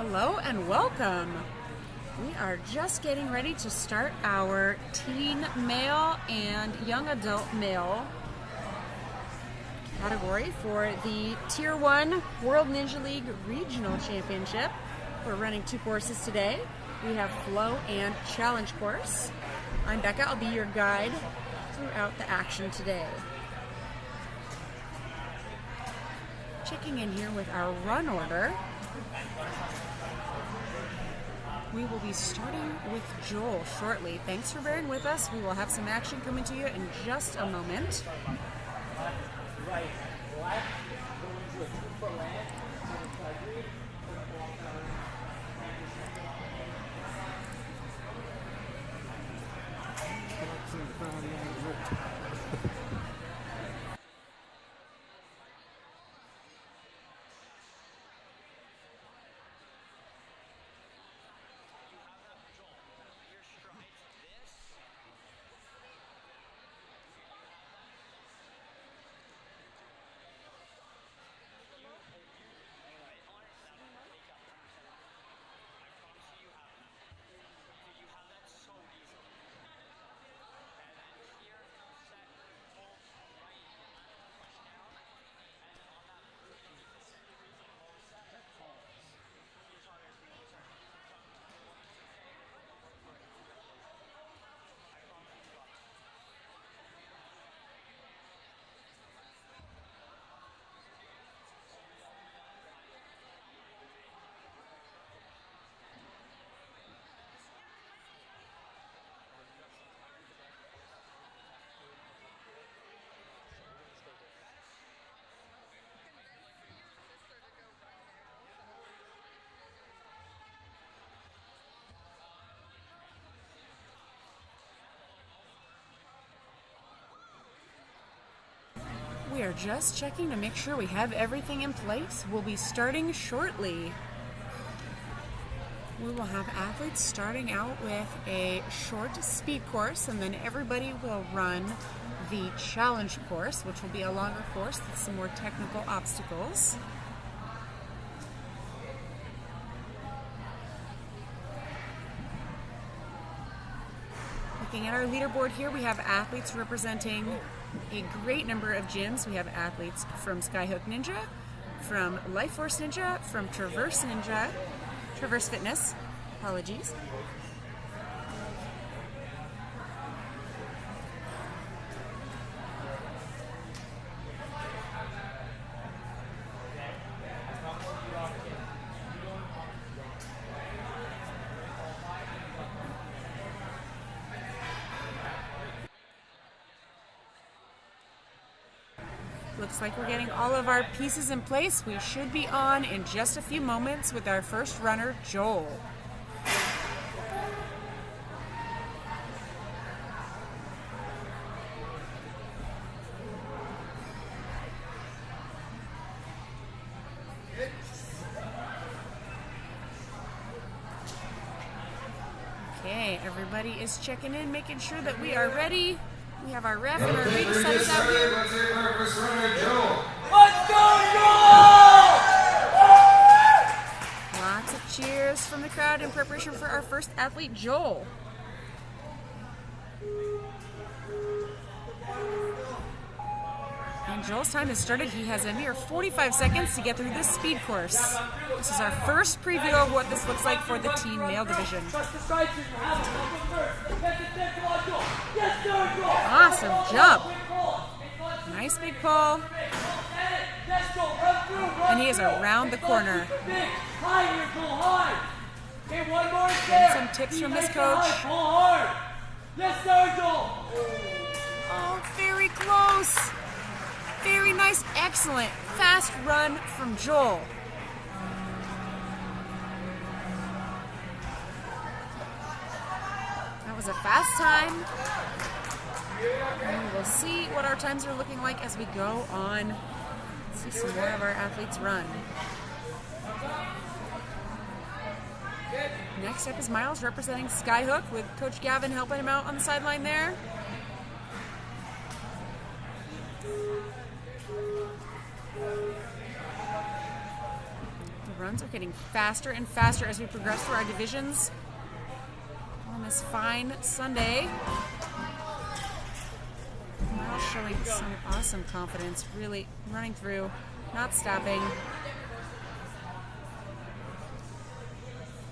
Hello and welcome. We are just getting ready to start our teen male and young adult male category for the Tier 1 World Ninja League Regional Championship. We're running two courses today. We have Flow and Challenge course. I'm Becca. I'll be your guide throughout the action today. Checking in here with our run order. We will be starting with Joel shortly. Thanks for bearing with us. We will have some action coming to you in just a moment. Right, left, We are just checking to make sure we have everything in place. We'll be starting shortly. We will have athletes starting out with a short speed course, and then everybody will run the challenge course, which will be a longer course with some more technical obstacles. Looking at our leaderboard here, we have athletes representing a great number of gyms. We have athletes from Skyhook Ninja, from Life Force Ninja, from Traverse Fitness, apologies. Looks like we're getting all of our pieces in place. We should be on in just a few moments with our first runner, Joel. Okay, everybody is checking in, making sure that we are ready. We have our ref and our reading set us out here. Let's go, Joel! Lots of cheers from the crowd in preparation for our first athlete, Joel. And Joel's time has started. He has a mere 45 seconds to get through this speed course. This is our first preview of what this looks like for the teen male division. Awesome jump. Nice big pull. And he is around the corner. Getting some tips from his coach. Oh, very close. Very nice, excellent, fast run from Joel. That was a fast time. And we'll see what our times are looking like as we go on. See some more of our athletes run. Next up is Miles representing Skyhook with Coach Gavin helping him out on the sideline there. runs are getting faster and faster as we progress through our divisions on this fine Sunday. Miles showing some awesome confidence, really running through, not stopping.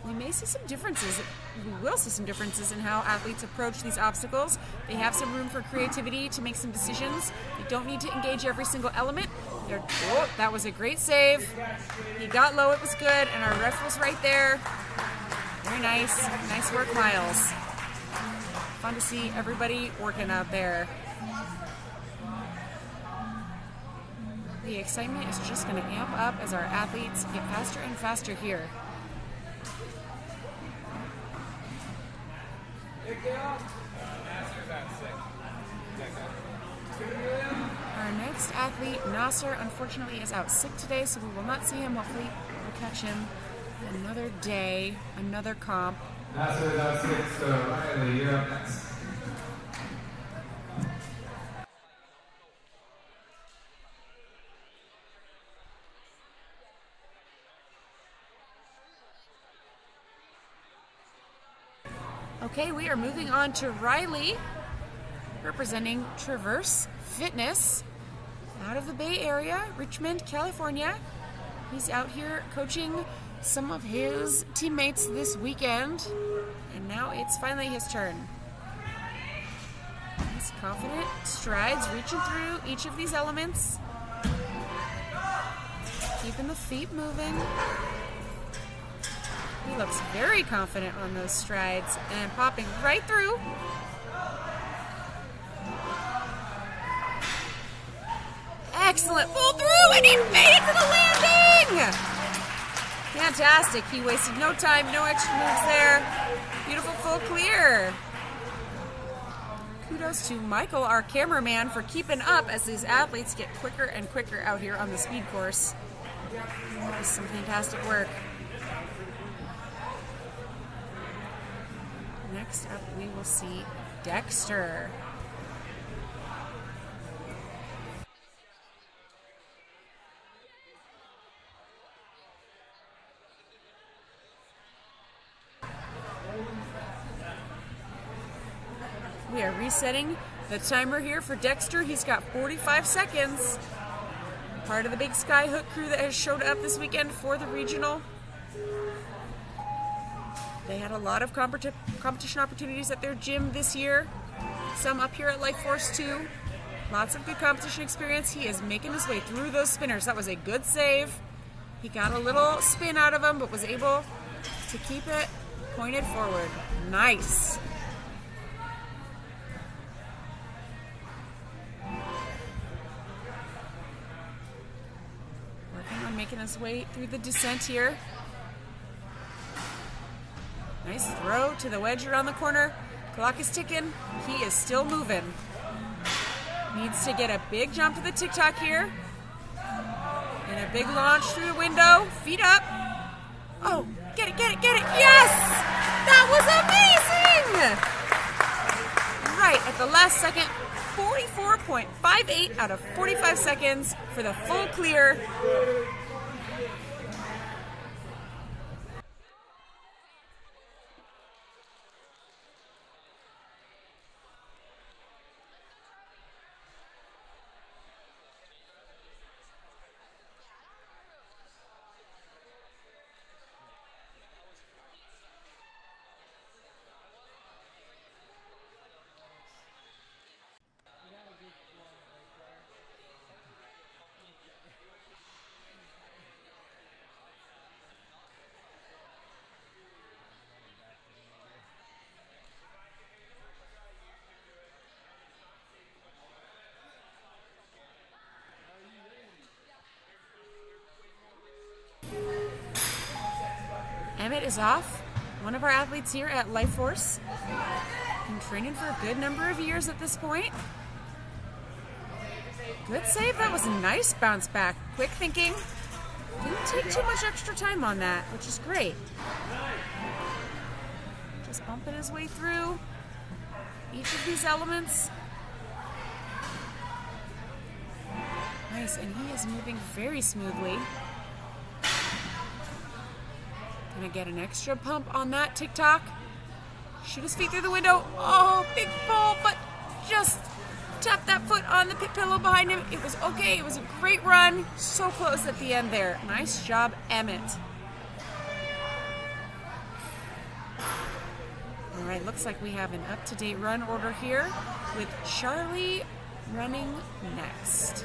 We may see some differences. We will see some differences in how athletes approach these obstacles. They have some room for creativity to make some decisions. They don't need to engage every single element. Oh, that was a great save. He got low, it was good, and our ref was right there. Very nice. Nice work, Miles. Fun to see everybody working out there. The excitement is just going to amp up as our athletes get faster and faster here. Our next athlete, Nasser, unfortunately is out sick today, so we will not see him. Hopefully we'll catch him another day, another comp. Nasser is out sick, so Riley, you're up next. Okay, we are moving on to Riley, representing Traverse Fitness out of the Bay Area, Richmond, California. He's out here coaching some of his teammates this weekend, and now it's finally his turn. He's confident strides, reaching through each of these elements, keeping the feet moving. He looks very confident on those strides and popping right through. Excellent, pull through, and he made it to the landing! Fantastic, he wasted no time, no extra moves there. Beautiful full clear. Kudos to Michael, our cameraman, for keeping up as these athletes get quicker and quicker out here on the speed course. That was some fantastic work. Next up, we will see Dexter. We are resetting the timer here for Dexter. He's got 45 seconds. Part of the Big Sky Hook crew that has showed up this weekend for the regional. They had a lot of competition opportunities at their gym this year. Some up here at Life Force too. Lots of good competition experience. He is making his way through those spinners. That was a good save. He got a little spin out of him, but was able to keep it pointed forward. Nice. Working on making his way through the descent here. Nice throw to the wedge around the corner. Clock is ticking. He is still moving. Needs to get a big jump to the tic-tac here. And a big launch through the window. Feet up. Oh, get it, get it, get it. Yes! That was amazing! Right at the last second. 44.58 out of 45 seconds for the full clear. Emmett is off, one of our athletes here at Life Force. Been training for a good number of years at this point. Good save, that was a nice bounce back. Quick thinking. Didn't take too much extra time on that, which is great. Just bumping his way through each of these elements. Nice, and he is moving very smoothly. Gonna get an extra pump on that TikTok. Shoot his feet through the window. Oh, big fall, but just tapped that foot on the pit pillow behind him. It was okay. It was a great run. So close at the end there. Nice job, Emmett. All right, looks like we have an up-to-date run order here with Charlie running next.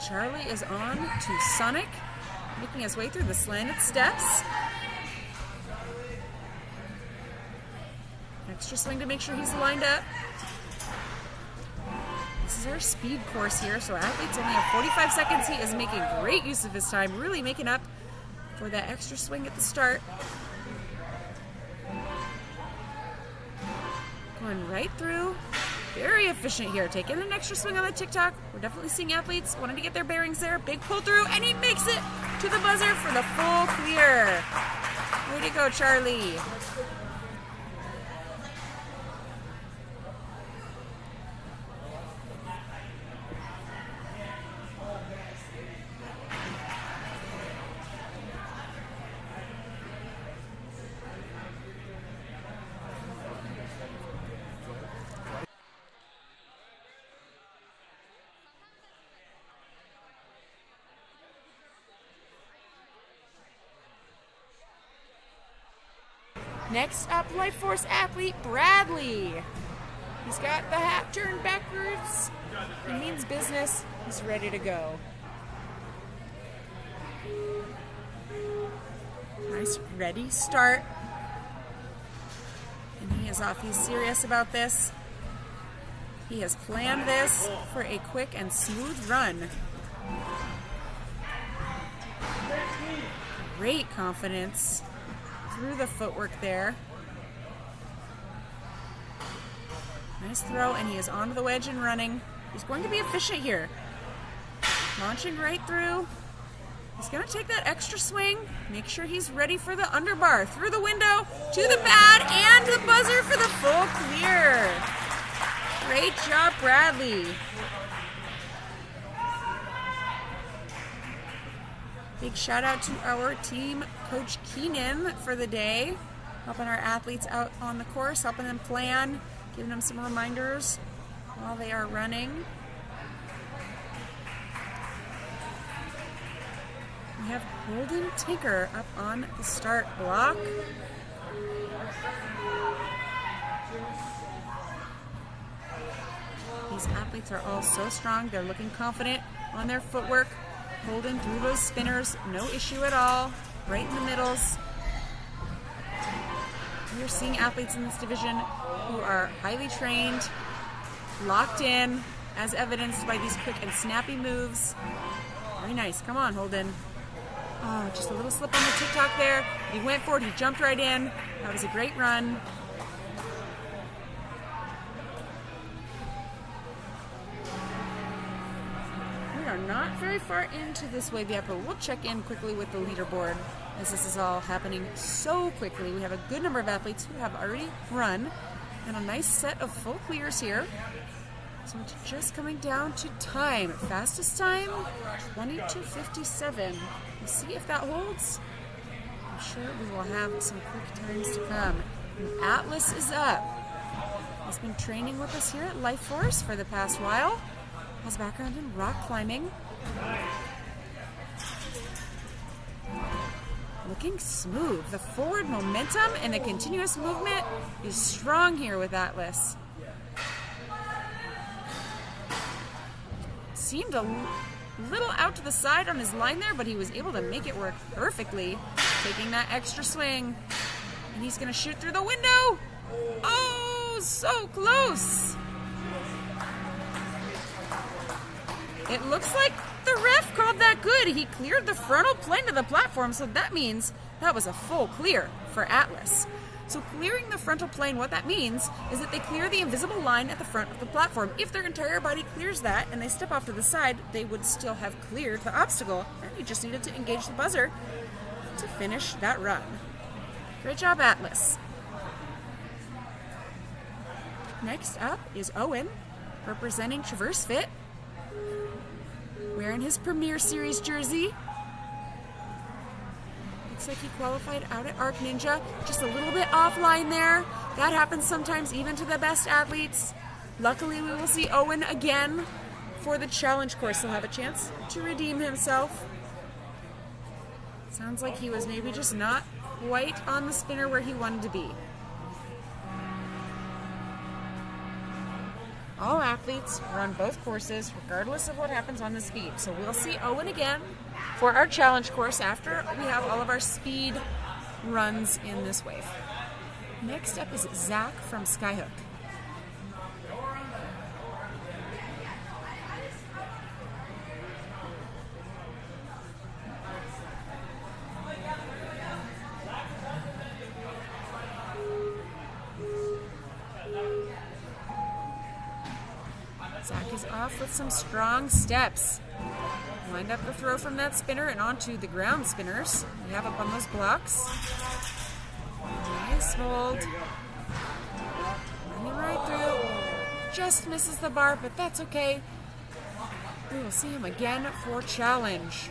Charlie is on to Sonic, making his way through the slanted steps. Extra swing to make sure he's lined up. This is our speed course here, so athletes only have 45 seconds. He is making great use of his time, really making up for that extra swing at the start. Going right through. Very efficient here, taking an extra swing on the TikTok. We're definitely seeing athletes wanting to get their bearings there. Big pull through, and he makes it to the buzzer for the full clear. Way to go, Charlie. Next up, Life Force athlete Bradley. He's got the hat turned backwards. He means business. He's ready to go. Nice ready start. And he is off. He's serious about this. He has planned this for a quick and smooth run. Great confidence through the footwork there. Nice throw, and he is onto the wedge and running. He's going to be efficient here. Launching right through. He's going to take that extra swing. Make sure he's ready for the underbar. Through the window, to the pad, and the buzzer for the full clear. Great job, Bradley. Big shout out to our team, Coach Keenan, for the day, helping our athletes out on the course, helping them plan, giving them some reminders while they are running. We have Holden Tinker up on the start block. These athletes are all so strong. They're looking confident on their footwork. Holden through those spinners, no issue at all. Right in the middles. We are seeing athletes in this division who are highly trained, locked in, as evidenced by these quick and snappy moves. Very nice. Come on, Holden. Oh, just a little slip on the TikTok there. He went for it. He jumped right in. That was a great run. We are not very far into this wave yet, but we'll check in quickly with the leaderboard as this is all happening so quickly. We have a good number of athletes who have already run and a nice set of full clears here. So it's just coming down to time. Fastest time, 22:57. We'll see if that holds. I'm sure we will have some quick times to come. And Atlas is up. He's been training with us here at Life Force for the past while. Has background in rock climbing. Looking smooth. The forward momentum and the continuous movement is strong here with Atlas. Seemed a little out to the side on his line there, but he was able to make it work perfectly, taking that extra swing. And he's going to shoot through the window. Oh, so close. It looks like the ref called that good. He cleared the frontal plane of the platform, so that means that was a full clear for Atlas. So clearing the frontal plane, what that means is that they clear the invisible line at the front of the platform. If their entire body clears that and they step off to the side, they would still have cleared the obstacle, and you just needed to engage the buzzer to finish that run. Great job, Atlas. Next up is Owen, representing Traverse Fit, wearing his Premier Series jersey. Looks like he qualified out at Arc Ninja, just a little bit offline there. That happens sometimes even to the best athletes. Luckily, we will see Owen again for the challenge course. He'll have a chance to redeem himself. Sounds like he was maybe just not quite on the spinner where he wanted to be. All athletes run both courses regardless of what happens on the speed. So we'll see Owen again for our challenge course after we have all of our speed runs in this wave. Next up is Zach from Skyhook. Zach is off with some strong steps. Wind up the throw from that spinner and onto the ground spinners. We have up on those blocks. Nice hold. Running right through. Just misses the bar, but that's okay. We will see him again for challenge.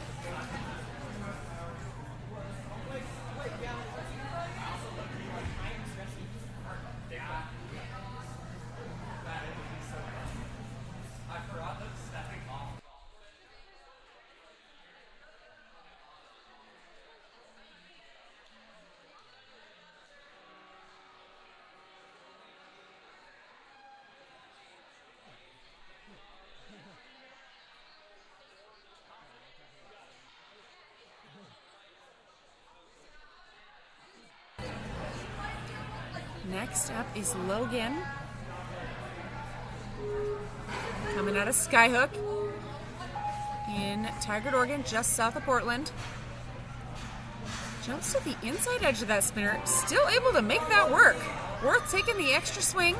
Next up is Logan, coming out of Skyhook in Tigard, Oregon, just south of Portland. Jumps to the inside edge of that spinner, still able to make that work. Worth taking the extra swing.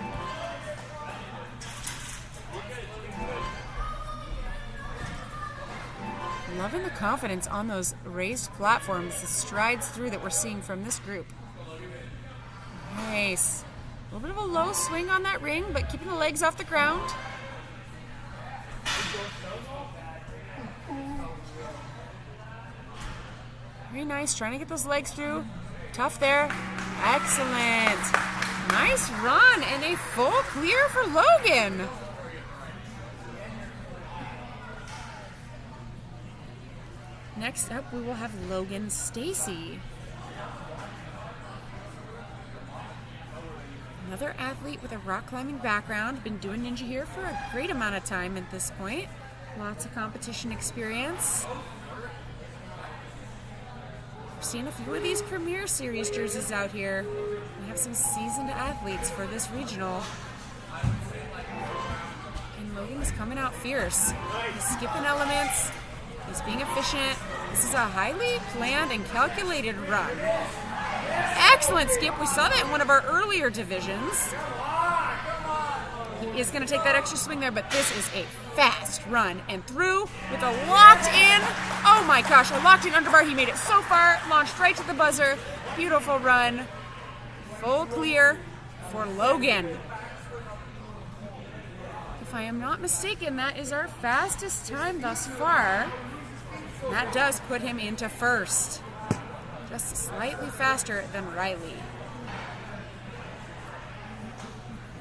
Loving the confidence on those raised platforms, the strides through that we're seeing from this group. Nice. A little bit of a low swing on that ring, but keeping the legs off the ground. Very nice. Trying to get those legs through. Tough there. Excellent. Nice run and a full clear for Logan. Next up, we will have Logan Stacy. Another athlete with a rock climbing background, been doing ninja here for a great amount of time at this point. Lots of competition experience. We're seeing a few of these Premier Series jerseys out here. We have some seasoned athletes for this regional. And Logan's coming out fierce. He's skipping elements. He's being efficient. This is a highly planned and calculated run. Excellent skip. We saw that in one of our earlier divisions. He is going to take that extra swing there, but this is a fast run and through with a locked in. Oh my gosh, a locked in underbar. He made it so far, launched right to the buzzer. Beautiful run. Full clear for Logan. If I am not mistaken, that is our fastest time thus far. That does put him into first. Just slightly faster than Riley.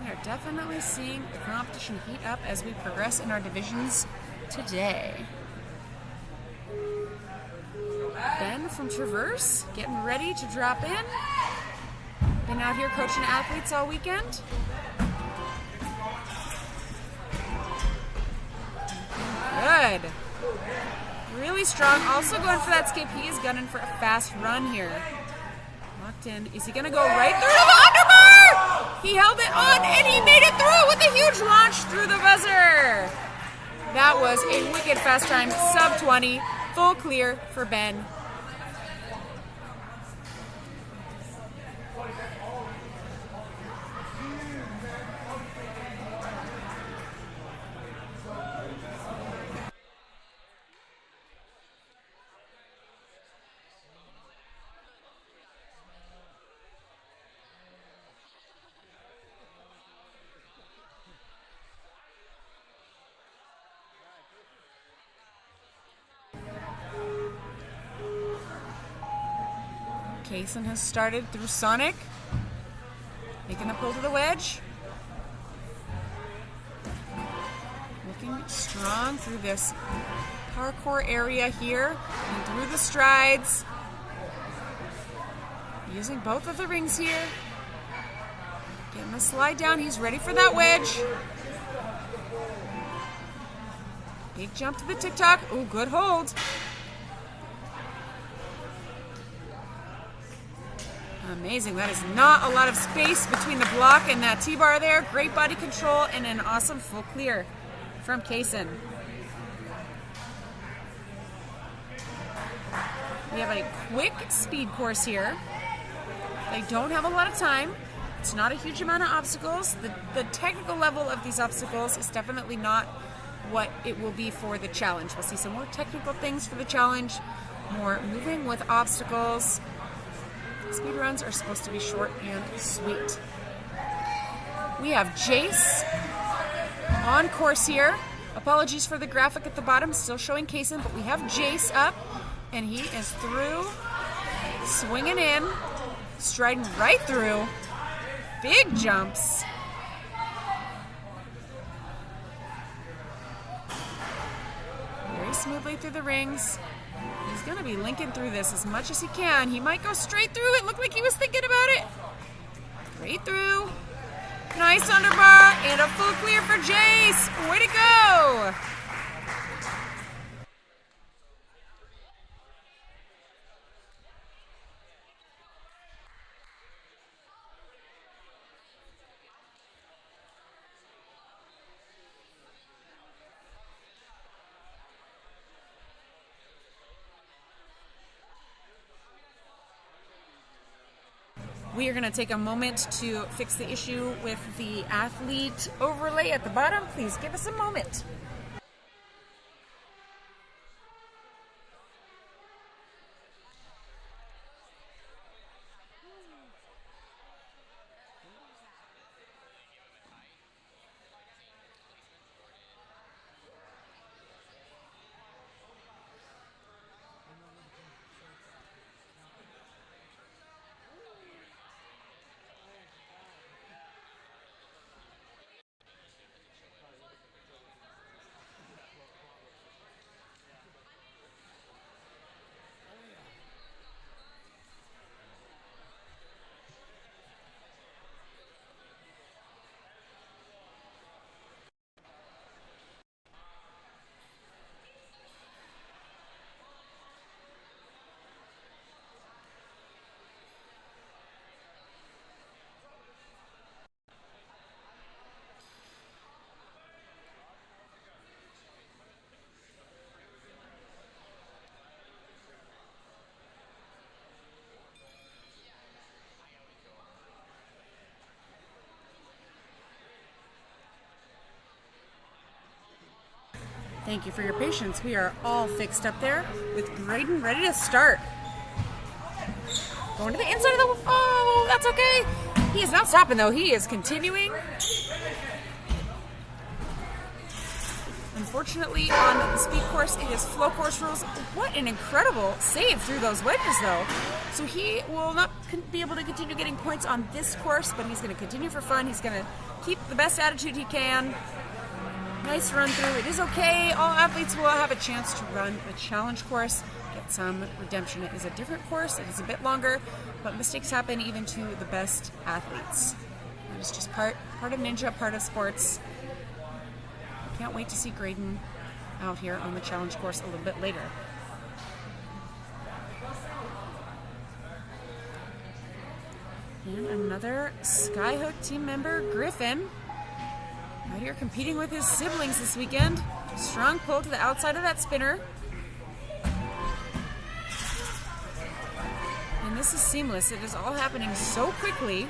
We are definitely seeing the competition heat up as we progress in our divisions today. Ben from Traverse, getting ready to drop in. Been out here coaching athletes all weekend. Good. Really strong. Also going for that skip. He is gunning for a fast run here. Locked in. Is he going to go right through the underbar? He held it on and he made it through with a huge launch through the buzzer. That was a wicked fast time, sub 20, full clear for Ben. Kaysen has started through Sonic, making the pull to the wedge. Looking strong through this parkour area here and through the strides. Using both of the rings here. Getting the slide down. He's ready for that wedge. Big jump to the TikTok. Ooh, good hold. Amazing. That is not a lot of space between the block and that T-bar there. Great body control and an awesome full clear from Kaysen. We have a quick speed course here. They don't have a lot of time. It's not a huge amount of obstacles. The technical level of these obstacles is definitely not what it will be for the challenge. We'll see some more technical things for the challenge, more moving with obstacles. Speed runs are supposed to be short and sweet. We have Jace on course here. Apologies for the graphic at the bottom, still showing Kaysen, but we have Jace up, and he is through, swinging in, striding right through, big jumps. Very smoothly through the rings. He's going to be linking through this as much as he can. He might go straight through. It looked like he was thinking about it. Straight through. Nice underbar and a full clear for Jace. Way to go. We are going to take a moment to fix the issue with the athlete overlay at the bottom. Please give us a moment. Thank you for your patience. We are all fixed up there with Graydon ready to start. Going to the inside of the... Oh, that's okay. He is not stopping, though. He is continuing. Unfortunately, on the speed course, it is flow course rules. What an incredible save through those wedges, though. So he will not be able to continue getting points on this course, but he's going to continue for fun. He's going to keep the best attitude he can. Nice run through. It is okay. All athletes will have a chance to run the challenge course, get some redemption. It is a different course. It is a bit longer, but mistakes happen even to the best athletes. That is just part of Ninja, part of sports. Can't wait to see Graydon out here on the challenge course a little bit later. And another Skyhook team member, Griffin, out here competing with his siblings this weekend. Strong pull to the outside of that spinner. And this is seamless. It is all happening so quickly.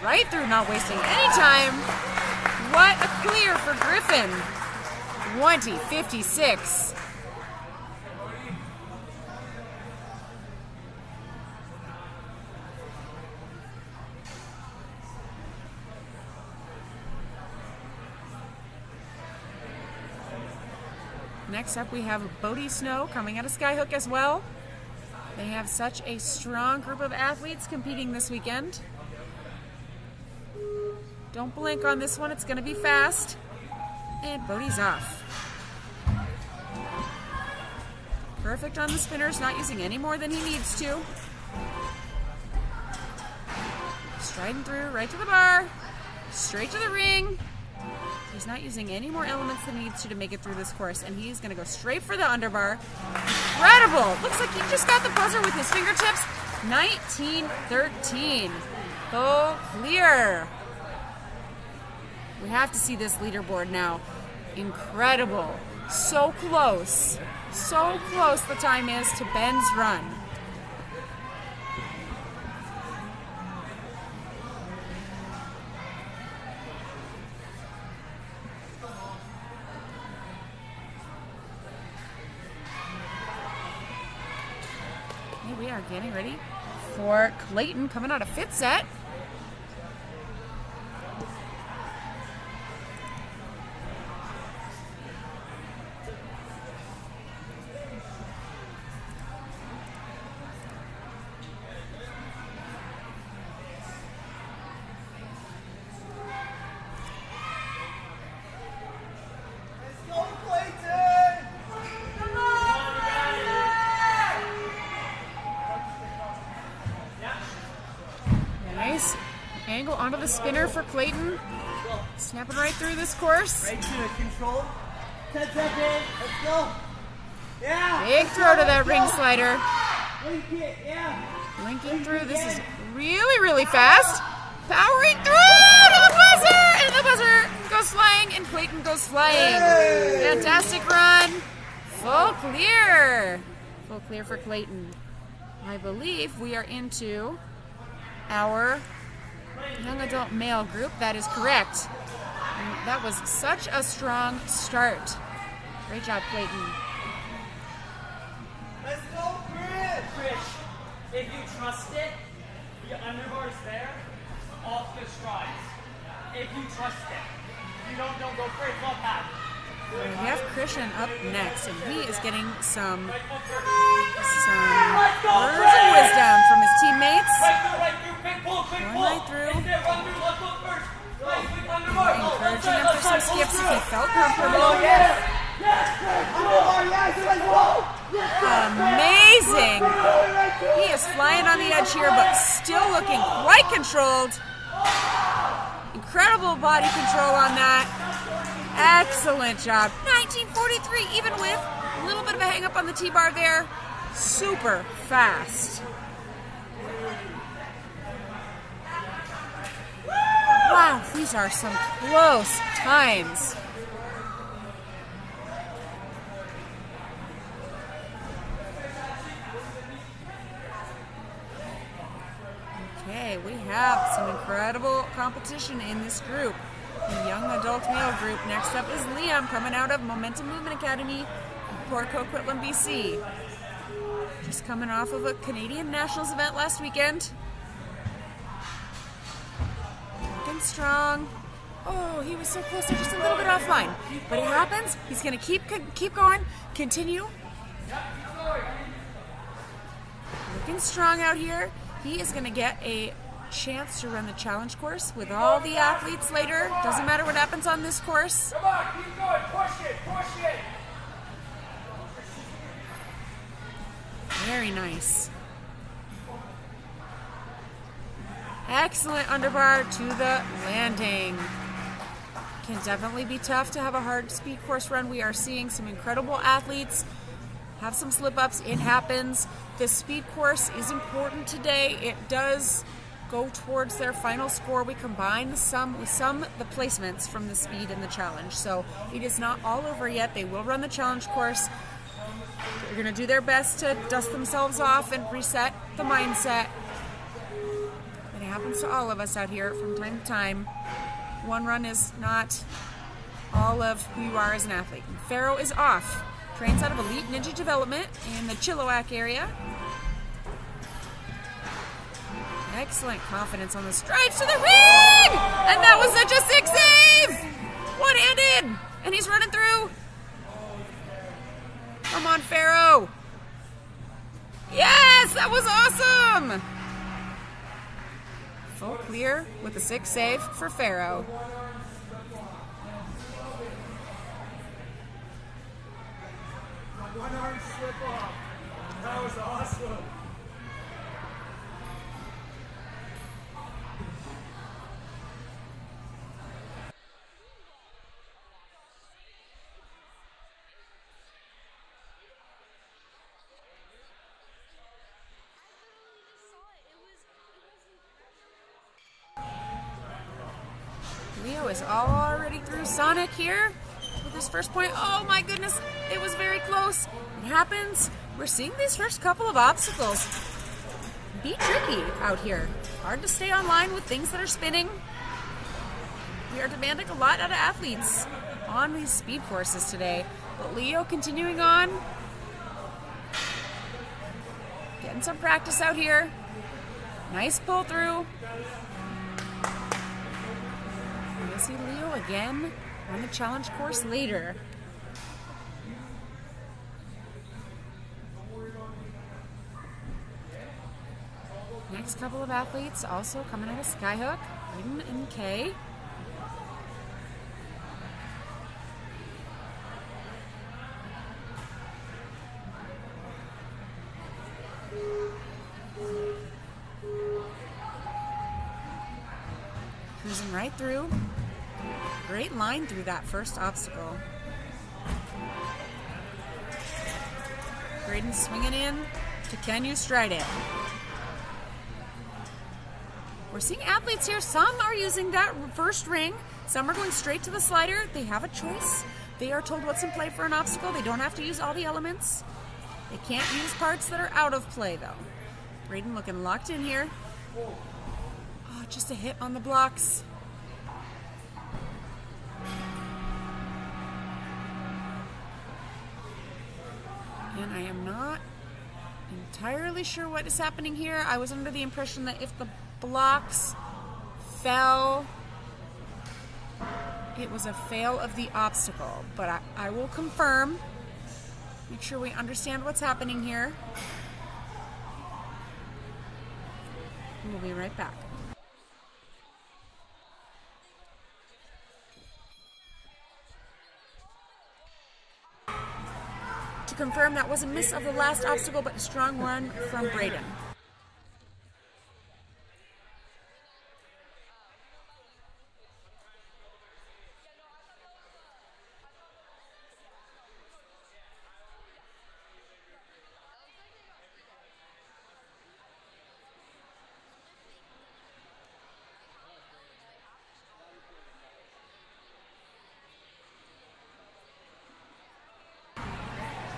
Right through, not wasting any time. What a clear for Griffin. 20-56. Next up, we have Bodie Snow coming out of Skyhook as well. They have such a strong group of athletes competing this weekend. Don't blink on this one, it's going to be fast. And Bodie's off. Perfect on the spinners, not using any more than he needs to. Striding through, right to the bar, straight to the ring. He's not using any more elements than he needs to make it through this course, and he's going to go straight for the underbar. Incredible! Looks like he just got the buzzer with his fingertips. 19-13. Full clear. We have to see this leaderboard now. Incredible. So close. So close the time is to Ben's run. Here we are getting ready for Clayton coming out of fifth set. Nice angle onto the spinner for Clayton. Snapping right through this course. Right to it, control. 10 seconds, let's go. Yeah. Big throw to that ring slider. Link it, yeah. Linking through. This is really, really fast. Powering through to the buzzer, and the buzzer goes flying, and Clayton goes flying. Fantastic run. Full clear. Full clear for Clayton. I believe we are into our young adult male group. That is correct. And that was such a strong start. Great job, Clayton. Let's go, Chris. Trish, if you trust it, the underbar's there, off the strides. If you trust it. If you don't go for it, fall back. We have Christian up next, and he is getting some words of wisdom from his teammates. Going right through. Encouraging him for some skips if he felt comfortable. Amazing! He is flying on the edge here, but still looking quite controlled. Incredible body control on that. Excellent job. 1943, even with a little bit of a hang up on the T-bar there. Super fast. Wow, these are some close times. Okay, we have some incredible competition in this group. The young adult male group. Next up is Liam coming out of Momentum Movement Academy in Port Coquitlam, BC. Just coming off of a Canadian Nationals event last weekend. Looking strong. Oh, he was so close. They're just a little bit offline. But it happens. He's going to keep going. Continue. Looking strong out here. He is going to get a chance to run the challenge course with all the athletes later. Doesn't matter what happens on this course. Come on, keep going, push it. Very nice. Excellent underbar to the landing. Can definitely be tough to have a hard speed course run. We are seeing some incredible athletes have some slip ups. It happens. The speed course is important today. It does go towards their final score. We combine the placements from the speed and the challenge. So it is not all over yet. They will run the challenge course. They're going to do their best to dust themselves off and reset the mindset. It happens to all of us out here from time to time. One run is not all of who you are as an athlete. And Pharaoh is off. Trains out of Elite Ninja Development in the Chilliwack area. Excellent confidence on the strides to the ring! And that was such a sick save! One-handed! And he's running through. Come on, Pharaoh! Yes! That was awesome! Full clear with a sick save for Pharaoh. One arm slip off. That was awesome. Leo is already through Sonic here with his first point. Oh my goodness, it was very close. It happens. We're seeing these first couple of obstacles be tricky out here. Hard to stay online with things that are spinning. We are demanding a lot out of athletes on these speed courses today. But Leo continuing on. Getting some practice out here. Nice pull through. We'll see Leo again on the challenge course later. Next couple of athletes also coming out of Skyhook, Aiden and Kay. Cruising right through. Great line through that first obstacle. Braden swinging in to Can You Stride It? We're seeing athletes here. Some are using that first ring. Some are going straight to the slider. They have a choice. They are told what's in play for an obstacle. They don't have to use all the elements. They can't use parts that are out of play, though. Braden looking locked in here. Oh, just a hit on the blocks. And I am not entirely sure what is happening here. I was under the impression that if the blocks fell, it was a fail of the obstacle. But I will confirm. Make sure we understand what's happening here. We'll be right back. To confirm, that was a miss of the last obstacle, but a strong run from Braden.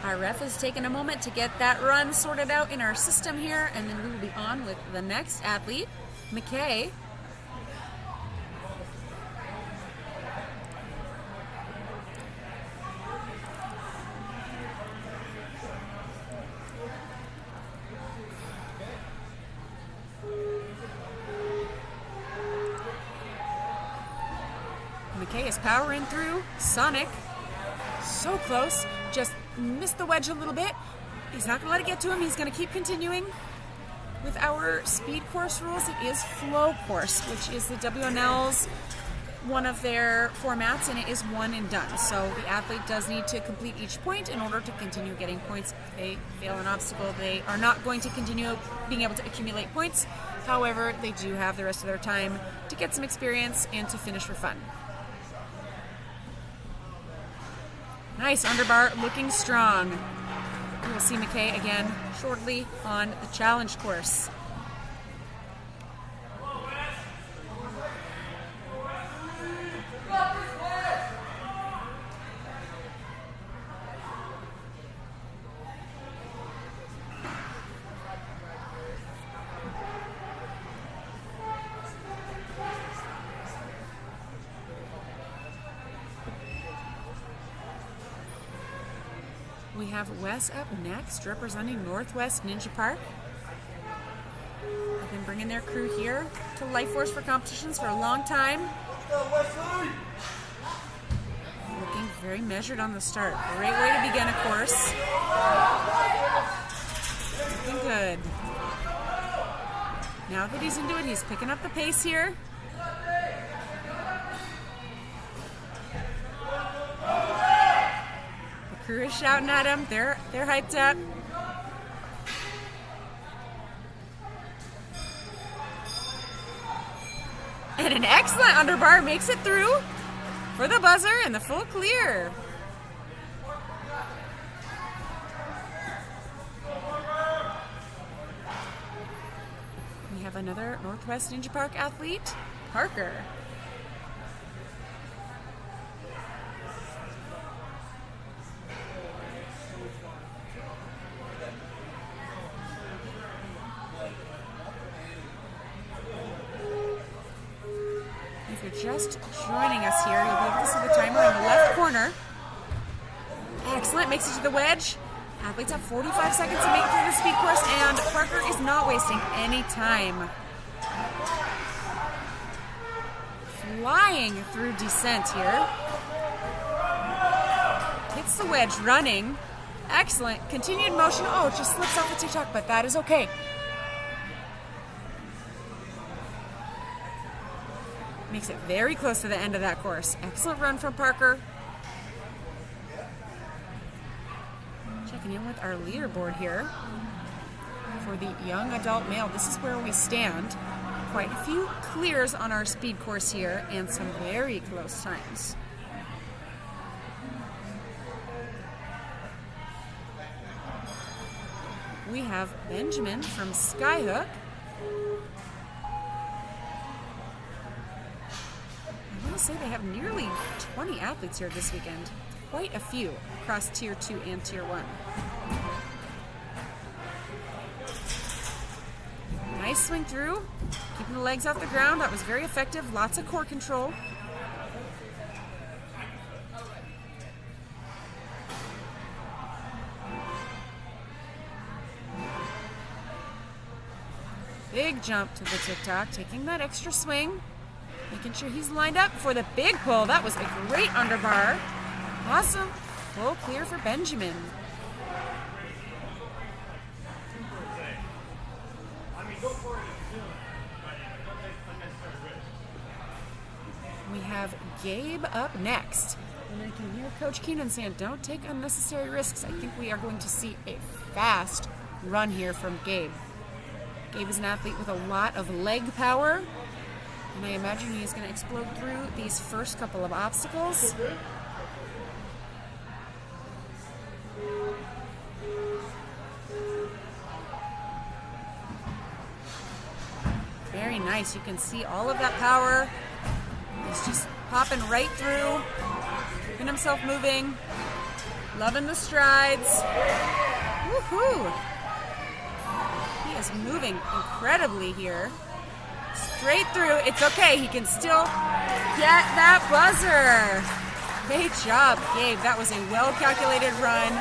Our ref has taken a moment to get that run sorted out in our system here, and then we will be on with the next athlete, McKay. McKay is powering through Sonic. So close. Just missed the wedge a little bit. He's not going to let it get to him. He's going to keep continuing. With our speed course rules, it is flow course, which is the WNL's one of their formats, and it is one and done. So the athlete does need to complete each point in order to continue getting points. If they fail an obstacle, they are not going to continue being able to accumulate points. However, they do have the rest of their time to get some experience and to finish for fun. Nice underbar, looking strong. We will see McKay again shortly on the challenge course. We have Wes up next, representing Northwest Ninja Park. They've been bringing their crew here to Life Force for competitions for a long time. Looking very measured on the start. Great way to begin a course. Looking good. Now that he's into it, he's picking up the pace here. The crew is shouting at him. They're hyped up. And an excellent underbar makes it through for the buzzer and the full clear. We have another Northwest Ninja Park athlete, Parker. If you're just joining us here, you'll be able to see the timer in the left corner. Excellent, makes it to the wedge. Athletes have 45 seconds to make it through the speed course, and Parker is not wasting any time. Flying through descent here. Hits the wedge running. Excellent, continued motion. Oh, it just slips off the TikTok, but that is okay. Makes it very close to the end of that course. Excellent run from Parker. Checking in with our leaderboard here. For the young adult male, this is where we stand. Quite a few clears on our speed course here and some very close times. We have Benjamin from Skyhook. I want to say they have nearly 20 athletes here this weekend. Quite a few across Tier 2 and Tier 1. Nice swing through, keeping the legs off the ground. That was very effective. Lots of core control. Big jump to the TikTok, taking that extra swing. Making sure he's lined up for the big pull. That was a great underbar. Awesome. Full clear for Benjamin. We have Gabe up next. And I can hear Coach Keenan saying, don't take unnecessary risks. I think we are going to see a fast run here from Gabe. Gabe is an athlete with a lot of leg power. And I imagine he's going to explode through these first couple of obstacles. Very nice. You can see all of that power. He's just popping right through, keeping himself moving, loving the strides. Woohoo! He is moving incredibly here. Straight through. It's okay. He can still get that buzzer. Great job, Gabe. That was a well-calculated run.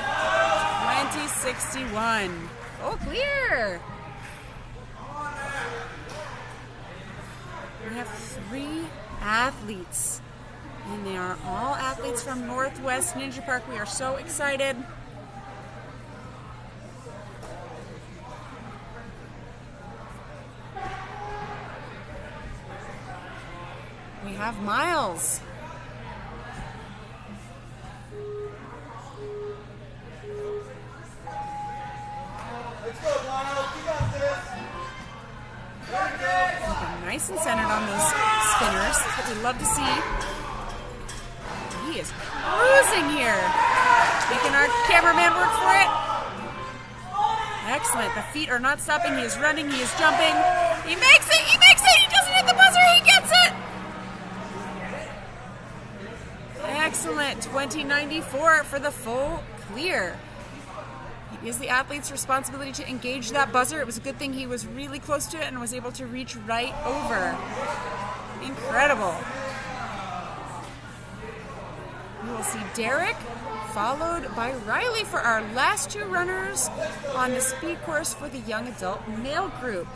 2061. Oh, clear. We have 3 athletes, and they are all athletes from Northwest Ninja Park. We are so excited. We have Miles. Let's go, Miles. You got this. Looking nice and centered on those spinners. That's what we love to see. He is cruising here. Making our cameraman work for it. Excellent. The feet are not stopping. He is running. He is jumping. He makes it. He makes it. He doesn't hit the buzzer. He gets it. Excellent. 2094 for the full clear. It is the athlete's responsibility to engage that buzzer. It was a good thing he was really close to it and was able to reach right over. Incredible. We will see Derek, followed by Riley for our last two runners on the speed course for the young adult male group.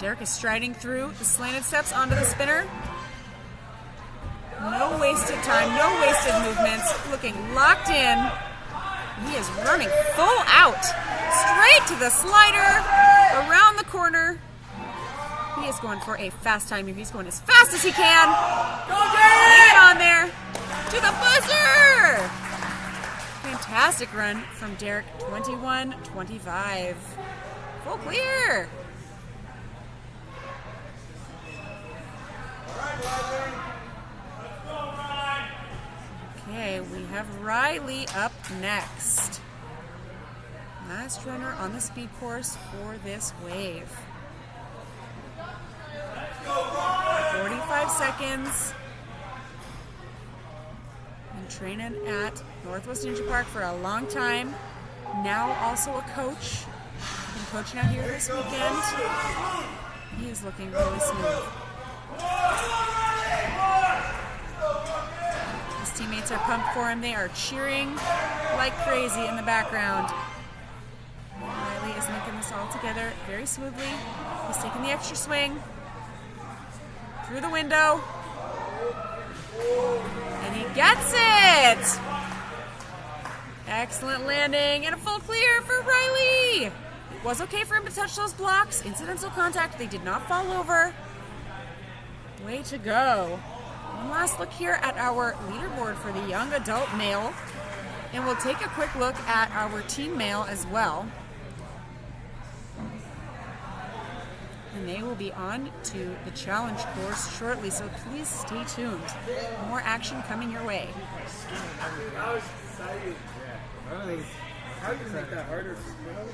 Derek is striding through the slanted steps onto the spinner. No wasted time, no wasted movements. Looking locked in. He is running full out. Straight to the slider. Around the corner. He is going for a fast time here. He's going as fast as he can. Hang on there. To the buzzer. Fantastic run from Derek. 21-25. Full clear. Okay, we have Riley up next. Last runner on the speed course for this wave. 45 seconds. Been training at Northwest Ninja Park for a long time. Now also a coach. Been coaching out here this weekend. He is looking really smooth. His teammates are pumped for him. They are cheering like crazy in the background. Riley is linking this all together very smoothly. He's taking the extra swing through the window. And he gets it! Excellent landing and a full clear for Riley. It was okay for him to touch those blocks. Incidental contact. They did not fall over. Way to go. One last look here at our leaderboard for the young adult male. And we'll take a quick look at our team male as well. And they will be on to the challenge course shortly, so please stay tuned. More action coming your way. How do you make that harder for girls?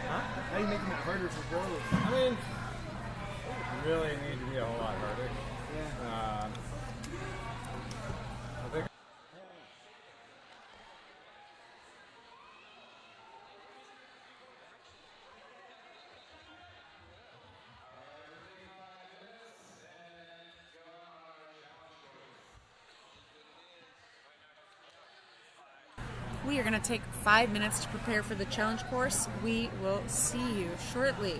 Huh? How are you making it harder for girls? I mean, it really need to be a whole lot harder. Yeah. I think We are going to take 5 minutes to prepare for the challenge course. We will see you shortly.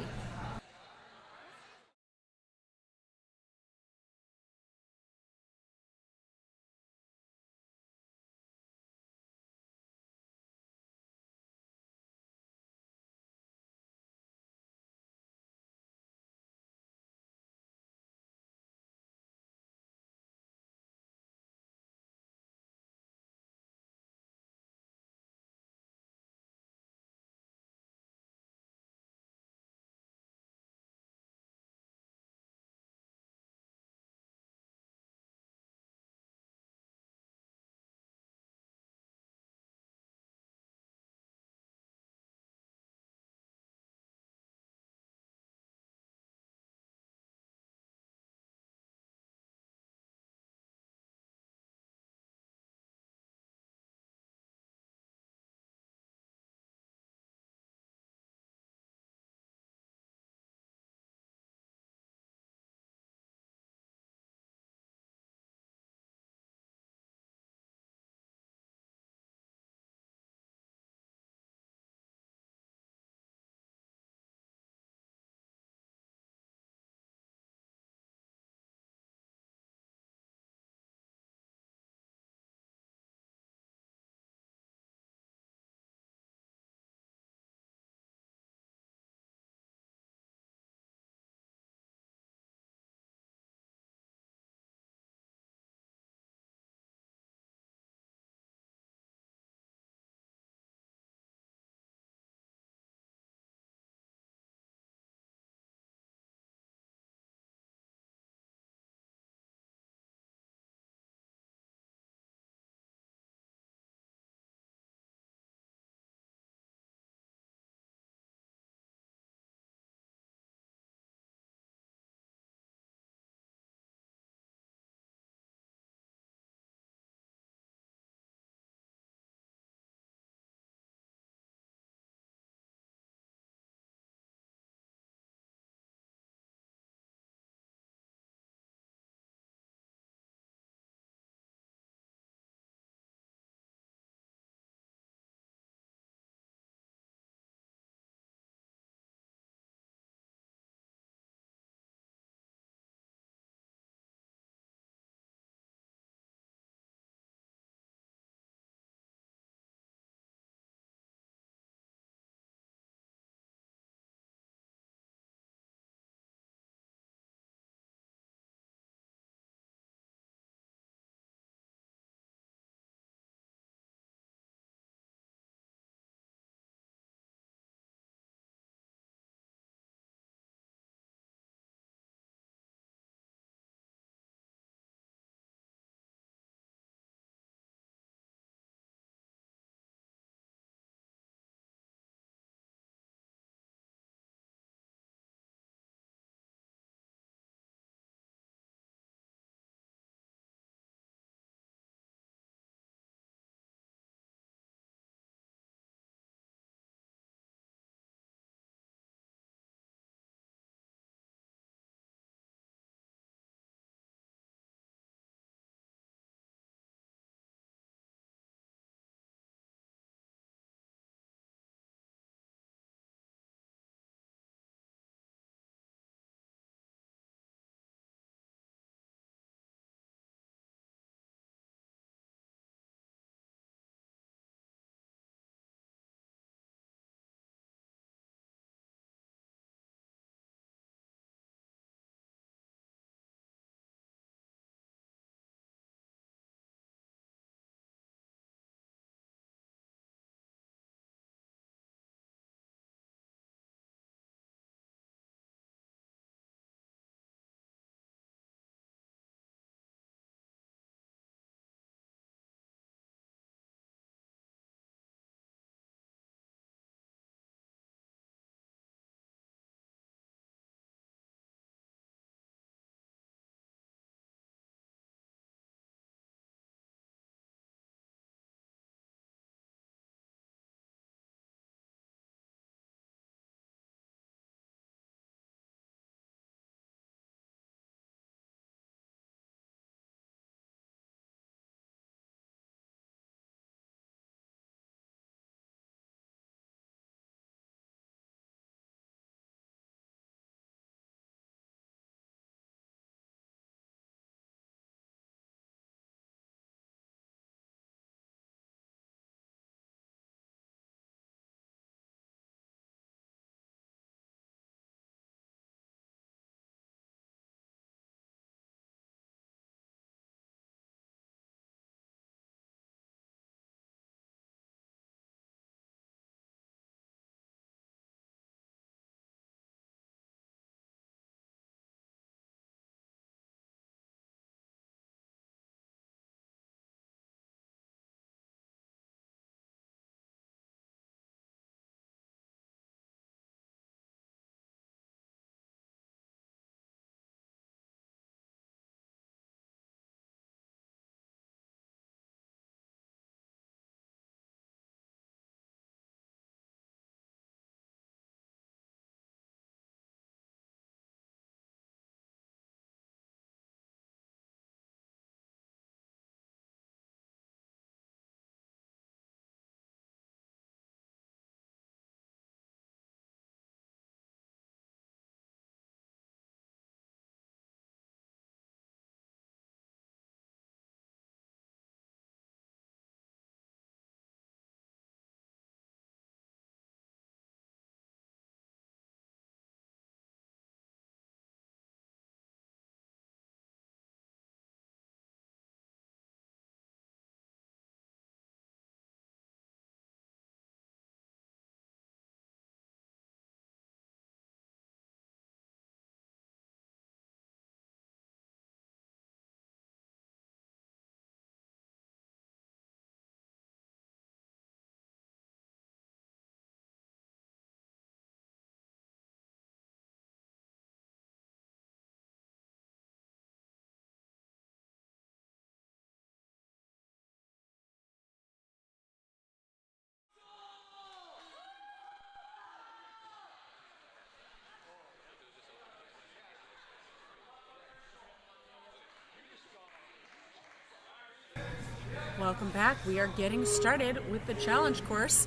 Welcome back. We are getting started with the challenge course,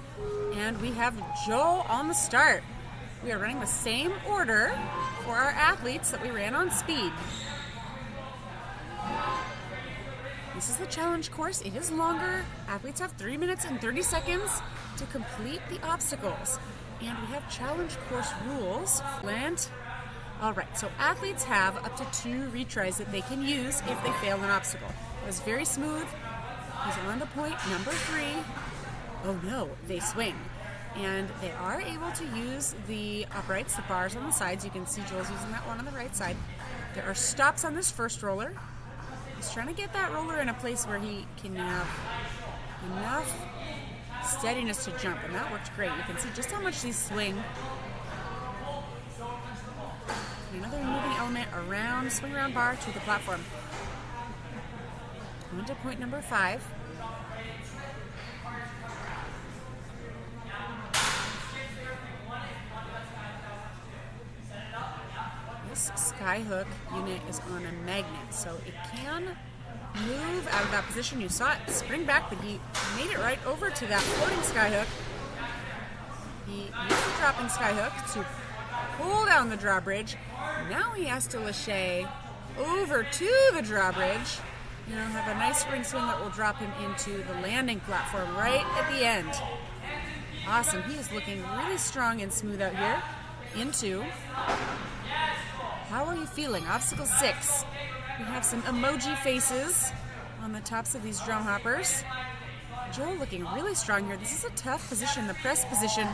and we have Joel on the start. We are running the same order for our athletes that we ran on speed. This is the challenge course. It is longer. Athletes have 3 minutes and 30 seconds to complete the obstacles. And we have challenge course rules. Land. All right, so athletes have up to 2 retries that they can use if they fail an obstacle. It was very smooth. He's on to point number 3. Oh no, they swing. And they are able to use the uprights, the bars on the sides. You can see Joel's using that one on the right side. There are stops on this first roller. He's trying to get that roller in a place where he can have enough steadiness to jump, and that worked great. You can see just how much these swing. Another moving element around, swing around bar to the platform. On to point number 5. This skyhook unit is on a magnet, so it can move out of that position. You saw it spring back, but he made it right over to that floating skyhook. He used the dropping skyhook to pull down the drawbridge. Now he has to lâcher over to the drawbridge. You know, have a nice spring swing that will drop him into the landing platform right at the end. Awesome. He is looking really strong and smooth out here. Into. How are you feeling? Obstacle 6. We have some emoji faces on the tops of these drum hoppers. Joel looking really strong here. This is a tough position, the press position.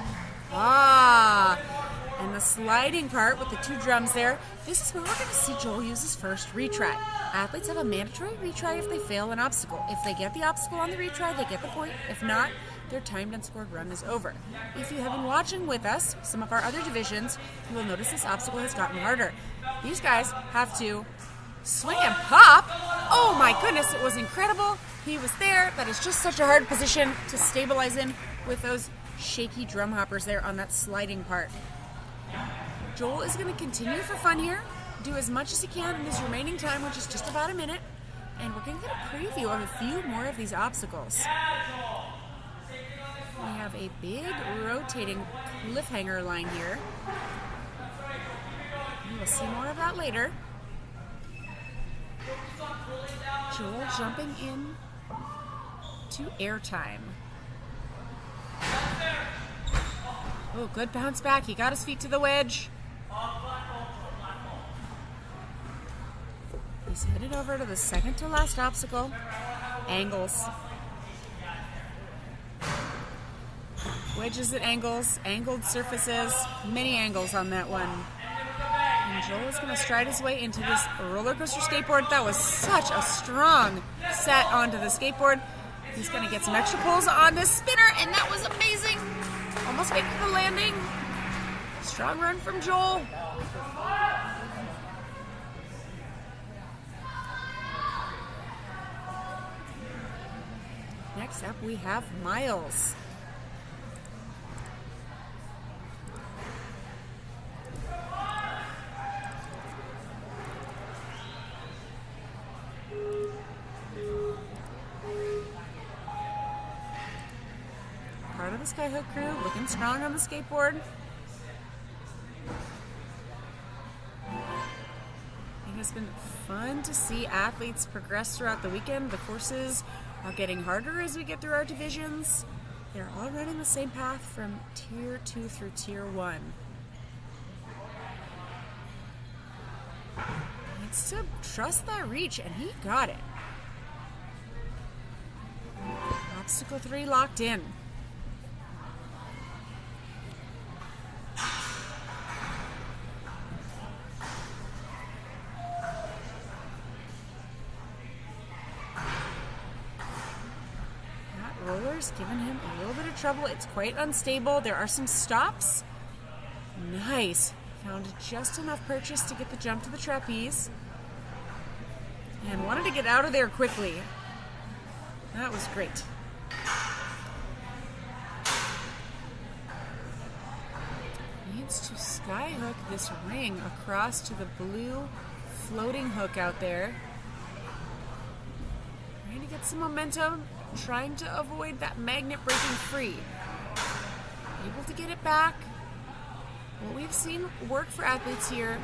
And the sliding part with the 2 drums there. This is where we're going to see Joel use his first retry. Athletes have a mandatory retry if they fail an obstacle. If they get the obstacle on the retry, they get the point. If not, their timed and scored run is over. If you have been watching with us, some of our other divisions, you will notice this obstacle has gotten harder. These guys have to swing and pop. Oh my goodness, it was incredible. He was there. That is just such a hard position to stabilize in with those shaky drum hoppers there on that sliding part. Joel is going to continue for fun here, do as much as he can in his remaining time, which is just about a minute, and we're going to get a preview of a few more of these obstacles. We have a big rotating cliffhanger line here. We'll see more of that later. Joel jumping in to airtime. Oh, good bounce back. He got his feet to the wedge. He's headed over to the second to last obstacle. Angles. Wedges at angles, angled surfaces, many angles on that one. And Joel is going to stride his way into this roller coaster skateboard. That was such a strong set onto the skateboard. He's going to get some extra pulls on this spinner, and that was amazing. Almost made it to the landing. Strong run from Joel. Next up, we have Miles. Part of the Skyhook crew, looking strong on the skateboard. It has been fun to see athletes progress throughout the weekend. The courses are getting harder as we get through our divisions. They're all running the same path from Tier 2 through Tier 1. He needs to trust that reach, and he got it. Obstacle 3 locked in. Roller's given him a little bit of trouble. It's quite unstable. There are some stops. Nice. Found just enough purchase to get the jump to the trapeze. And wanted to get out of there quickly. That was great. Needs to skyhook this ring across to the blue floating hook out there. Trying to get some momentum trying to avoid that magnet breaking free. Able to get it back. What we've seen work for athletes here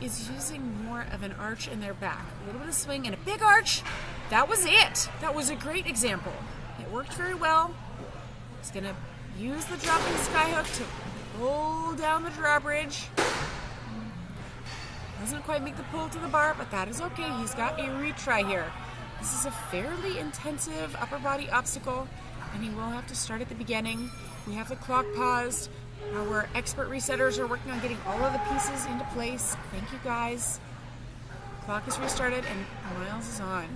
is using more of an arch in their back. A little bit of swing and a big arch. That was it. That was a great example. It worked very well. He's going to use the dropping skyhook to pull down the drawbridge. Doesn't quite make the pull to the bar, but that is okay. He's got a retry here. This is a fairly intensive upper body obstacle, and he will have to start at the beginning. We have the clock paused. Our expert resetters are working on getting all of the pieces into place. Thank you, guys. Clock is restarted, and Miles is on.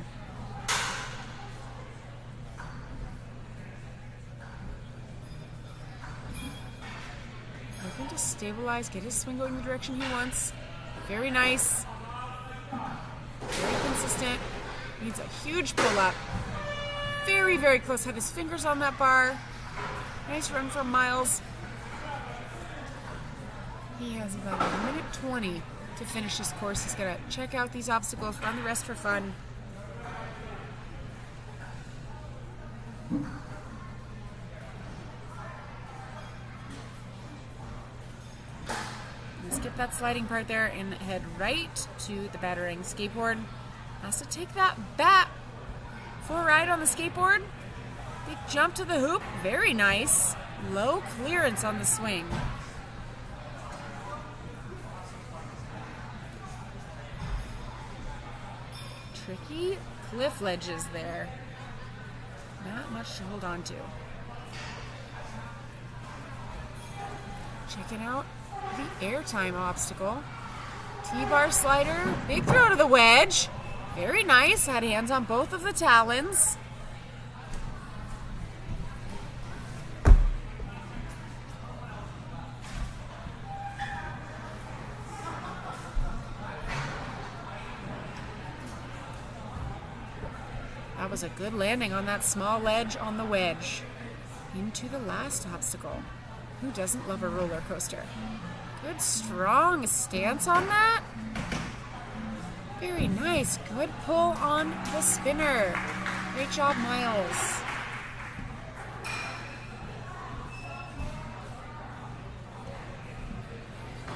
Looking to stabilize, get his swing going the direction he wants. Very nice. Very consistent. Needs a huge pull-up. Very, very close. Had his fingers on that bar. Nice run from Miles. He has about 1:20 to finish this course. He's going to check out these obstacles, run the rest for fun. Skip that sliding part there and head right to the battering skateboard. Has to take that bat for a ride on the skateboard. Big jump to the hoop. Very nice. Low clearance on the swing. Tricky cliff ledges there. Not much to hold on to. Checking out the airtime obstacle. T-bar slider, big throw to the wedge. Very nice, had hands on both of the talons. That was a good landing on that small ledge on the wedge. Into the last obstacle. Who doesn't love a roller coaster? Good strong stance on that. Very nice. Good pull on the spinner. Great job, Miles.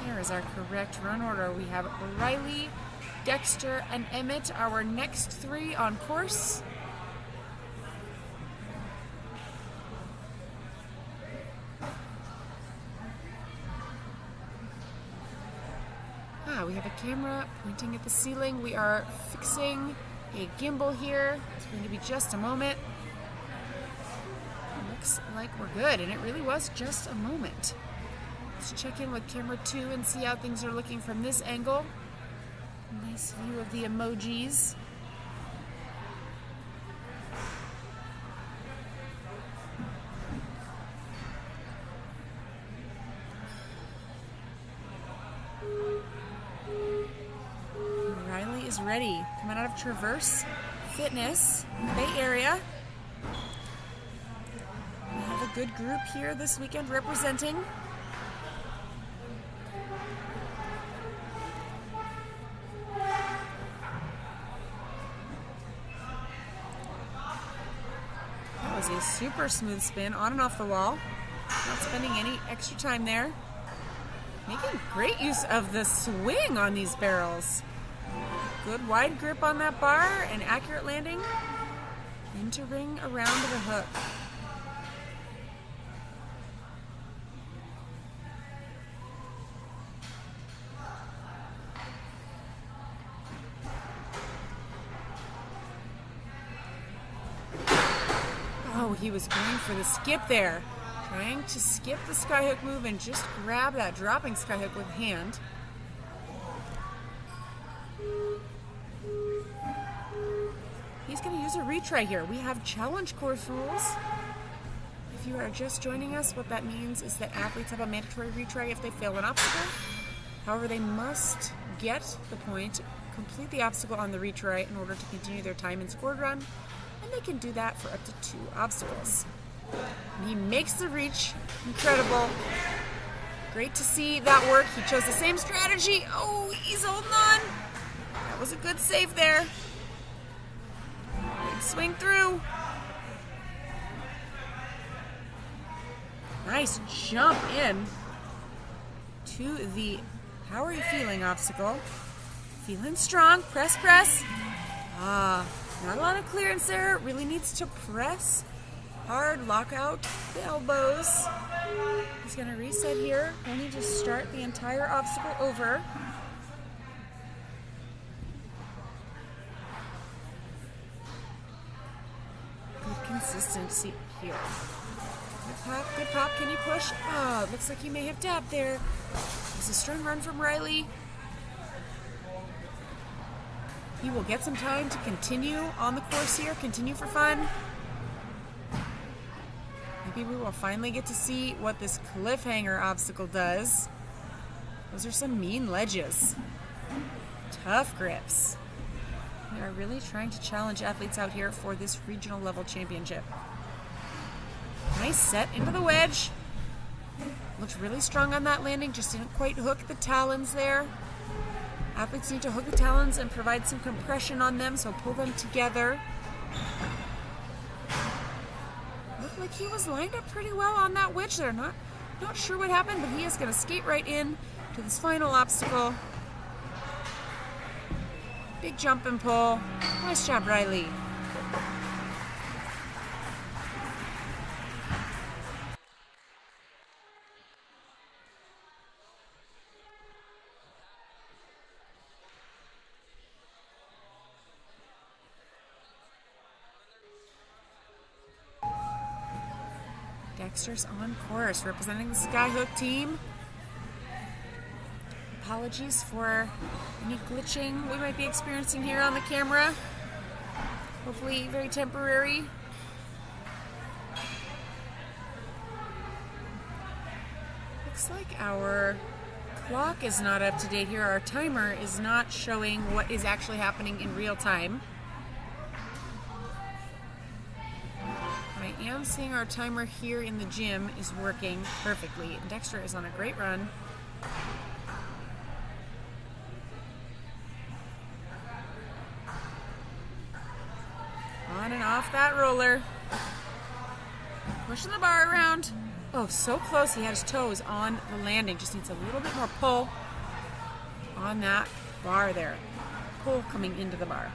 There is our correct run order. We have Riley, Dexter, and Emmett, our next three on course. We have a camera pointing at the ceiling. We are fixing a gimbal here. It's going to be just a moment. Looks like we're good, and it really was just a moment. Let's check in with camera 2 and see how things are looking from this angle. Nice view of the emojis. Is ready, coming out of Traverse Fitness in the Bay Area. We have a good group here this weekend representing. That was a super smooth spin on and off the wall. Not spending any extra time there. Making great use of the swing on these barrels. Good wide grip on that bar and accurate landing into ring around the hook. Oh, he was going for the skip there. Trying to skip the skyhook move and just grab that dropping skyhook with hand. He's going to use a retry here. We have challenge course rules. If you are just joining us, what that means is that athletes have a mandatory retry if they fail an obstacle. However, they must get the point, complete the obstacle on the retry in order to continue their time and scored run, and they can do that for up to 2 obstacles. And he makes the reach. Incredible. Great to see that work. He chose the same strategy. Oh, he's holding on. That was a good save there. Swing through. Nice jump in to the how are you feeling obstacle. Feeling strong. Press, press. Not a lot of clearance there. Really needs to press hard, lock out the elbows. He's going to reset here. We'll need to start the entire obstacle over. Good consistency here. Good pop, good pop. Can you push? Oh, it looks like he may have dabbed there. It's a strong run from Riley. He will get some time to continue on the course here, continue for fun. Maybe we will finally get to see what this cliffhanger obstacle does. Those are some mean ledges. Tough grips. We are really trying to challenge athletes out here for this regional level championship. Nice set into the wedge. Looked really strong on that landing, just didn't quite hook the talons there. Athletes need to hook the talons and provide some compression on them, so pull them together. Looked like he was lined up pretty well on that wedge there. Not sure what happened, but he is going to skate right in to this final obstacle. Big jump and pull. Nice job, Riley. Dexter's on course, representing the Skyhook team. Apologies for any glitching we might be experiencing here on the camera. Hopefully very temporary. Looks like our clock is not up to date here. Our timer is not showing what is actually happening in real time. I am seeing our timer here in the gym is working perfectly. Dexter is on a great run. On and off that roller. Pushing the bar around. Oh, so close. He had his toes on the landing. Just needs a little bit more pull on that bar there. Pull coming into the bar.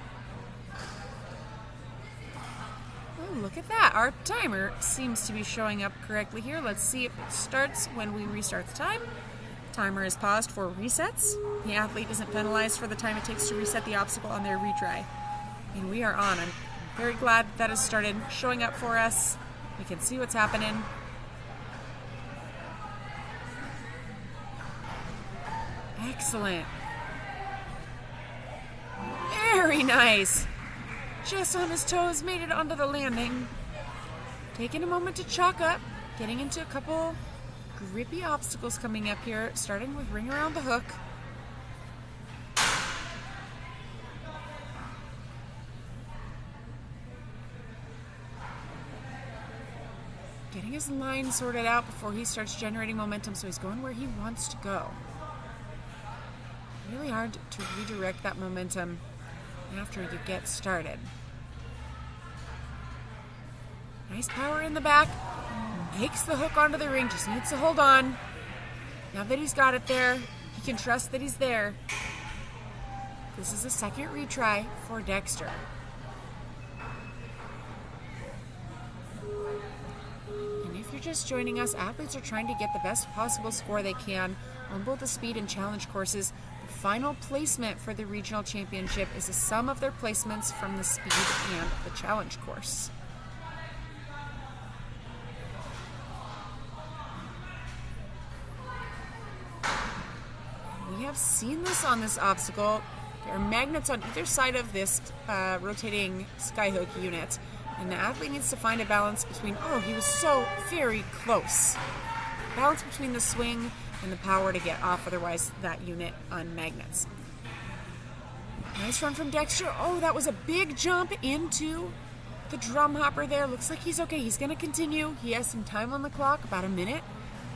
Oh, look at that. Our timer seems to be showing up correctly here. Let's see if it starts when we restart the time. Timer is paused for resets. The athlete isn't penalized for the time it takes to reset the obstacle on their retry. And we are on. I'm very glad that has started showing up for us. We can see what's happening. Excellent. Very nice. Just on his toes, made it onto the landing. Taking a moment to chalk up, getting into a couple grippy obstacles coming up here, starting with ring around the hook. Getting his line sorted out before he starts generating momentum, so he's going where he wants to go. Really hard to redirect that momentum after you get started. Nice power in the back. Makes the hook onto the ring. Just needs to hold on. Now that he's got it there, he can trust that he's there. This is a second retry for Dexter. And if you're just joining us, athletes are trying to get the best possible score they can on both the speed and challenge courses. The final placement for the regional championship is a sum of their placements from the speed and the challenge course. We have seen this on this obstacle. There are magnets on either side of this rotating skyhook unit, and the athlete needs to find a balance between, oh, he was so very close. Balance between the swing and the power to get off, otherwise that unit unmagnets. Nice run from Dexter. Oh, that was a big jump into the drum hopper there. Looks like he's okay. He's going to continue. He has some time on the clock, about a minute,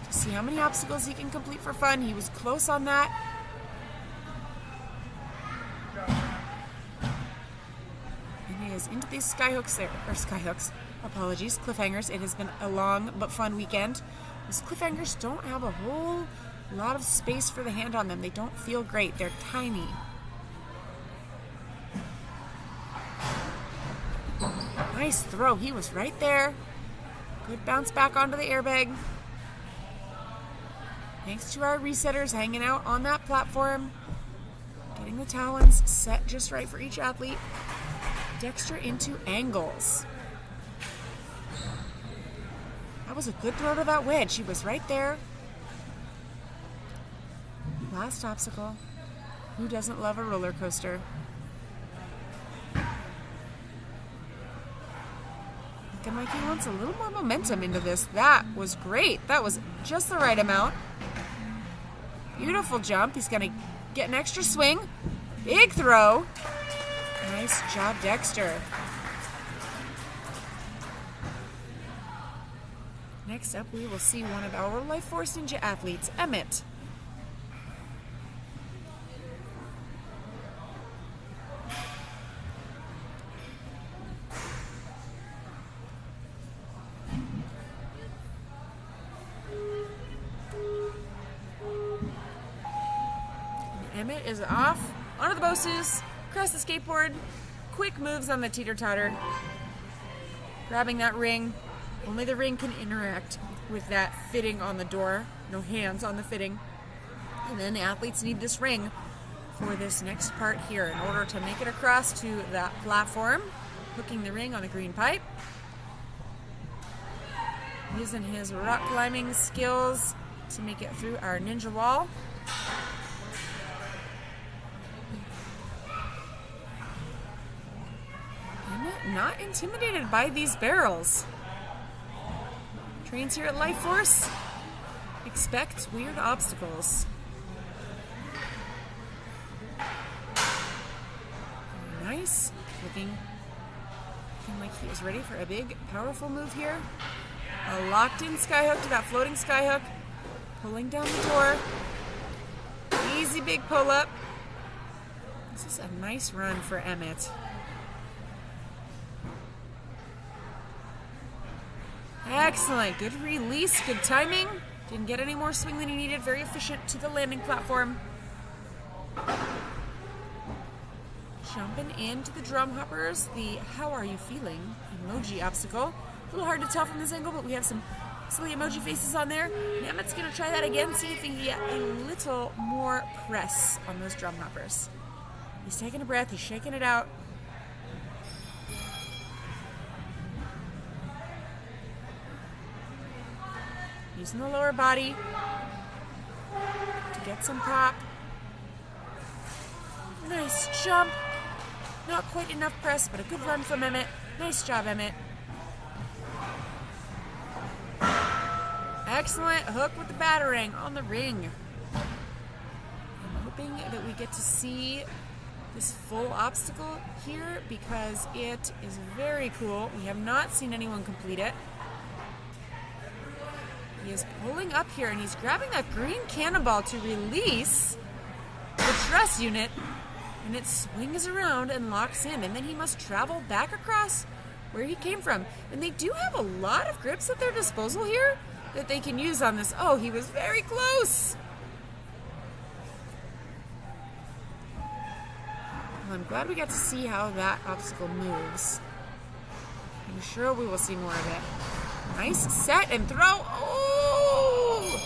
to see how many obstacles he can complete for fun. He was close on that. And he is into these skyhooks there, or skyhooks. Apologies, cliffhangers. It has been a long but fun weekend. Those cliffhangers don't have a whole lot of space for the hand on them. They don't feel great. They're tiny. Nice throw. He was right there. Good bounce back onto the airbag. Thanks to our resetters hanging out on that platform. Getting the talons set just right for each athlete. Dexter into angles. That was a good throw to that wedge. He was right there. Last obstacle. Who doesn't love a roller coaster? Looking like he wants a little more momentum into this. That was great. That was just the right amount. Beautiful jump. He's going to get an extra swing. Big throw. Nice job, Dexter. Next up, we will see one of our Life Force Ninja athletes, Emmett. Emmett is off onto the Bosus, across the skateboard, quick moves on the teeter-totter, grabbing that ring. Only the ring can interact with that fitting on the door. No hands on the fitting. And then the athletes need this ring for this next part here in order to make it across to that platform, hooking the ring on the green pipe. Using his rock climbing skills to make it through our ninja wall. Not intimidated by these barrels. Trains here at Life Force. Expect weird obstacles. Nice. Looking like he is ready for a big, powerful move here. A locked-in skyhook to that floating skyhook. Pulling down the door. Easy big pull-up. This is a nice run for Emmett. Excellent. Good release. Good timing. Didn't get any more swing than he needed. Very efficient to the landing platform. Jumping into the drum hoppers. The How Are You Feeling emoji obstacle. A little hard to tell from this angle, but we have some silly emoji faces on there. And Emmett's going to try that again. See if he can get a little more press on those drum hoppers. He's taking a breath. He's shaking it out. Using the lower body to get some pop. Nice jump. Not quite enough press, but a good run from Emmett. Nice job, Emmett. Excellent hook with the batarang on the ring. I'm hoping that we get to see this full obstacle here because it is very cool. We have not seen anyone complete it. He is pulling up here and he's grabbing that green cannonball to release the truss unit, and it swings around and locks in, and then he must travel back across where he came from. And they do have a lot of grips at their disposal here that they can use on this. Oh, he was very close. Well, I'm glad we got to see how that obstacle moves. I'm sure we will see more of it. Nice set and throw. Oh!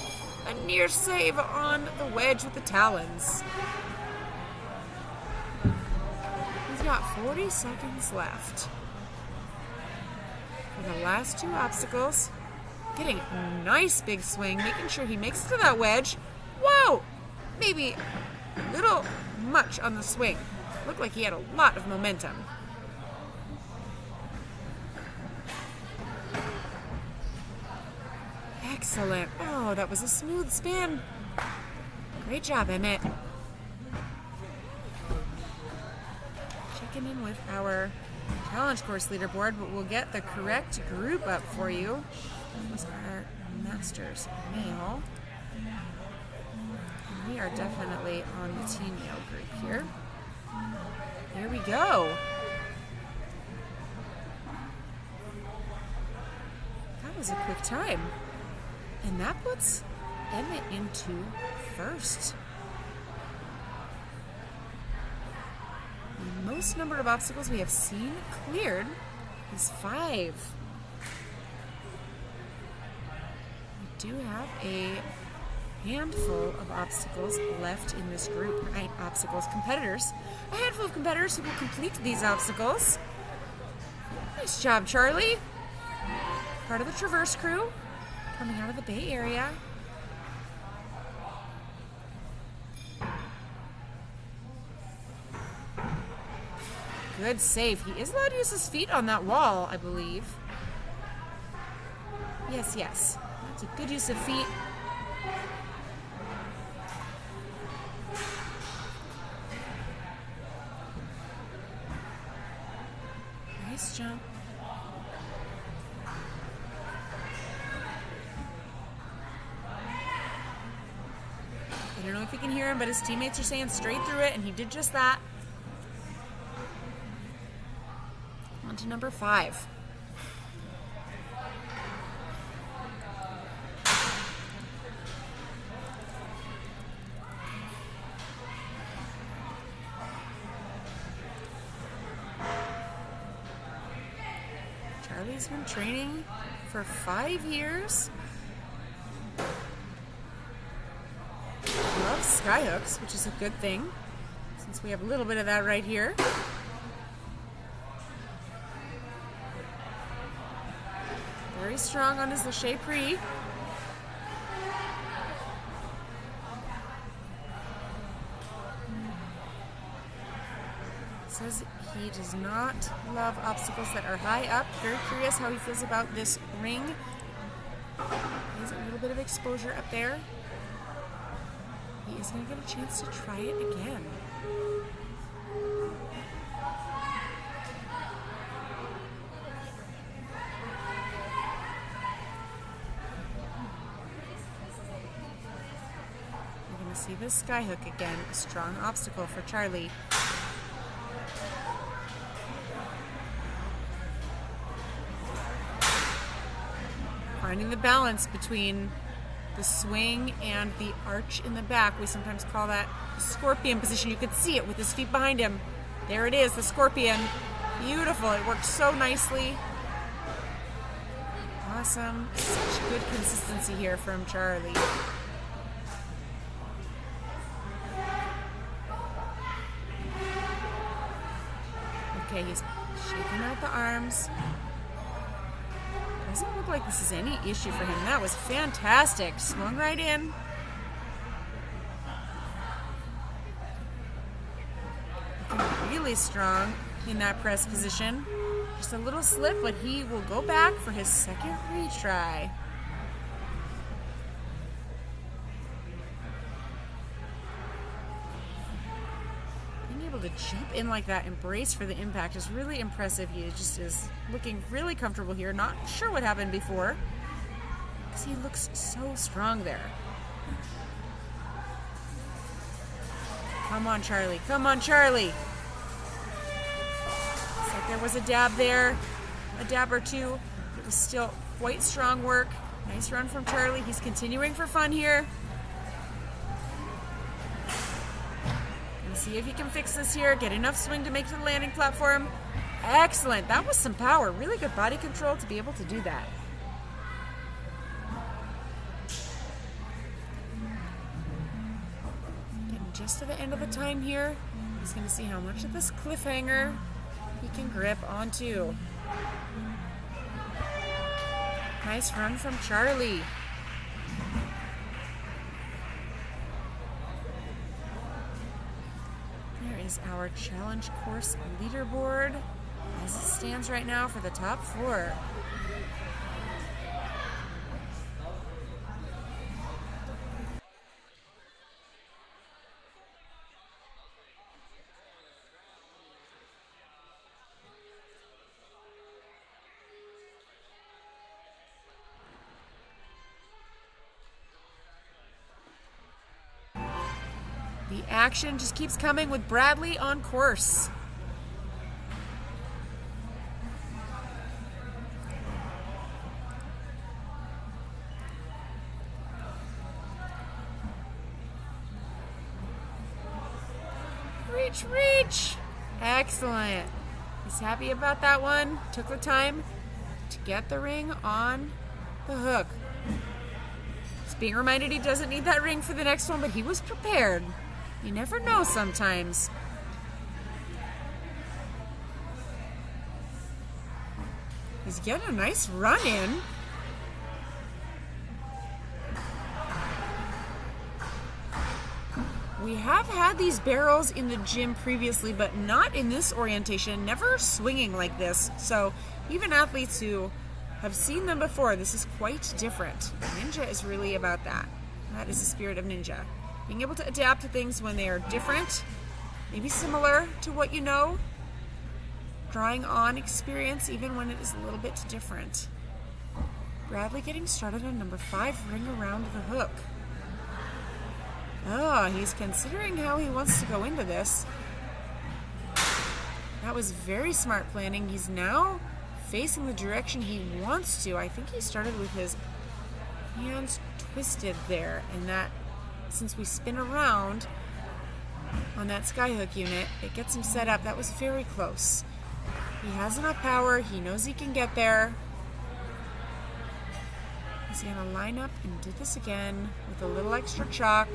A near save on the wedge with the talons. He's got 40 seconds left. For the last two obstacles. Getting a nice big swing, making sure he makes it to that wedge. Whoa! Maybe a little much on the swing. Looked like he had a lot of momentum. Excellent. Oh, that was a smooth spin. Great job, Emmett. Checking in with our challenge course leaderboard, but we'll get the correct group up for you. That was our Masters male. And we are definitely on the team male group here. Here we go. That was a quick time. And that puts Emmett into first. The most number of obstacles we have seen cleared is 5. We do have a handful of obstacles left in this group. Competitors. A handful of competitors who will complete these obstacles. Nice job, Charlie. Part of the Traverse crew, coming out of the Bay Area. Good save. He is allowed to use his feet on that wall, I believe. Yes. That's a good use of feet. Nice jump. I don't know if you can hear him, but his teammates are saying straight through it, and he did just that. On to number 5. Charlie's been training for 5 years. Loves skyhooks, which is a good thing, since we have a little bit of that right here. Very strong on his Lâcher Pris. Says he does not love obstacles that are high up. Very curious how he feels about this ring. He has a little bit of exposure up there. He is going to get a chance to try it again. We're going to see this skyhook again. A strong obstacle for Charlie. Finding the balance between the swing and the arch in the back. We sometimes call that scorpion position. You could see it with his feet behind him. There it is, the scorpion. Beautiful. It worked so nicely. Awesome. Such good consistency here from Charlie. Okay, he's shaking out the arms. Doesn't look like this is any issue for him. That was fantastic. Swung right in. Looking really strong in that press position. Just a little slip, but he will go back for his second retry. To jump in like that and brace for the impact is really impressive. He just is looking really comfortable here. Not sure what happened before, because he looks so strong there. Come on, Charlie. Come on, Charlie. Looks like there was a dab there, a dab or two. It was still quite strong work. Nice run from Charlie. He's continuing for fun here. See if he can fix this here. Get enough swing to make to the landing platform. Excellent. That was some power. Really good body control to be able to do that. Getting just to the end of the time here. He's going to see how much of this cliffhanger he can grip onto. Nice run from Charlie. Is our challenge course leaderboard as it stands right now for the top 4. The action just keeps coming with Bradley on course. reach, reach. Excellent. He's happy about that one. Took the time to get the ring on the hook. He's being reminded he doesn't need that ring for the next one, but he was prepared. You never know sometimes. He's getting a nice run in. We have had these barrels in the gym previously, but not in this orientation, never swinging like this. So even athletes who have seen them before, this is quite different. Ninja is really about that. That is the spirit of ninja. Being able to adapt to things when they are different, maybe similar to what you know. Drawing on experience even when it is a little bit different. Bradley getting started on number 5, ring around the hook. Oh, he's considering how he wants to go into this. That was very smart planning. He's now facing the direction he wants to. I think he started with his hands twisted there, and that since we spin around on that skyhook unit, it gets him set up. That was very close. He has enough power. He knows he can get there. He's going to line up and do this again with a little extra chalk.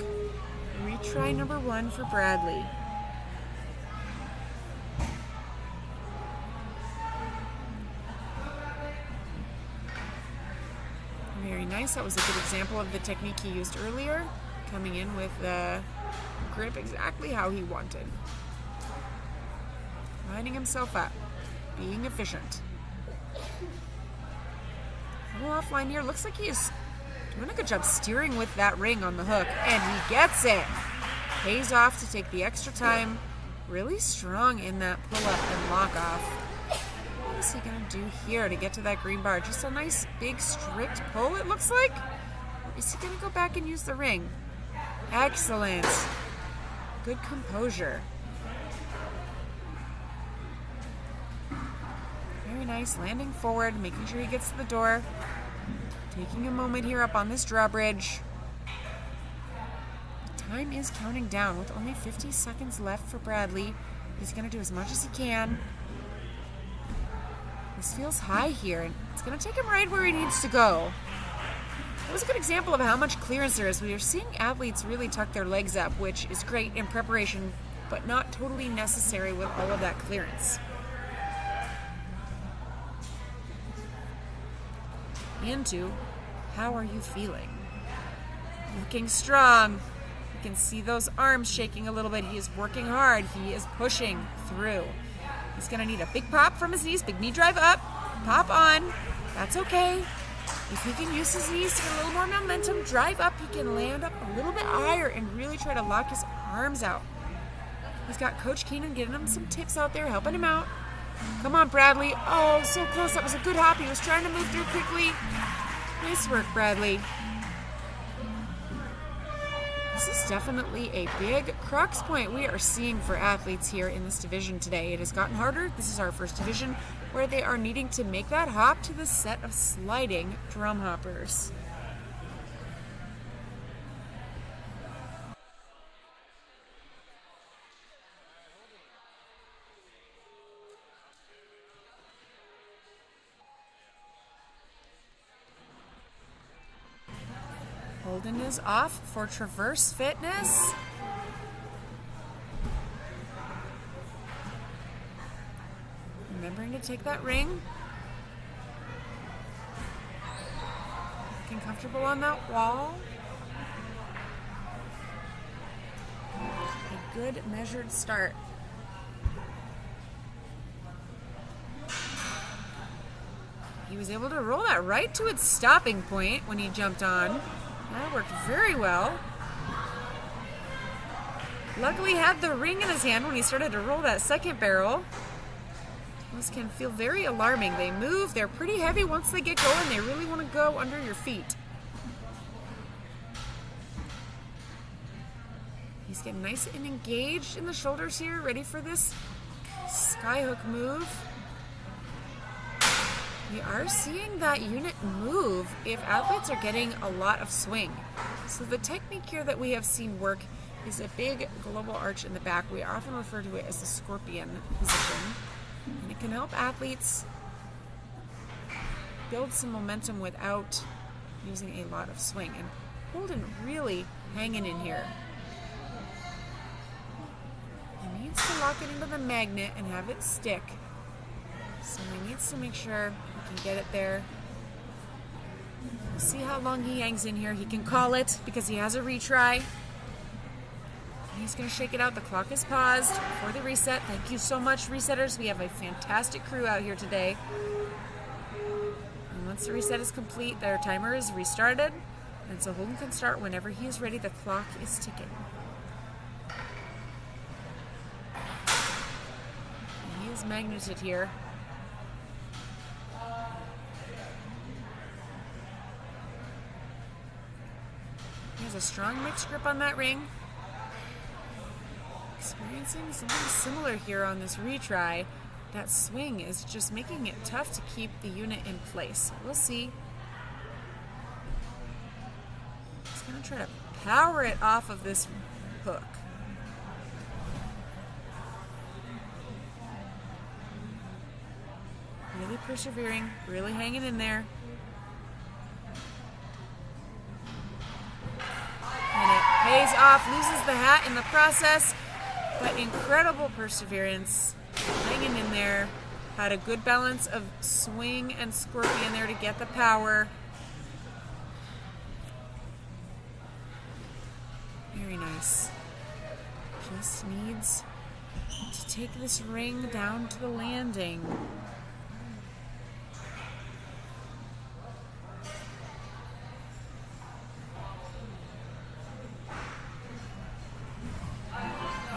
Retry number 1 for Bradley. Very nice. That was a good example of the technique he used earlier. Coming in with the grip exactly how he wanted. Lining himself up. Being efficient. A little offline here. Looks like he is doing a good job steering with that ring on the hook. And he gets it. Pays off to take the extra time. Really strong in that pull-up and lock-off. What is he going to do here to get to that green bar? Just a nice, big, strict pull, it looks like? Or is he going to go back and use the ring? Excellent. Good composure. Very nice. Landing forward, making sure he gets to the door. Taking a moment here up on this drawbridge. Time is counting down with only 50 seconds left for Bradley. He's going to do as much as he can. This feels high here, and it's going to take him right where he needs to go. It was a good example of how much clearance there is. We are seeing athletes really tuck their legs up, which is great in preparation, but not totally necessary with all of that clearance. Into, how are you feeling? Looking strong. You can see those arms shaking a little bit. He is working hard. He is pushing through. He's going to need a big pop from his knees, big knee drive up, pop on. That's okay. If he can use his knees to get a little more momentum, drive up, he can land up a little bit higher and really try to lock his arms out. He's got Coach Keenan getting him some tips out there, helping him out. Come on, Bradley. Oh, so close. That was a good hop. He was trying to move through quickly. Nice work, Bradley. This is definitely a big crux point we are seeing for athletes here in this division today. It has gotten harder. This is our first division where they are needing to make that hop to the set of sliding drum hoppers. Holden is off for Traverse Fitness. Remembering to take that ring. Looking comfortable on that wall. A good measured start. He was able to roll that right to its stopping point when he jumped on. That worked very well. Luckily had the ring in his hand when he started to roll that second barrel. Those can feel very alarming. They move, they're pretty heavy once they get going. They really want to go under your feet. He's getting nice and engaged in the shoulders here, ready for this skyhook move. We are seeing that unit move if athletes are getting a lot of swing. So the technique here that we have seen work is a big global arch in the back. We often refer to it as the scorpion position. And it can help athletes build some momentum without using a lot of swing. And Holden really hanging in here. He needs to lock it into the magnet and have it stick. So he needs to make sure he can get it there. We'll see how long he hangs in here. He can call it because he has a retry. He's going to shake it out. The clock is paused for the reset. Thank you so much, resetters. We have a fantastic crew out here today. And once the reset is complete, their timer is restarted. And so Holden can start whenever he is ready. The clock is ticking. He is magneted here. He has a strong mixed grip on that ring. Experiencing something similar here on this retry. That swing is just making it tough to keep the unit in place. We'll see. He's going to try to power it off of this hook. Really persevering, really hanging in there. And it pays off, loses the hat in the process, but incredible perseverance, hanging in there. Had a good balance of swing and scorpion there to get the power. Very nice. Just needs to take this ring down to the landing.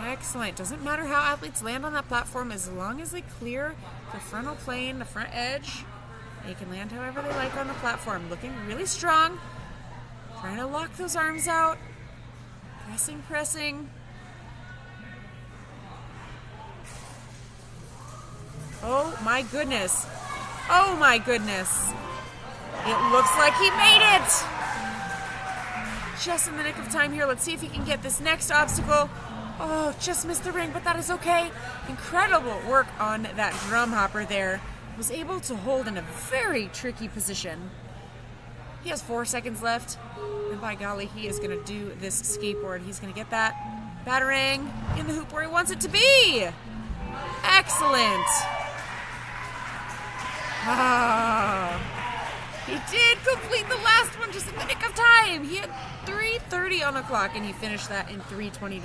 Excellent. Doesn't matter how athletes land on that platform as long as they clear the frontal plane, the front edge. They can land however they like on the platform. Looking really strong. Trying to lock those arms out. Pressing. Oh my goodness. Oh my goodness. It looks like he made it. Just in the nick of time here. Let's see if he can get this next obstacle. Oh, just missed the ring, but that is okay. Incredible work on that drum hopper there. Was able to hold in a very tricky position. He has 4 seconds left. And by golly, he is going to do this skateboard. He's going to get that batarang in the hoop where he wants it to be. Excellent. He did complete the last one just in the nick of time. He had 3:30 on the clock, and he finished that in 3:29.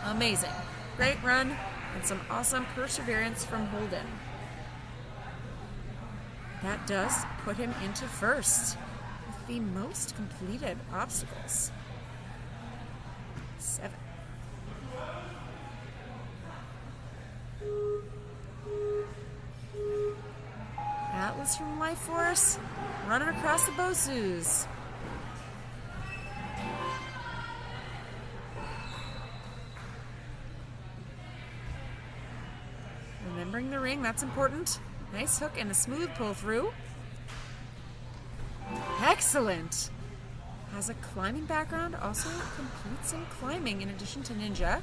Amazing. Great run and some awesome perseverance from Holden. That does put him into first with the most completed obstacles. 7. Atlas from Life Force running across the Bosus. Remembering the ring, that's important. Nice hook and a smooth pull through. Excellent. Has a climbing background, also completes some climbing in addition to ninja.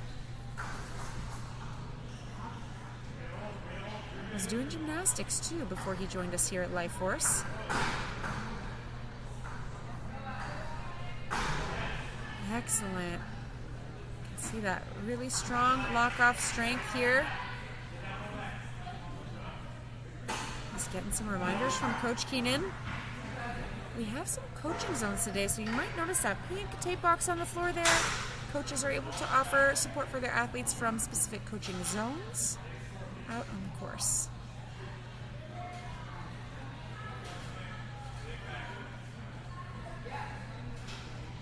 Was doing gymnastics too before he joined us here at Life Force. Excellent. You can see that really strong lock-off strength here. He's getting some reminders from Coach Keenan. We have some coaching zones today, so you might notice that pink tape box on the floor there. Coaches are able to offer support for their athletes from specific coaching zones out on the course.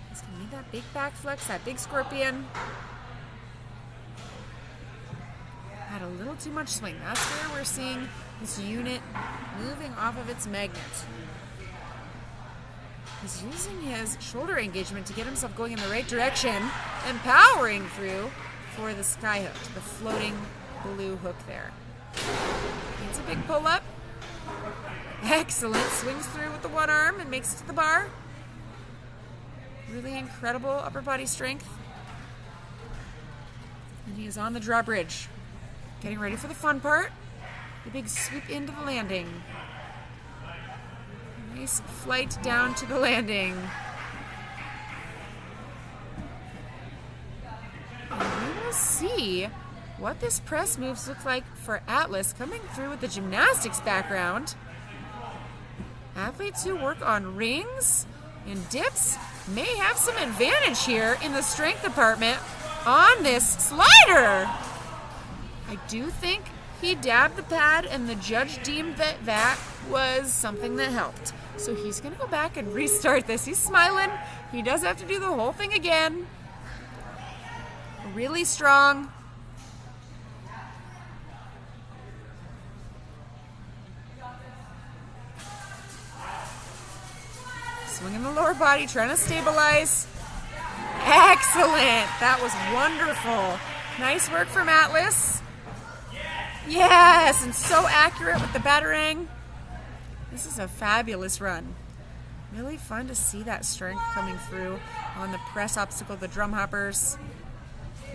He's going to need that big back flex, that big scorpion. Had a little too much swing. That's where we're seeing this unit moving off of its magnet. He's using his shoulder engagement to get himself going in the right direction and powering through for the sky hook, the floating blue hook there. Needs a big pull up. Excellent. Swings through with the one arm and makes it to the bar. Really incredible upper body strength. And he is on the drawbridge. Getting ready for the fun part. The big sweep into the landing. Nice flight down to the landing. And we will see what this press moves look like for Atlas coming through with the gymnastics background. Athletes who work on rings and dips may have some advantage here in the strength department on this slider. I do think he dabbed the pad and the judge deemed that that was something that helped. So he's going to go back and restart this. He's smiling. He does have to do the whole thing again. Really strong. Swinging the lower body, trying to stabilize. Excellent. That was wonderful. Nice work from Atlas. Yes, and so accurate with the batarang. This is a fabulous run. Really fun to see that strength coming through on the press obstacle, the drum hoppers.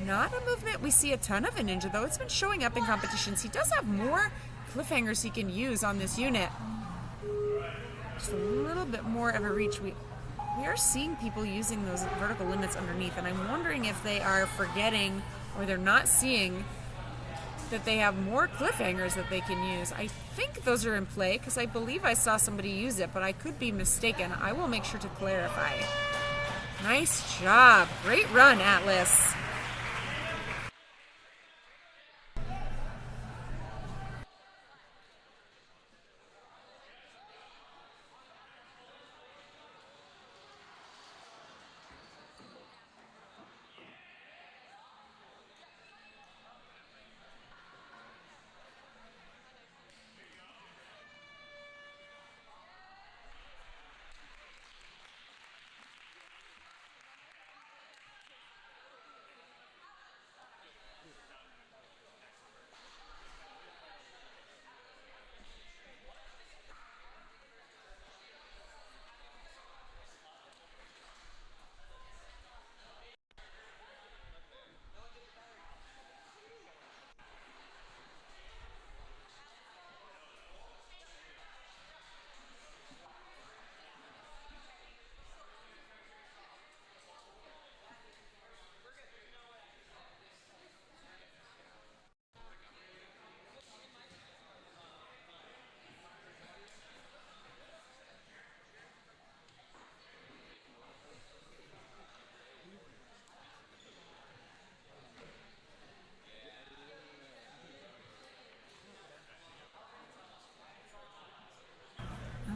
Not a movement we see a ton of in Ninja, though. It's been showing up in competitions. He does have more cliffhangers he can use on this unit. Just a little bit more of a reach. We are seeing people using those vertical limits underneath, and I'm wondering if they are forgetting or they're not seeing that they have more cliffhangers that they can use. I think those are in play because I believe I saw somebody use it, but I could be mistaken. I will make sure to clarify. Nice job. Great run, Atlas.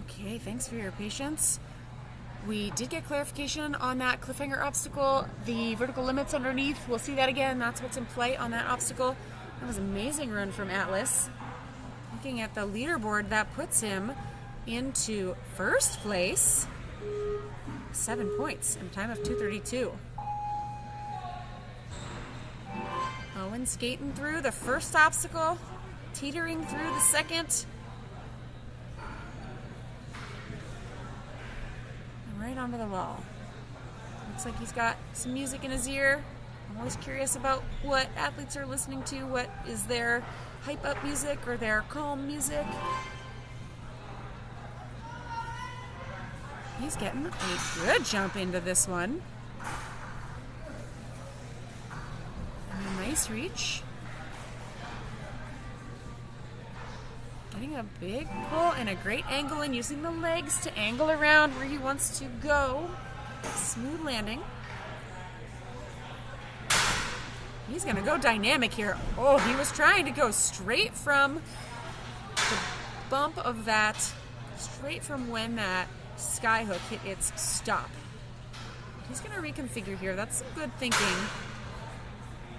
Okay, thanks for your patience. We did get clarification on that cliffhanger obstacle, the vertical limits underneath. We'll see that again. That's what's in play on that obstacle. That was an amazing run from Atlas. Looking at the leaderboard, that puts him into first place. 7 points in a time of 2:32. Owen skating through the first obstacle, teetering through the second. Right onto the wall. Looks like he's got some music in his ear. I'm always curious about what athletes are listening to. What is their hype up music or their calm music? He's getting a good jump into this one. And a nice reach. Getting a big pull and a great angle and using the legs to angle around where he wants to go. Smooth landing. He's going to go dynamic here. Oh, he was trying to go straight from the bump of that, straight from when that sky hook hit its stop. He's going to reconfigure here. That's some good thinking.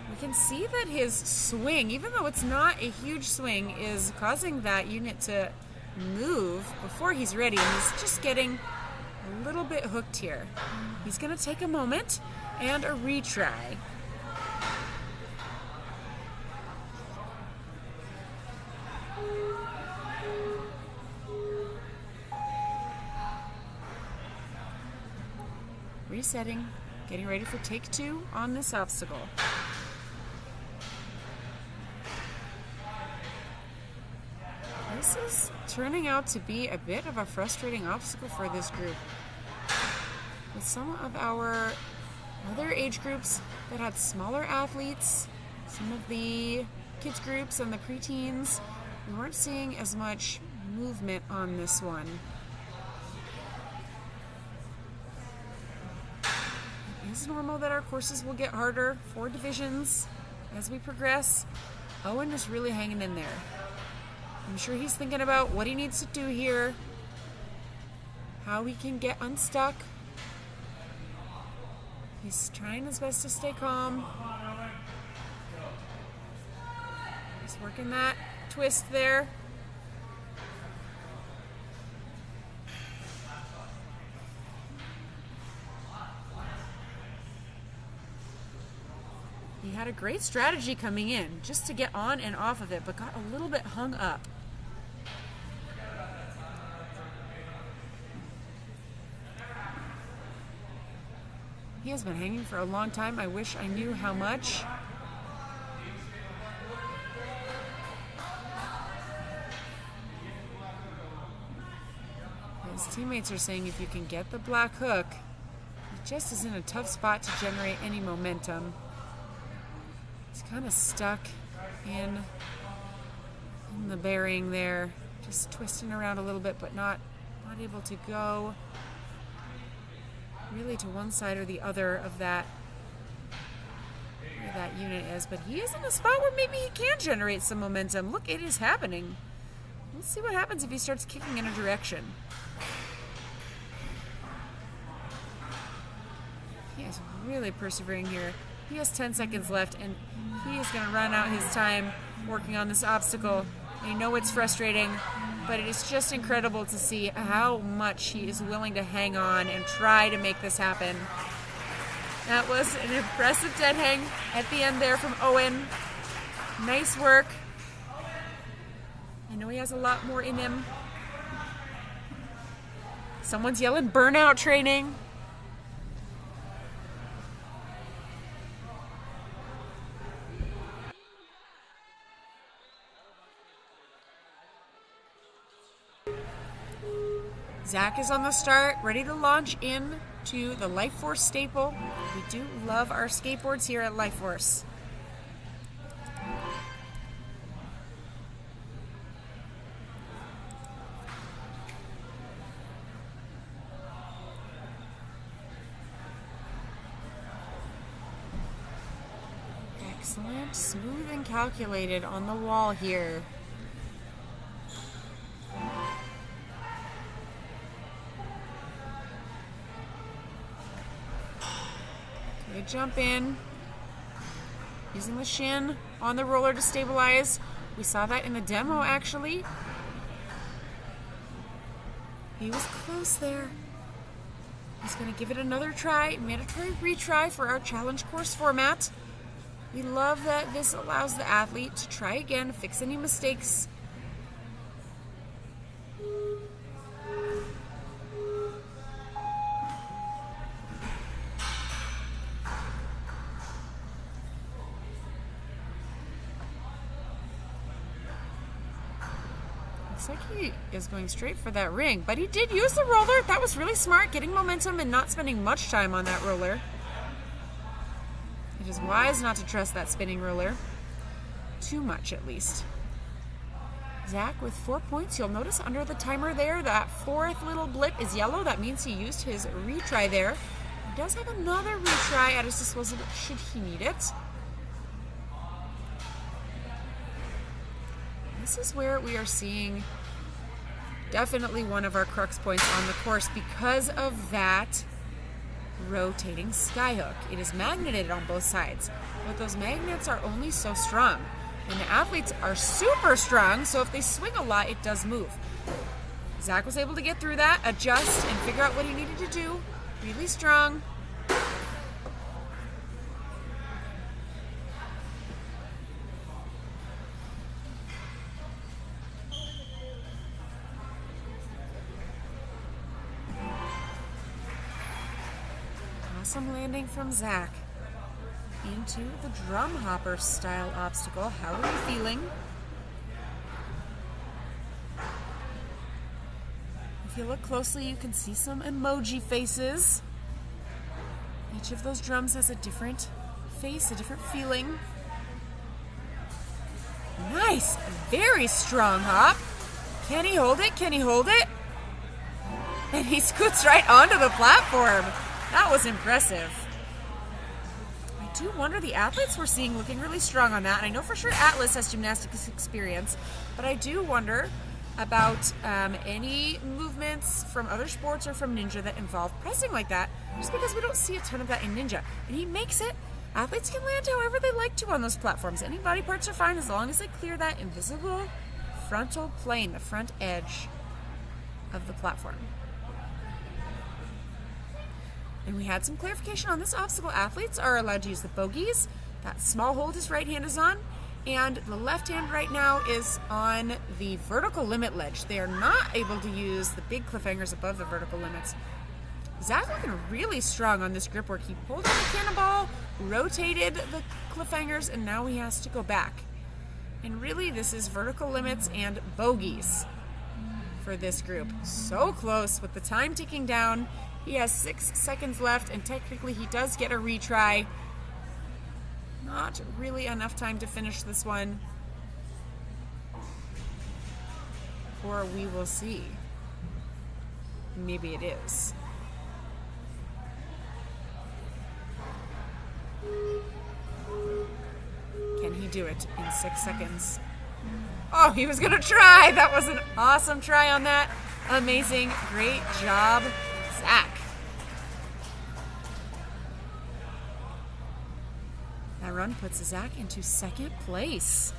We can see that his swing, even though it's not a huge swing, is causing that unit to move before he's ready, and he's just getting a little bit hooked here. He's going to take a moment and a retry. Resetting, getting ready for take two on this obstacle. This is turning out to be a bit of a frustrating obstacle for this group. With some of our other age groups that had smaller athletes, some of the kids groups and the preteens, we weren't seeing as much movement on this one. It is normal that our courses will get harder for divisions as we progress. Owen is really hanging in there. I'm sure he's thinking about what he needs to do here, how he can get unstuck. He's trying his best to stay calm. He's working that twist there. He had a great strategy coming in just to get on and off of it, but got a little bit hung up. He has been hanging for a long time. I wish I knew how much. His teammates are saying if you can get the black hook, he just is in a tough spot to generate any momentum. He's kind of stuck in the bearing there, just twisting around a little bit, but not able to go really to one side or the other of that, where that unit is. But he is in a spot where maybe he can generate some momentum. Look, it is happening. Let's see what happens if he starts kicking in a direction. He is really persevering here. He has 10 seconds left, and he is going to run out his time working on this obstacle. I know it's frustrating, but it is just incredible to see how much he is willing to hang on and try to make this happen. That was an impressive dead hang at the end there from Owen. Nice work. I know he has a lot more in him. Someone's yelling burnout training. Zach is on the start, ready to launch in to the Life Force staple. We do love our skateboards here at Life Force. Excellent, smooth and calculated on the wall here. Good jump in, using the shin on the roller to stabilize. We saw that in the demo, actually. He was close there. He's going to give it another try, mandatory retry for our challenge course format. We love that this allows the athlete to try again, fix any mistakes. Looks like he is going straight for that ring, but he did use the roller. That was really smart, getting momentum and not spending much time on that roller. It is wise not to trust that spinning roller. Too much, at least. Zach with 4 points. You'll notice under the timer there, that fourth little blip is yellow. That means he used his retry there. He does have another retry at his disposal should he need it. This is where we are seeing definitely one of our crux points on the course because of that rotating skyhook. It is magneted on both sides, but those magnets are only so strong. And the athletes are super strong, so if they swing a lot, it does move. Zach was able to get through that, adjust, and figure out what he needed to do. Really strong. Awesome landing from Zach into the drum hopper style obstacle. How are you feeling? If you look closely, you can see some emoji faces. Each of those drums has a different face, a different feeling. Nice, very strong hop. Can he hold it? Can he hold it? And he scoots right onto the platform. That was impressive. I do wonder, the athletes we're seeing looking really strong on that. And I know for sure Atlas has gymnastics experience, but I do wonder about any movements from other sports or from Ninja that involve pressing like that, just because we don't see a ton of that in Ninja. And he makes it. Athletes can land however they like to on those platforms. Any body parts are fine as long as they clear that invisible frontal plane, the front edge of the platform. And we had some clarification on this obstacle. Athletes are allowed to use the bogies. That small hold his right hand is on, and the left hand right now is on the vertical limit ledge. They are not able to use the big cliffhangers above the vertical limits. Zach looking really strong on this grip work. He pulled out the cannonball, rotated the cliffhangers, and now he has to go back. And really, this is vertical limits and bogies for this group. So close with the time ticking down. He has 6 seconds left, and technically he does get a retry. Not really enough time to finish this one. Or we will see. Maybe it is. Can he do it in 6 seconds? Oh, he was going to try. That was an awesome try on that. Amazing. Great job, Zach. That run puts Zach into second place.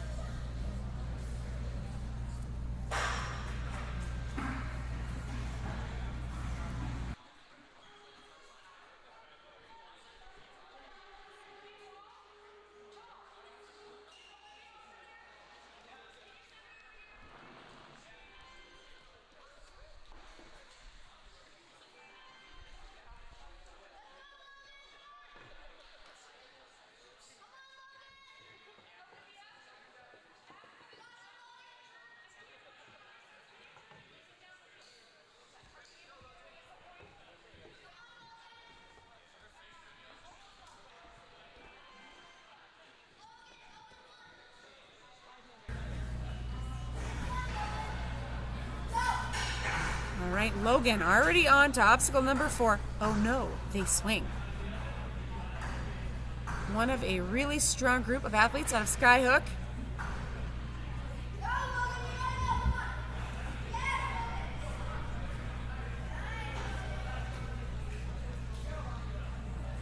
All right, Logan already on to obstacle number 4. Oh no, they swing. One of a really strong group of athletes out of Skyhook.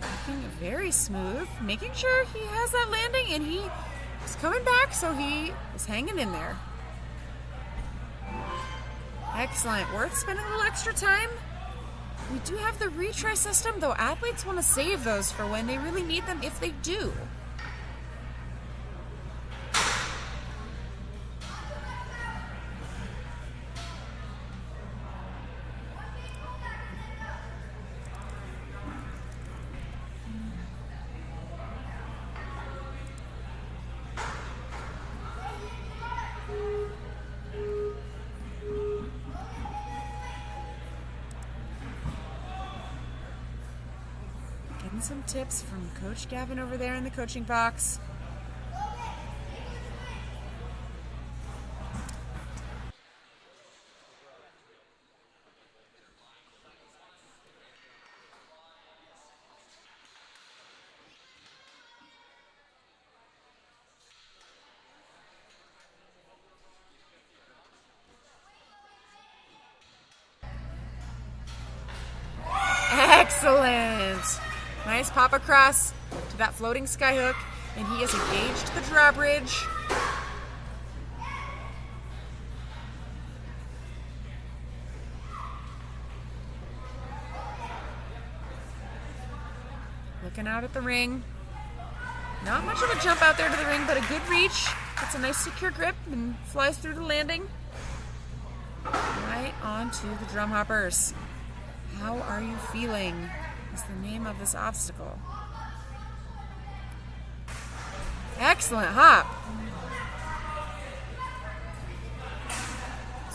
Looking very smooth, making sure he has that landing, and he is coming back, so he is hanging in there. Excellent. Worth spending a little extra time. We do have the retry system, though athletes want to save those for when they really need them, if they do. Getting some tips from Coach Gavin over there in the coaching box. Excellent. Nice pop across to that floating skyhook, and he has engaged the drawbridge. Looking out at the ring. Not much of a jump out there to the ring, but a good reach. Gets a nice secure grip and flies through the landing. Right onto the drum hoppers. How are you feeling? Is the name of this obstacle. Excellent hop.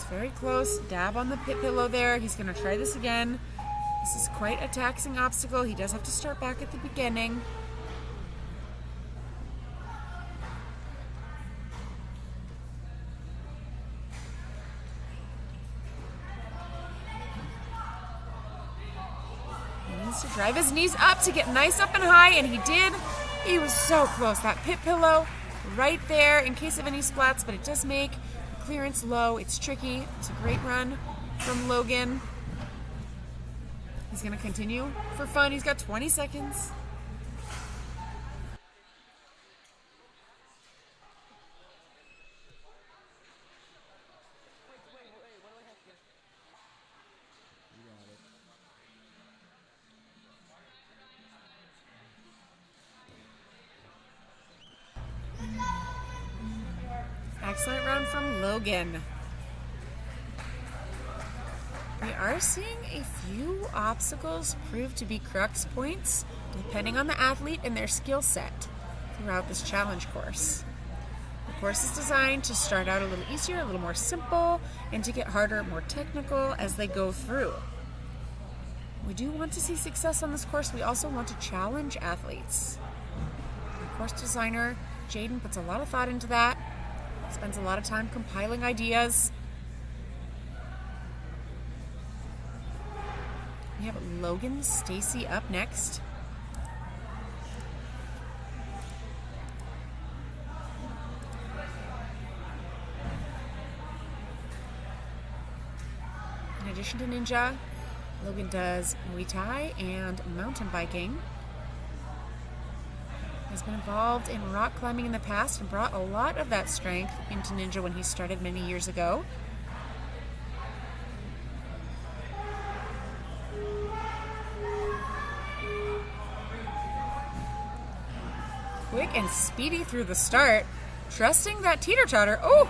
very close. Dab on the pit pillow there. He's going to try this again. This is quite a taxing obstacle. He does have to start back at the beginning. He needs to drive his knees up to get nice up and high, and he did. He was so close. That pit pillow right there in case of any splats, but it does make the clearance low. It's tricky. It's a great run from Logan. He's going to continue for fun. He's got 20 seconds. Excellent run from Logan. We are seeing a few obstacles prove to be crux points, depending on the athlete and their skill set throughout this challenge course. The course is designed to start out a little easier, a little more simple, and to get harder, more technical as they go through. We do want to see success on this course. We also want to challenge athletes. The course designer, Jaden, puts a lot of thought into that. Spends a lot of time compiling ideas. We have Logan Stacy up next. In addition to Ninja, Logan does Muay Thai and mountain biking. Has been involved in rock climbing in the past and brought a lot of that strength into Ninja when he started many years ago. Quick and speedy through the start, trusting that teeter-totter. Oh,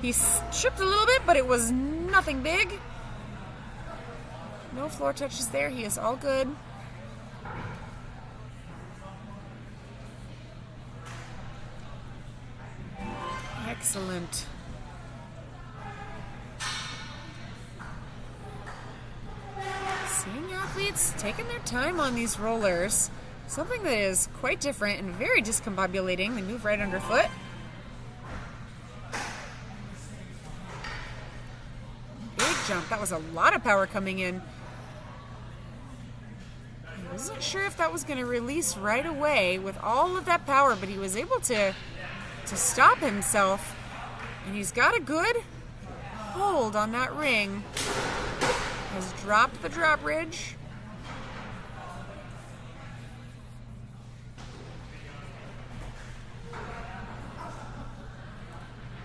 he tripped a little bit, but it was nothing big. No floor touches there. He is all good. Excellent. Seeing athletes taking their time on these rollers, something that is quite different and very discombobulating. They move right underfoot. Big jump. That was a lot of power coming in. I wasn't sure if that was going to release right away with all of that power, but he was able to stop himself, and he's got a good hold on that ring. Has dropped the drop ridge.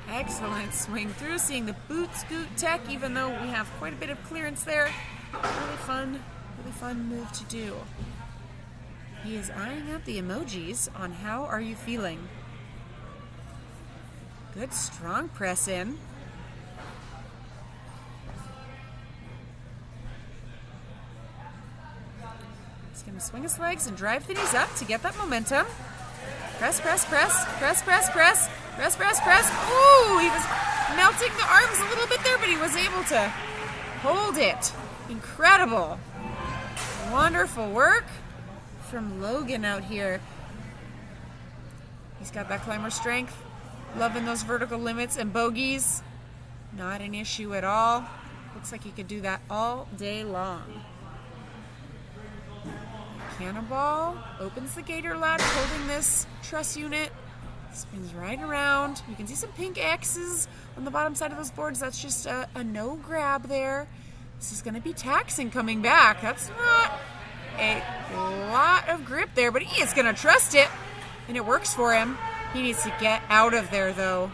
Excellent swing through, seeing the boot scoot tech, even though we have quite a bit of clearance there. Really fun move to do. He is eyeing up the emojis on how are you feeling. Good strong press in. He's going to swing his legs and drive the knees up to get that momentum. Press, press, press, press, press, press, press, press, press. Ooh, he was melting the arms a little bit there, but he was able to hold it. Incredible. Wonderful work from Logan out here. He's got that climber strength. Loving those vertical limits and bogeys. Not an issue at all. Looks like he could do that all day long. Cannonball opens the gator latch, holding this truss unit. Spins right around. You can see some pink X's on the bottom side of those boards. That's just a no grab there. This is going to be taxing coming back. That's not a lot of grip there, but he is going to trust it, and it works for him. He needs to get out of there, though.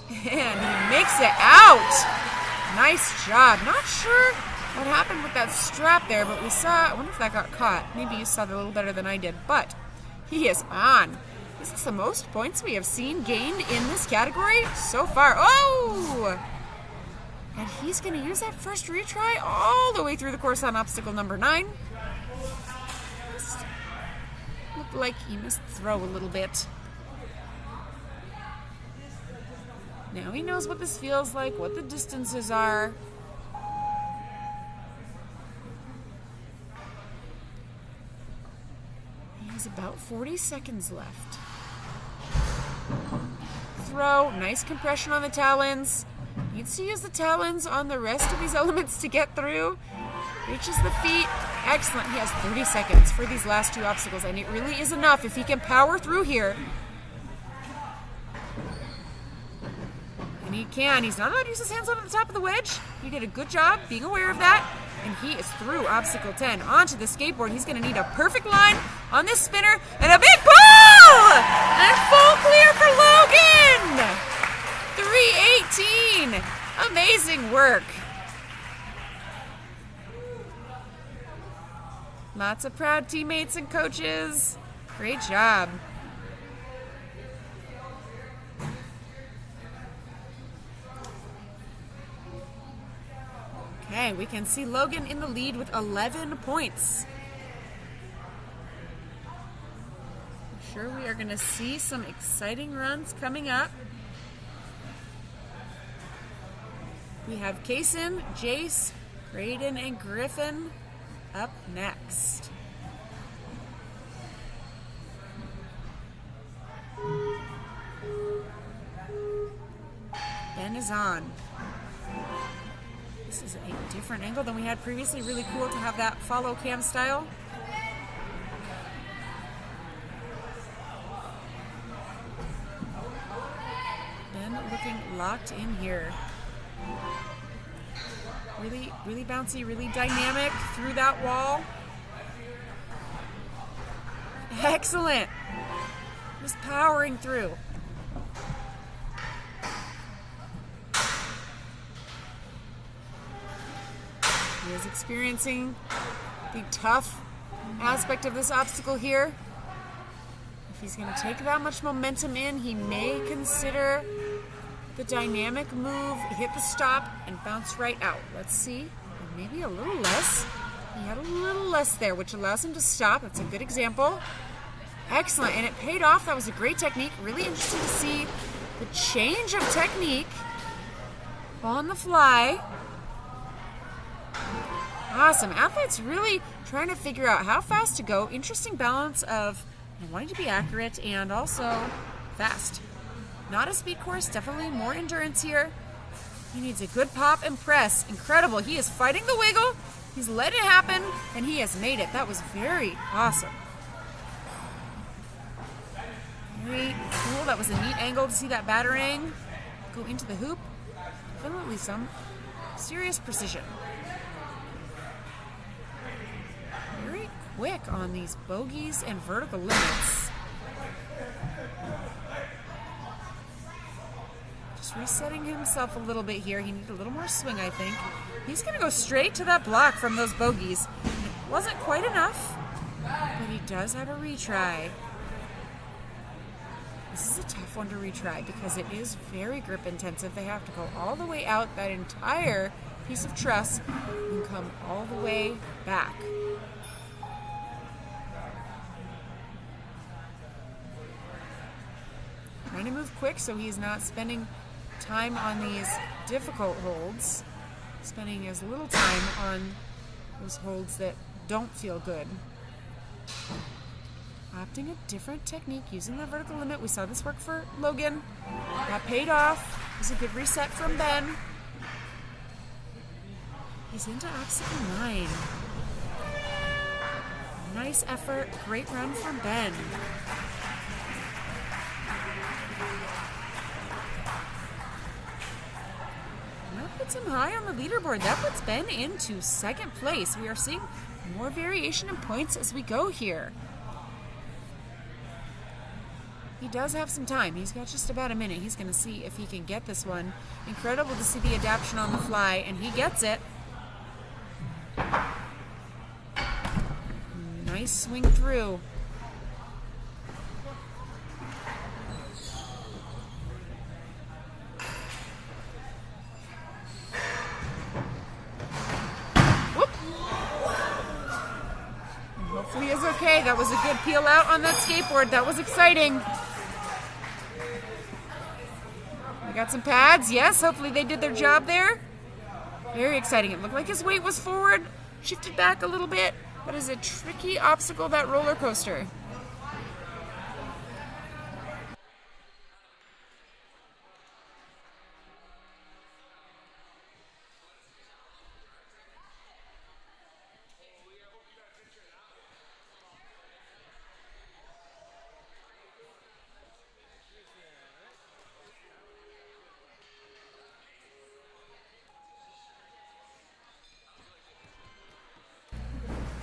And he makes it out. Nice job. Not sure what happened with that strap there, but we saw, I wonder if that got caught. Maybe you saw that a little better than I did, but he is on. This is the most points we have seen gained in this category so far. Oh! And he's going to use that first retry all the way through the course on obstacle number 9. Just looked like he missed throw a little bit. Now he knows what this feels like, what the distances are. He has about 40 seconds left. Throw, nice compression on the talons. Needs to use the talons on the rest of these elements to get through. Reaches the feet. Excellent. He has 30 seconds for these last two obstacles, and it really is enough if he can power through here. And he can. He's not allowed to use his hands over the top of the wedge. He did a good job being aware of that. And he is through obstacle 10 onto the skateboard. He's going to need a perfect line on this spinner and a big pull! And full clear for Logan! 3:18. Amazing work. Lots of proud teammates and coaches. Great job. Okay, we can see Logan in the lead with 11 points. I'm sure we are going to see some exciting runs coming up. We have Kaysen, Jace, Graydon, and Griffin up next. Ben is on. This is a different angle than we had previously. Really cool to have that follow cam style. Ben looking locked in here. Really bouncy, really dynamic through that wall. Excellent. Just powering through. He is experiencing the tough aspect of this obstacle here. If he's going to take that much momentum in, he may consider the dynamic move, hit the stop, and bounce right out. Let's see. Maybe a little less. He had a little less there, which allows him to stop. That's a good example. Excellent, and it paid off. That was a great technique. Really interesting to see the change of technique on the fly. Awesome. Athletes really trying to figure out how fast to go. Interesting balance of wanting to be accurate and also fast. Not a speed course, definitely more endurance here. He needs a good pop and press. Incredible. He is fighting the wiggle. He's let it happen, and he has made it. That was very awesome. Very cool. That was a neat angle to see that batarang go into the hoop. Definitely some serious precision. Very quick on these bogeys and vertical limits. Just resetting himself a little bit here. He needs a little more swing, I think. He's going to go straight to that block from those bogeys. It wasn't quite enough, but he does have a retry. This is a tough one to retry because it is very grip intensive. They have to go all the way out that entire piece of truss and come all the way back. Trying to move quick so he's not spending time on these difficult holds, spending as little time on those holds that don't feel good. Opting a different technique using the vertical limit. We saw this work for Logan. That paid off. It was a good reset from Ben. He's into obstacle 9. Nice effort. Great run from Ben. That puts him high on the leaderboard. That puts Ben into second place. We are seeing more variation in points as we go here. He does have some time. He's got just about a minute. He's going to see if he can get this one. Incredible to see the adaptation on the fly, and he gets it. Nice swing through. Whoop. And hopefully he's okay. That was a good peel out on that skateboard. That was exciting. got some pads. Yes, hopefully they did their job there. Very exciting. It looked like his weight was forward, shifted back a little bit, but it's a tricky obstacle, that roller coaster.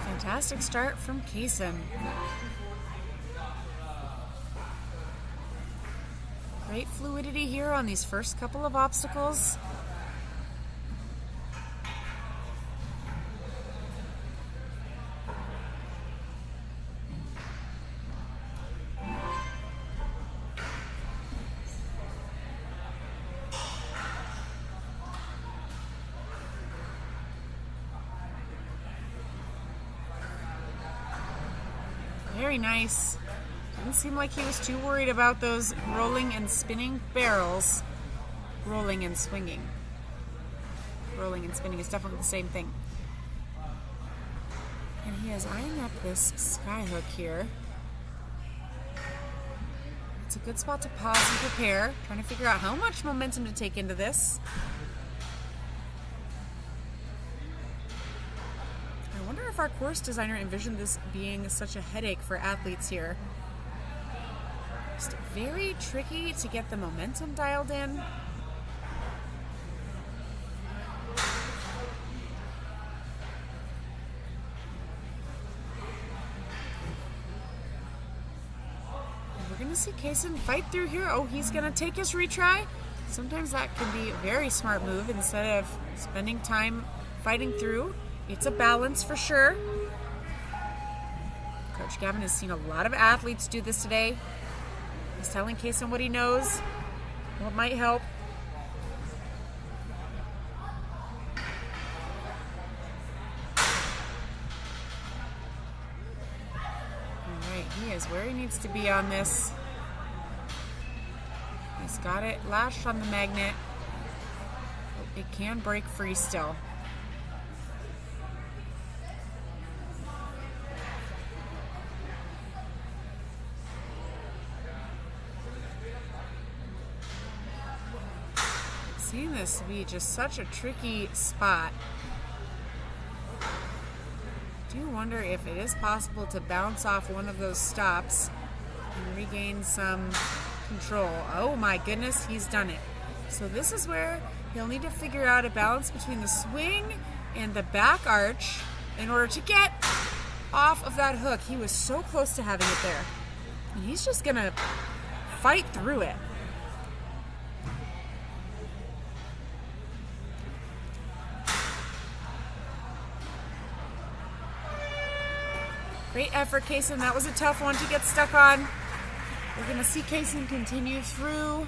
Fantastic start from Kaysen. Great fluidity here on these first couple of obstacles. Very nice. Didn't seem like he was too worried about those rolling and spinning barrels. Rolling and swinging. Rolling and spinning is definitely the same thing. And he is eyeing up this sky hook here. It's a good spot to pause and prepare. Trying to figure out how much momentum to take into this. I wonder if our course designer envisioned this being such a headache for athletes here. Just very tricky to get the momentum dialed in. And we're going to see Kaysen fight through here. Oh, he's going to take his retry. Sometimes that can be a very smart move instead of spending time fighting through. It's a balance for sure. Coach Gavin has seen a lot of athletes do this today. He's telling Kaysen what he knows, what might help. All right, he is where he needs to be on this. He's got it lashed on the magnet. It can break free still. Seeing this to be just such a tricky spot. I do wonder if it is possible to bounce off one of those stops and regain some control. Oh my goodness, he's done it. So this is where he'll need to figure out a balance between the swing and the back arch in order to get off of that hook. He was so close to having it there. And he's just gonna fight through it. Great effort, Kaysen. That was a tough one to get stuck on. We're going to see Kaysen continue through.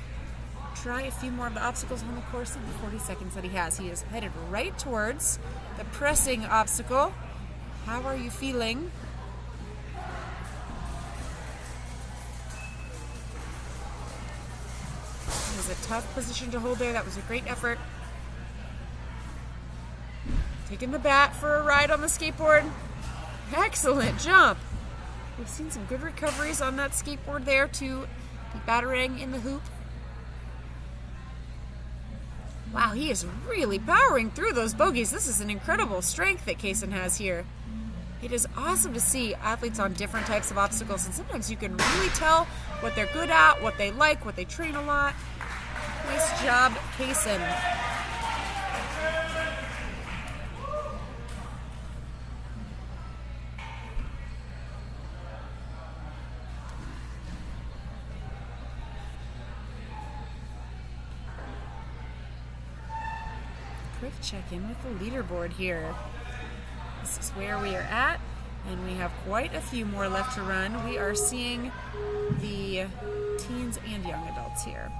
Try a few more of the obstacles on the course in the 40 seconds that he has. He is headed right towards the pressing obstacle. How are you feeling? It was a tough position to hold there. That was a great effort. Taking the bat for a ride on the skateboard. Excellent jump. We've seen some good recoveries on that skateboard there to the batarang in the hoop. Wow, he is really powering through those bogeys. This is an incredible strength that Kaysen has here. It is awesome to see athletes on different types of obstacles, and sometimes you can really tell what they're good at, what they like, what they train a lot. Nice job, Kaysen. Quick check-in with the leaderboard here. This is where we are at, and we have quite a few more left to run. We are seeing the teens and young adults here.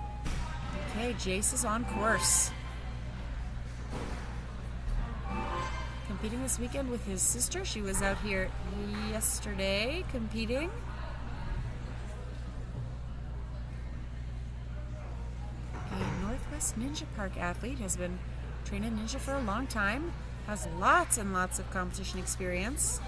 Okay, Jace is on course. Competing this weekend with his sister. She was out here yesterday competing. A North Ninja Park athlete, has been training ninja for a long time, has lots and lots of competition experience.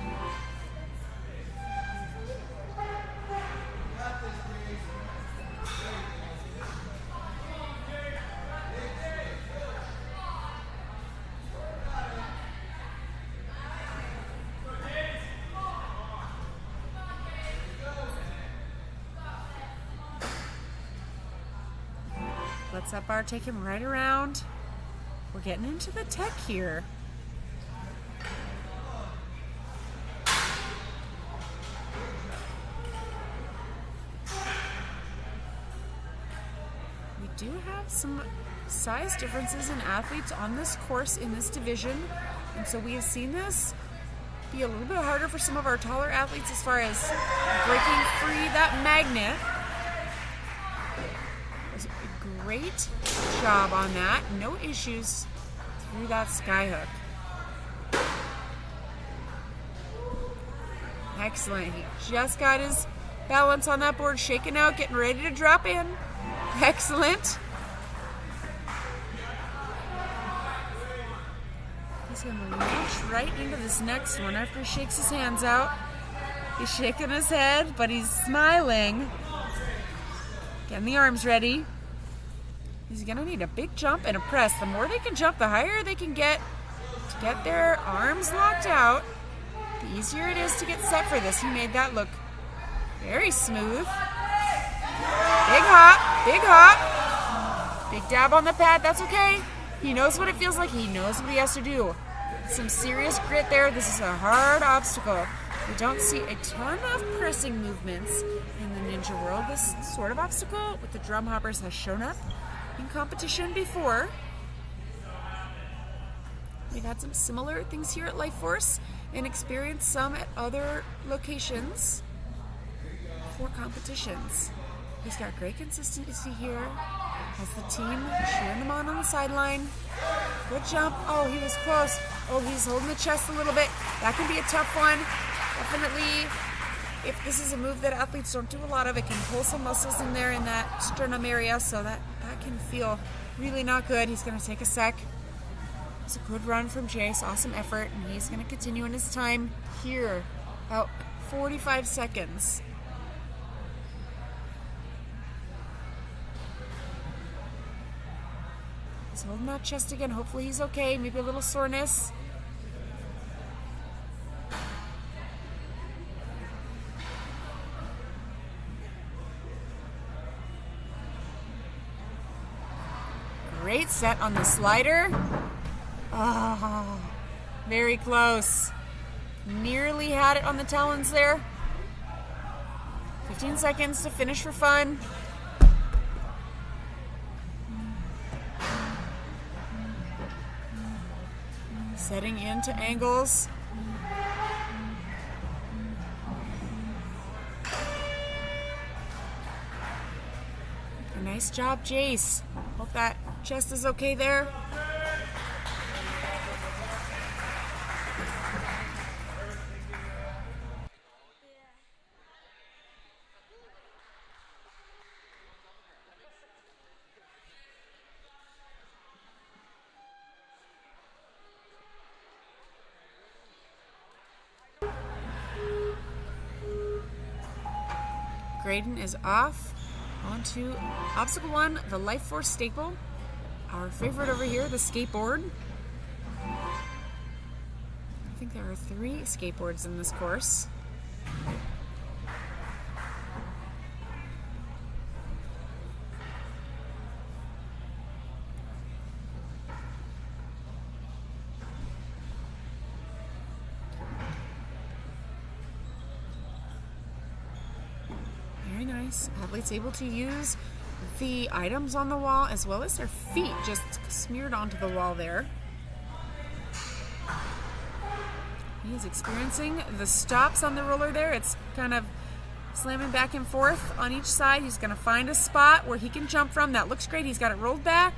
Let's that bar take him right around. We're getting into the tech here. We do have some size differences in athletes on this course in this division, and so we have seen this be a little bit harder for some of our taller athletes as far as breaking free that magnet. Great job on that. No issues through that skyhook. Excellent. He just got his balance on that board, shaking out, getting ready to drop in. Excellent. He's going to launch right into this next one after he shakes his hands out. He's shaking his head, but he's smiling. Getting the arms ready. He's going to need a big jump and a press. The more they can jump, the higher they can get to get their arms locked out. The easier it is to get set for this. He made that look very smooth. Big hop, big hop. Big dab on the pad, that's okay. He knows what it feels like. He knows what he has to do. Some serious grit there. This is a hard obstacle. We don't see a ton of pressing movements in the ninja world. This sort of obstacle with the drum hoppers has shown up in competition before. We've had some similar things here at Life Force and experienced some at other locations for competitions. He's got great consistency here. Has the team cheering him on the sideline. Good jump. Oh, he was close. Oh, he's holding the chest a little bit. That can be a tough one. Definitely, if this is a move that athletes don't do a lot of, it can pull some muscles in there in that sternum area, so that can feel really not good. He's going to take a sec. It's a good run from Jace. Awesome effort, and he's going to continue in his time here. About 45 seconds. He's holding that chest again. Hopefully he's okay. Maybe a little soreness. Great set on the slider. Oh, very close. Nearly had it on the talons there. 15 seconds to finish for fun. Setting into angles. Nice job, Jace. Hope that chest is okay there. Graydon is off. On to obstacle one, the Life Force staple. Our favorite over here, the skateboard. I think there are 3 skateboards in this course. Very nice. Athletes able to use the items on the wall as well as their feet just smeared onto the wall there. He is experiencing the stops on the roller there. It's kind of slamming back and forth on each side. He's going to find a spot where he can jump from. That looks great. He's got it rolled back.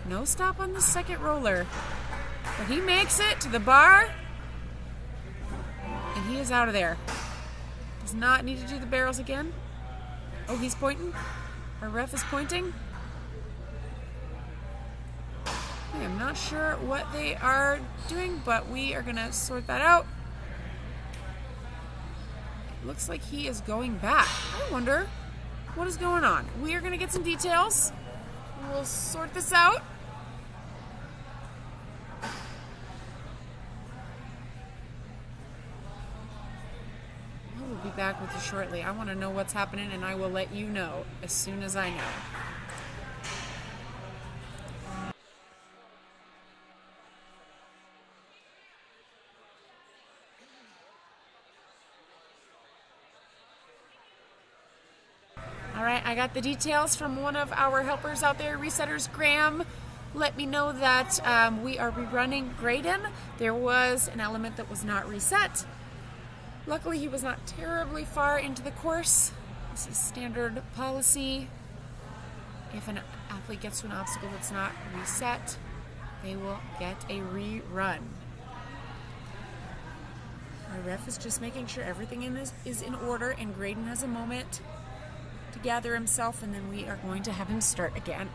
No stop on the second roller. But he makes it to the bar. And he is out of there. Does not need to do the barrels again. Oh, he's pointing. Our ref is pointing. I am not sure what they are doing, but we are going to sort that out. Looks like he is going back. I wonder what is going on. We are going to get some details. We'll sort this out. I will be back with you shortly. I want to know what's happening, and I will let you know as soon as I know. All right, I got the details from one of our helpers out there, Resetters Graham. Let me know that we are rerunning Graydon. There was an element that was not reset. Luckily, he was not terribly far into the course. This is standard policy. If an athlete gets to an obstacle that's not reset, they will get a rerun. Our ref is just making sure everything is in order, and Graydon has a moment to gather himself, and then we are going to have him start again.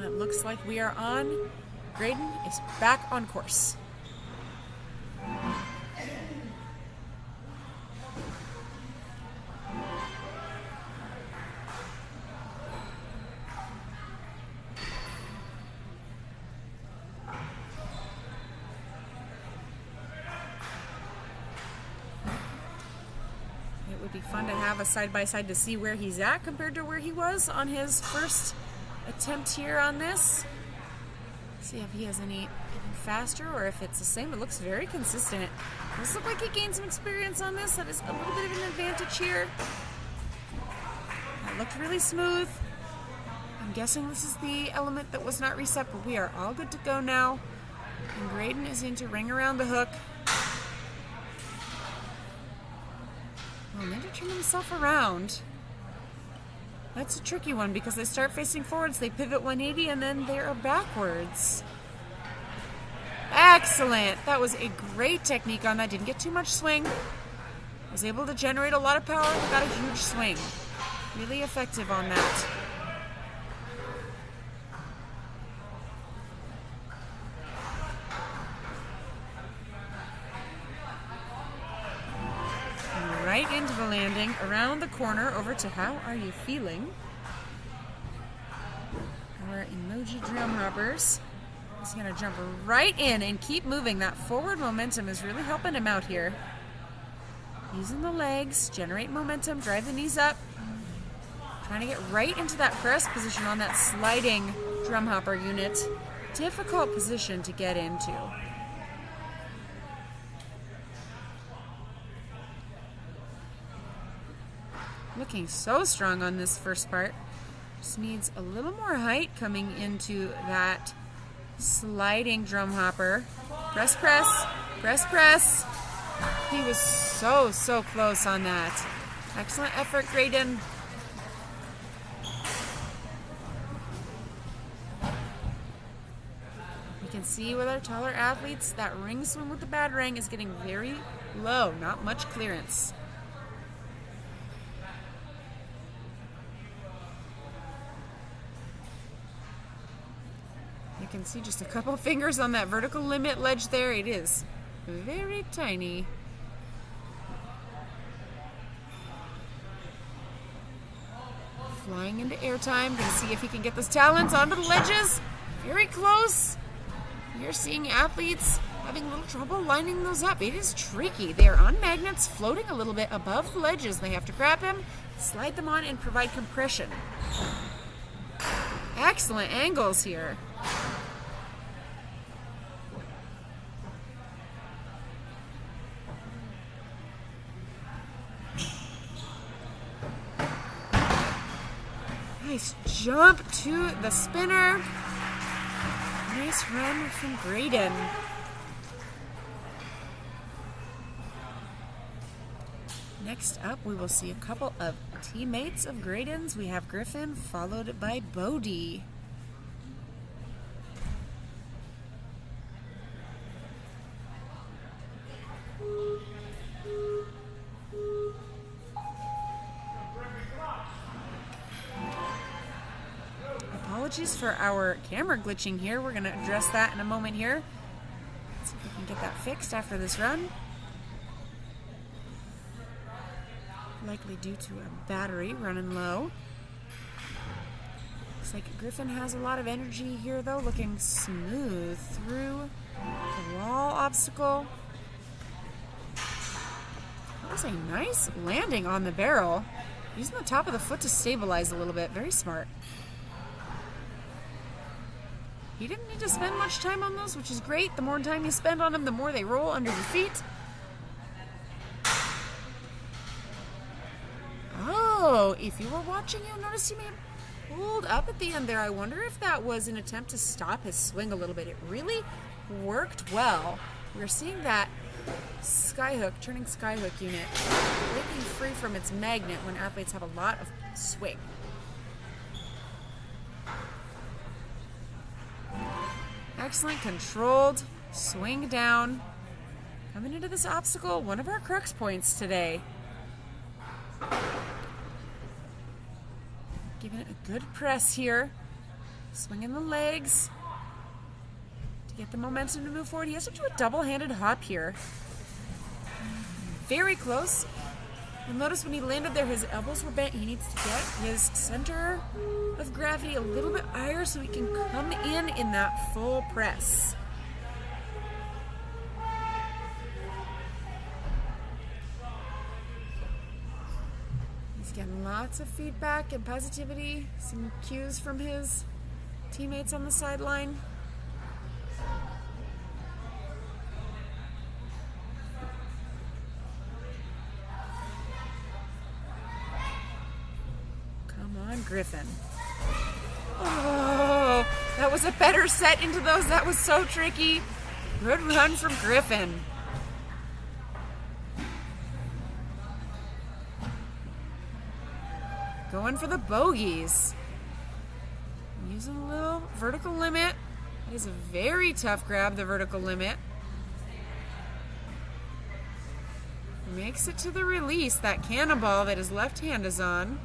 It looks like we are on. Graydon is back on course. It would be fun to have a side-by-side to see where he's at compared to where he was on his first attempt here on this. See if he has anything faster or if it's the same. It looks very consistent. It does look like he gained some experience on this. That is a little bit of an advantage here. That looked really smooth. I'm guessing this is the element that was not reset, but we are all good to go now. And Graydon is in to ring around the hook. Well, need to turn himself around. That's a tricky one because they start facing forwards, they pivot 180, and then they are backwards. Excellent! That was a great technique on that. Didn't get too much swing. Was able to generate a lot of power, got a huge swing. Really effective on that. Right into the landing, around the corner, over to How Are You Feeling? Our emoji drum hoppers. He's going to jump right in and keep moving. That forward momentum is really helping him out here. Using the legs, generate momentum, drive the knees up. Trying to get right into that press position on that sliding drum hopper unit. Difficult position to get into. Looking so strong on this first part. Just needs a little more height coming into that sliding drum hopper. Press, press, press, press. He was so close on that. Excellent effort, Graydon. You can see with our taller athletes, that ring swim with the batarang is getting very low, not much clearance. You can see just a couple fingers on that vertical limit ledge there. It is very tiny. Flying into airtime. Gonna see if he can get those talons onto the ledges. Very close. You're seeing athletes having a little trouble lining those up. It is tricky. They are on magnets floating a little bit above the ledges. They have to grab them, slide them on, and provide compression. Excellent angles here. Nice jump to the spinner. Nice run from Graydon. Next up, we will see a couple of teammates of Graydon's. We have Griffin, followed by Bodie. Apologies for our camera glitching here. We're going to address that in a moment here. Let's see if we can get that fixed after this run. Likely due to a battery running low. Looks like Griffin has a lot of energy here though, looking smooth through the wall obstacle. That was a nice landing on the barrel. Using the top of the foot to stabilize a little bit. Very smart. He didn't need to spend much time on those, which is great. The more time you spend on them, the more they roll under your feet. Oh, if you were watching, you'll notice he may have pulled up at the end there. I wonder if that was an attempt to stop his swing a little bit. It really worked well. We're seeing that turning skyhook unit breaking free from its magnet when athletes have a lot of swing. Excellent controlled swing down. Coming into this obstacle, one of our crux points today. Giving it a good press here. Swinging the legs to get the momentum to move forward. He has to do a double-handed hop here. Very close. You'll notice when he landed there, his elbows were bent. He needs to get his center of gravity a little bit higher so he can come in that full press. He's getting lots of feedback and positivity, some cues from his teammates on the sideline. Griffin. Oh, that was a better set into those. That was so tricky. Good run from Griffin. Going for the bogeys. Using a little vertical limit. It is a very tough grab, the vertical limit. Makes it to the release, that cannonball that his left hand is on.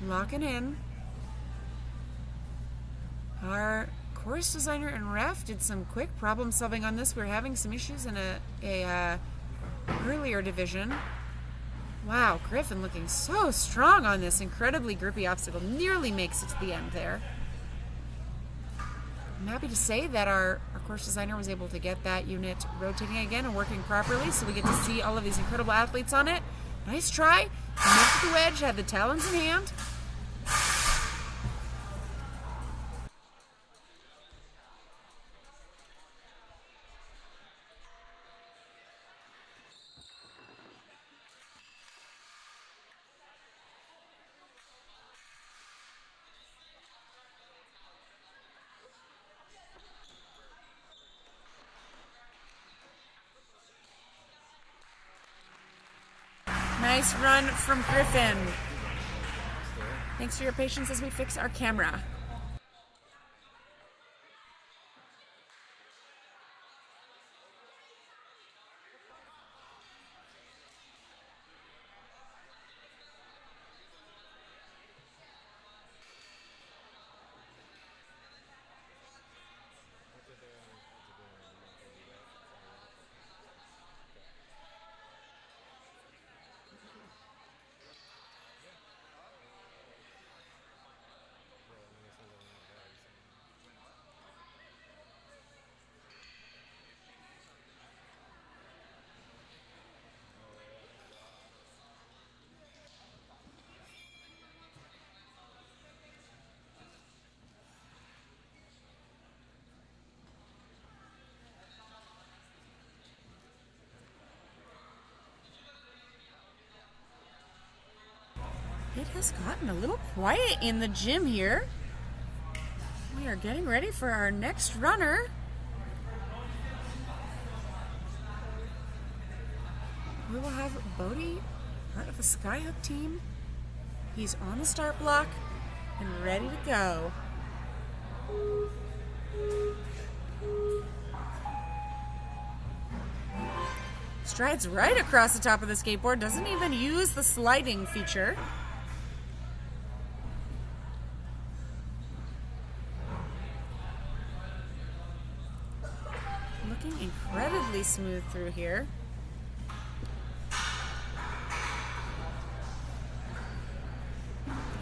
Locking in. Our course designer and ref did some quick problem solving on this. We were having some issues in a earlier division. Wow, Griffin looking so strong on this incredibly grippy obstacle. Nearly makes it to the end there. I'm happy to say that our course designer was able to get that unit rotating again and working properly, so we get to see all of these incredible athletes on it. Nice try. Moved to the wedge, had the talons in hand. Nice run from Griffin. Thanks for your patience as we fix our camera. It has gotten a little quiet in the gym here. We are getting ready for our next runner. We will have Bodie, part of the Skyhook team. He's on the start block and ready to go. Strides right across the top of the skateboard, doesn't even use the sliding feature. Looking incredibly smooth through here.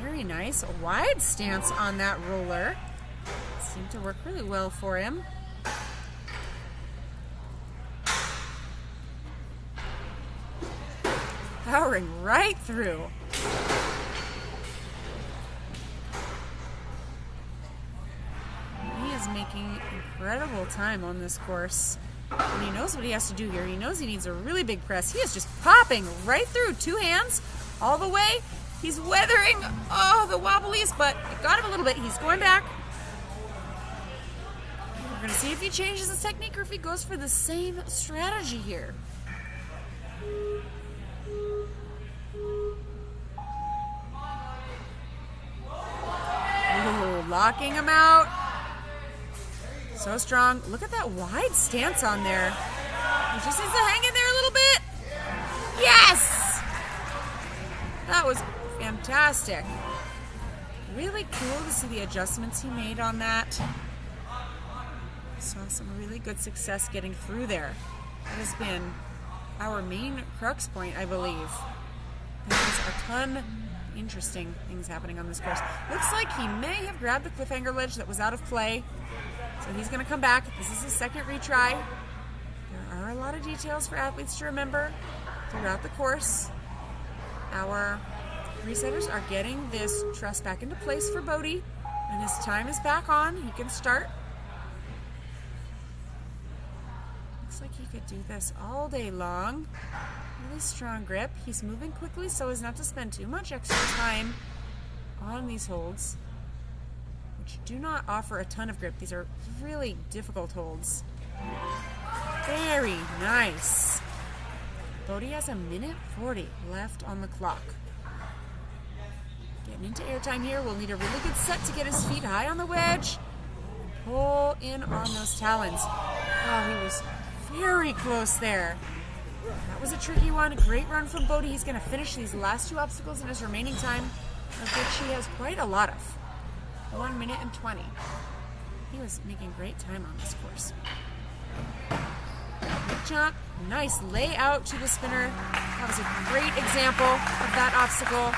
Very nice. A wide stance on that roller. Seemed to work really well for him. Powering right through. He is making incredible time on this course. And he knows what he has to do here. He knows he needs a really big press. He is just popping right through. 2 hands all the way. He's weathering, the wobblies, but it got him a little bit. He's going back. We're going to see if he changes his technique or if he goes for the same strategy here. Ooh, locking him out. So strong. Look at that wide stance on there. He just needs to hang in there a little bit. Yes! That was fantastic. Really cool to see the adjustments he made on that. Saw some really good success getting through there. That has been our main crux point, I believe. There's a ton of interesting things happening on this course. Looks like he may have grabbed the cliffhanger ledge that was out of play. So he's going to come back. This is his second retry. There are a lot of details for athletes to remember throughout the course. Our resetters are getting this truss back into place for Bodie, and his time is back on. He can start. Looks like he could do this all day long. Really strong grip. He's moving quickly so as not to spend too much extra time on these holds, which do not offer a ton of grip. These are really difficult holds. Very nice. Bodie has 1:40 left on the clock. Getting into airtime here. We'll need a really good set to get his feet high on the wedge. Pull in on those talons. Oh, he was very close there. That was a tricky one. Great run from Bodie. He's going to finish these last 2 obstacles in his remaining time, of which he has quite a lot of. 1:20. He was making great time on this course. Good jump. Nice layout to the spinner. That was a great example of that obstacle.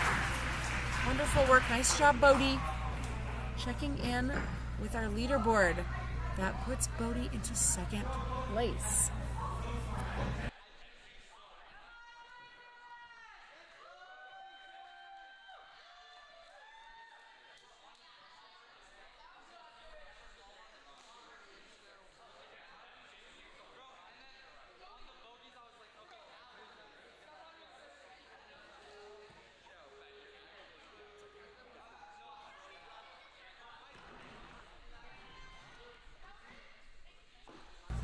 Wonderful work. Nice job, Bodie. Checking in with our leaderboard. That puts Bodie into 2nd place.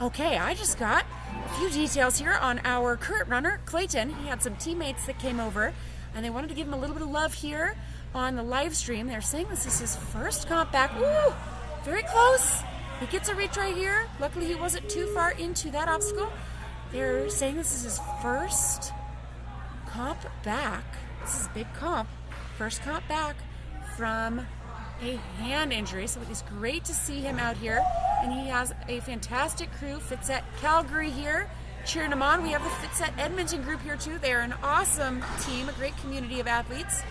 Okay, I just got a few details here on our current runner, Clayton. He had some teammates that came over, and they wanted to give him a little bit of love here on the live stream. They're saying this is his first comp back. Woo! Very close. He gets a retry here. Luckily, he wasn't too far into that obstacle. They're saying this is his first comp back. This is big comp. First comp back from a hand injury, so it is great to see him out here. And he has a fantastic crew. Fitset Calgary here cheering him on. We have the Fitset Edmonton group here too. They are an awesome team, a great community of athletes.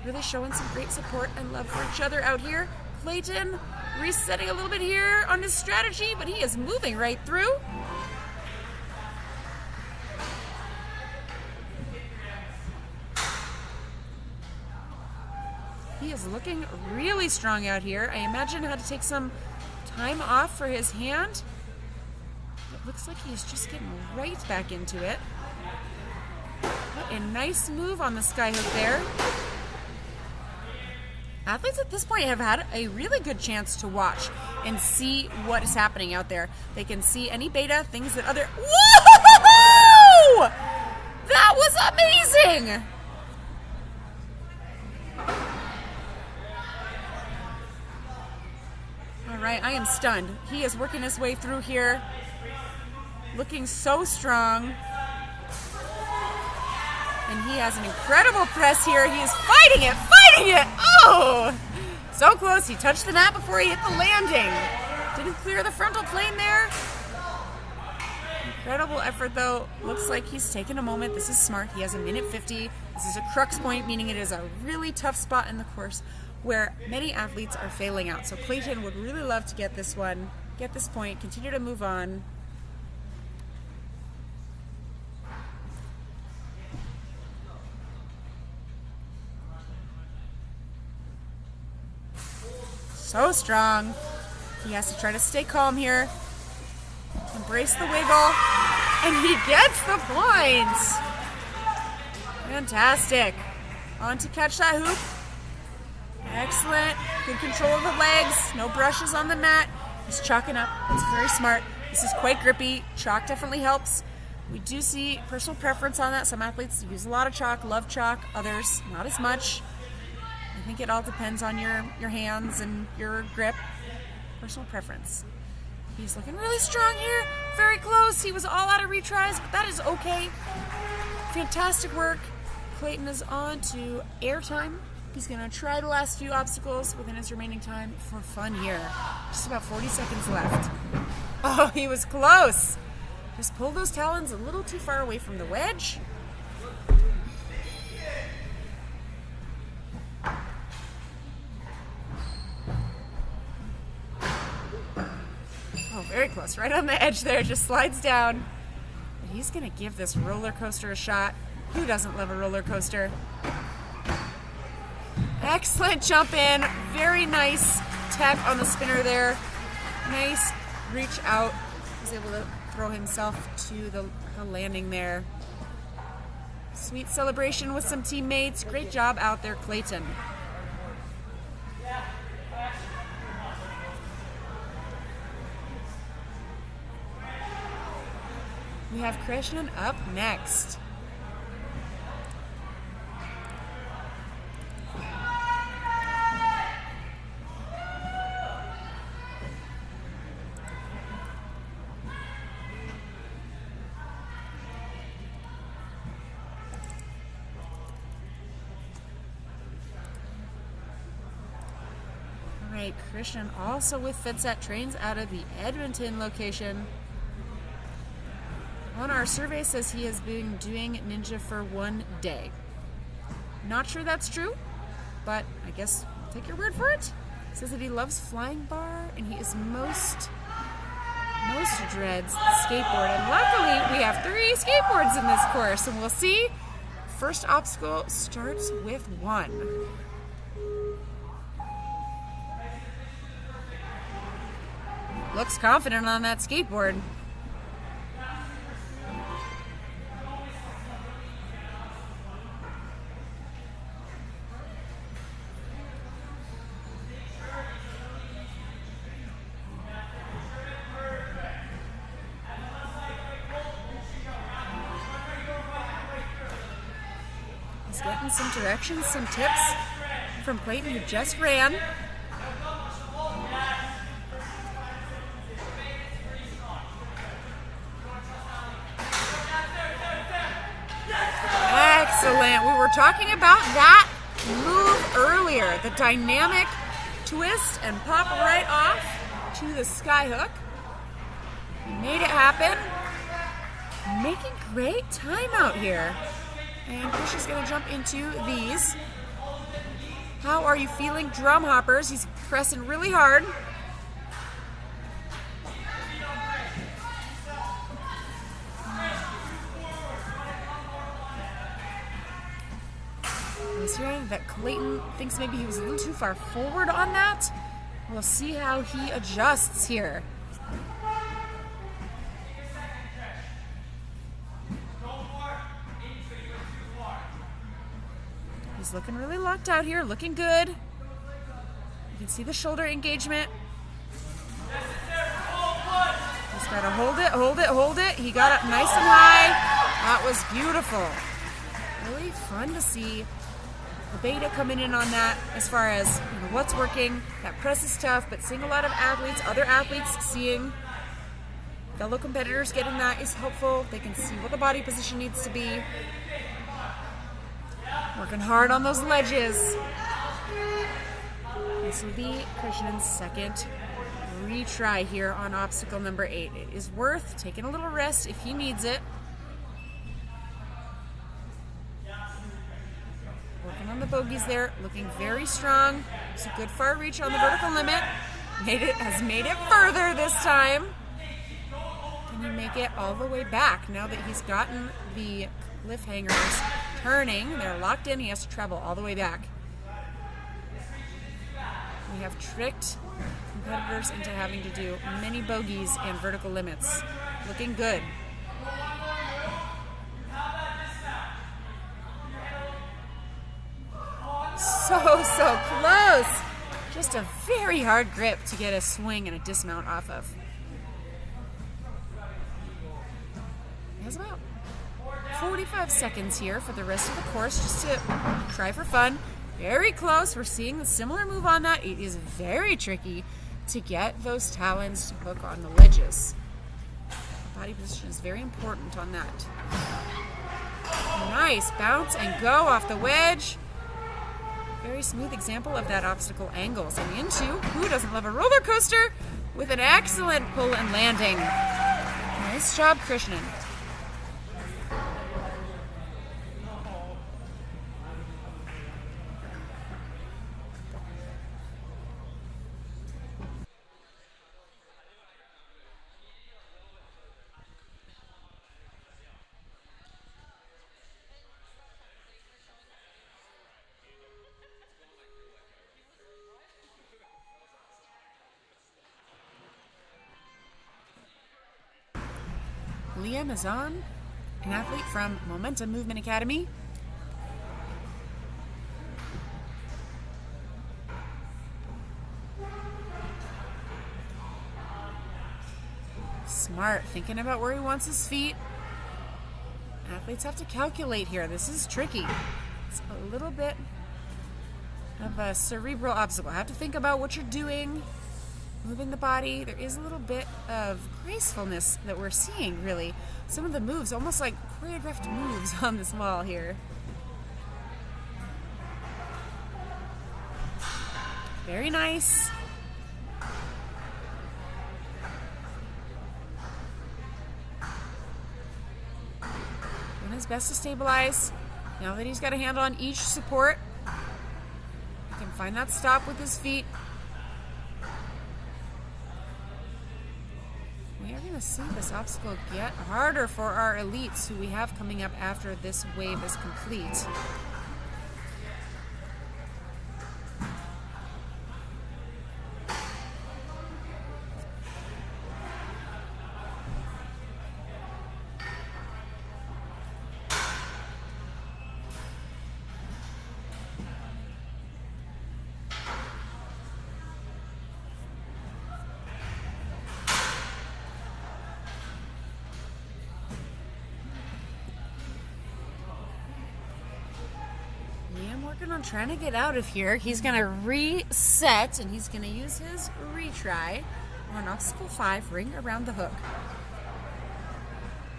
Really showing some great support and love for each other out here. Clayton resetting a little bit here on his strategy, but he is moving right through. He is looking really strong out here. I imagine had to take some time off for his hand. It looks like he's just getting right back into it. What a nice move on the skyhook there. athletes at this point have had a really good chance to watch and see what is happening out there. They can see any beta, things that other... Whoa! That was amazing! All right, I am stunned. He is working his way through here, looking so strong. And he has an incredible press here. He is fighting it, fighting it! Oh! So close, he touched the mat before he hit the landing. Didn't clear the frontal plane there. Incredible effort though. Looks like he's taken a moment. This is smart. He has a minute 50. This is a crux point, meaning it is a really tough spot in the course where many athletes are failing out. So Clayton would really love to get this one, get this point, continue to move on. So strong. He has to try to stay calm here. Embrace the wiggle. And he gets the points. Fantastic. On to catch that hoop. Excellent. Good control of the legs. No brushes on the mat. He's chalking up. That's very smart. This is quite grippy. Chalk definitely helps. We do see personal preference on that. Some athletes use a lot of chalk, love chalk. Others, not as much. I think it all depends on your hands and your grip. Personal preference. He's looking really strong here. Very close. He was all out of retries, but that is okay. Fantastic work. Clayton is on to air time. He's going to try the last few obstacles within his remaining time for fun here. Just about 40 seconds left. Oh, he was close. Just pulled those talons a little too far away from the wedge. Oh, very close. Right on the edge there. Just slides down. But he's going to give this roller coaster a shot. Who doesn't love a roller coaster? Excellent jump in. Very nice tap on the spinner there. Nice reach out. He's able to throw himself to the landing there. Sweet celebration with some teammates. Great job out there, Clayton. We have Krishnan up next. All right, Krishnan also with FitSet, trains out of the Edmonton location. On our survey says he has been doing Ninja for 1 day. Not sure that's true, but I guess I'll take your word for it. Says that he loves flying bar and he is most dreads the skateboard. And luckily we have 3 skateboards in this course, and we'll see. First obstacle starts with 1. Looks confident on that skateboard. He's getting some directions, some tips from Clayton, who just ran. Excellent. We were talking about that move earlier. The dynamic twist and pop right off to the sky hook. He made it happen. Making great time out here. And Krish is going to jump into these. How are you feeling, drum hoppers? He's pressing really hard. I was hearing that Clayton thinks maybe he was a little too far forward on that. We'll see how he adjusts here. He's looking really locked out here, looking good. see the shoulder engagement. He's got to hold it, hold it, hold it. He got up nice and high. That was beautiful. Really fun to see the beta coming in on that as far as what's working. That press is tough, but seeing a lot of athletes, other athletes, seeing fellow competitors getting that is helpful. They can see what the body position needs to be. Working hard on those ledges. This will be Krishnen's second retry here on obstacle number 8. It is worth taking a little rest if he needs it. Working on the bogies there, looking very strong. It's a good far reach on the vertical limit. Has made it further this time. Can he make it all the way back now that he's gotten the cliffhangers turning? They're locked in. He has to travel all the way back. We have tricked competitors into having to do many bogies and vertical limits. Looking good. So close. Just a very hard grip to get a swing and a dismount off of. He has about 45 seconds here for the rest of the course just to try for fun. Very close. We're seeing a similar move on that. It is very tricky to get those talons to hook on the ledges. Body position is very important on that. Nice bounce and go off the wedge. Very smooth example of that obstacle angle. So into, who doesn't love a roller coaster, with an excellent pull and landing. Nice job, Krishnan. Leah Mazan, an athlete from Momentum Movement Academy. Smart, thinking about where he wants his feet. Athletes have to calculate here. This is tricky. It's a little bit of a cerebral obstacle. Have to think about what you're doing. Moving the body. There is a little bit of gracefulness that we're seeing, really. Some of the moves, almost like choreographed moves on this wall here. Very nice. Doing his best to stabilize. Now that he's got a handle on each support, he can find that stop with his feet. We are going to see this obstacle get harder for our elites who we have coming up after this wave is complete. Working on trying to get out of here. He's going to reset and he's going to use his retry on obstacle 5, ring around the hook.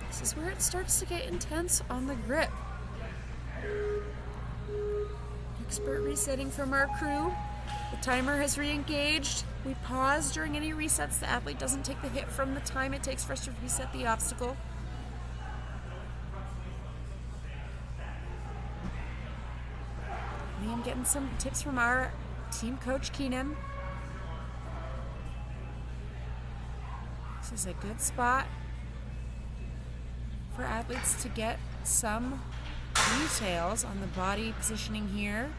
This is where it starts to get intense on the grip. Expert resetting from our crew. The timer has re-engaged. We pause during any resets. The athlete doesn't take the hit from the time it takes for us to reset the obstacle. I'm getting some tips from our team coach, Keenan. This is a good spot for athletes to get some details on the body positioning here.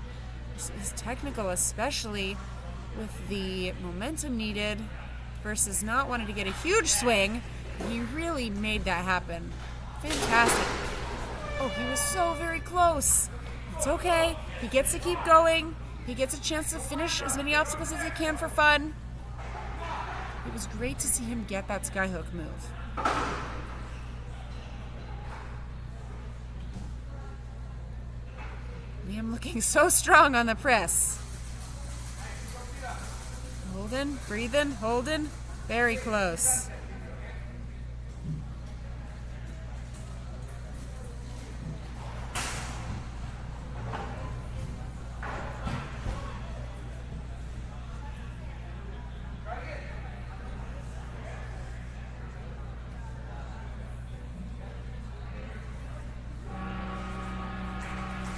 This is technical, especially with the momentum needed versus not wanting to get a huge swing. He really made that happen. Fantastic. Oh, he was so very close. It's okay. He gets to keep going. He gets a chance to finish as many obstacles as he can for fun. It was great to see him get that skyhook move. Liam looking so strong on the press. Holding, breathing, holding. Very close.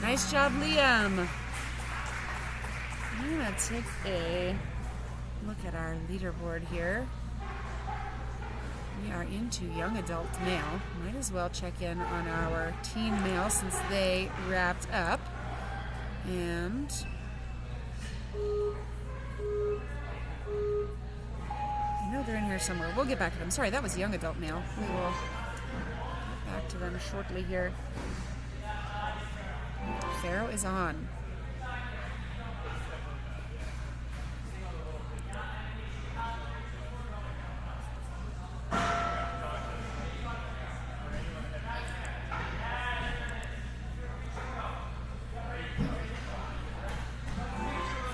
Nice job, Liam. I'm going to take a look at our leaderboard here. We are into young adult male. Might as well check in on our teen male since they wrapped up. And I know they're in here somewhere. We'll get back to them. Sorry, that was young adult male. We will get back to them shortly here. Pharaoh is on.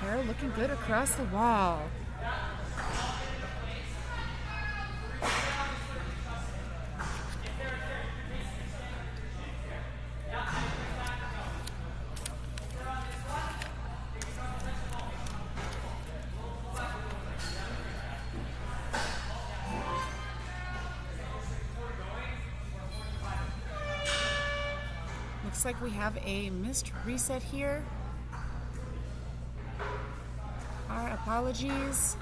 Pharaoh looking good across the wall. Looks like we have a missed reset here. Our apologies.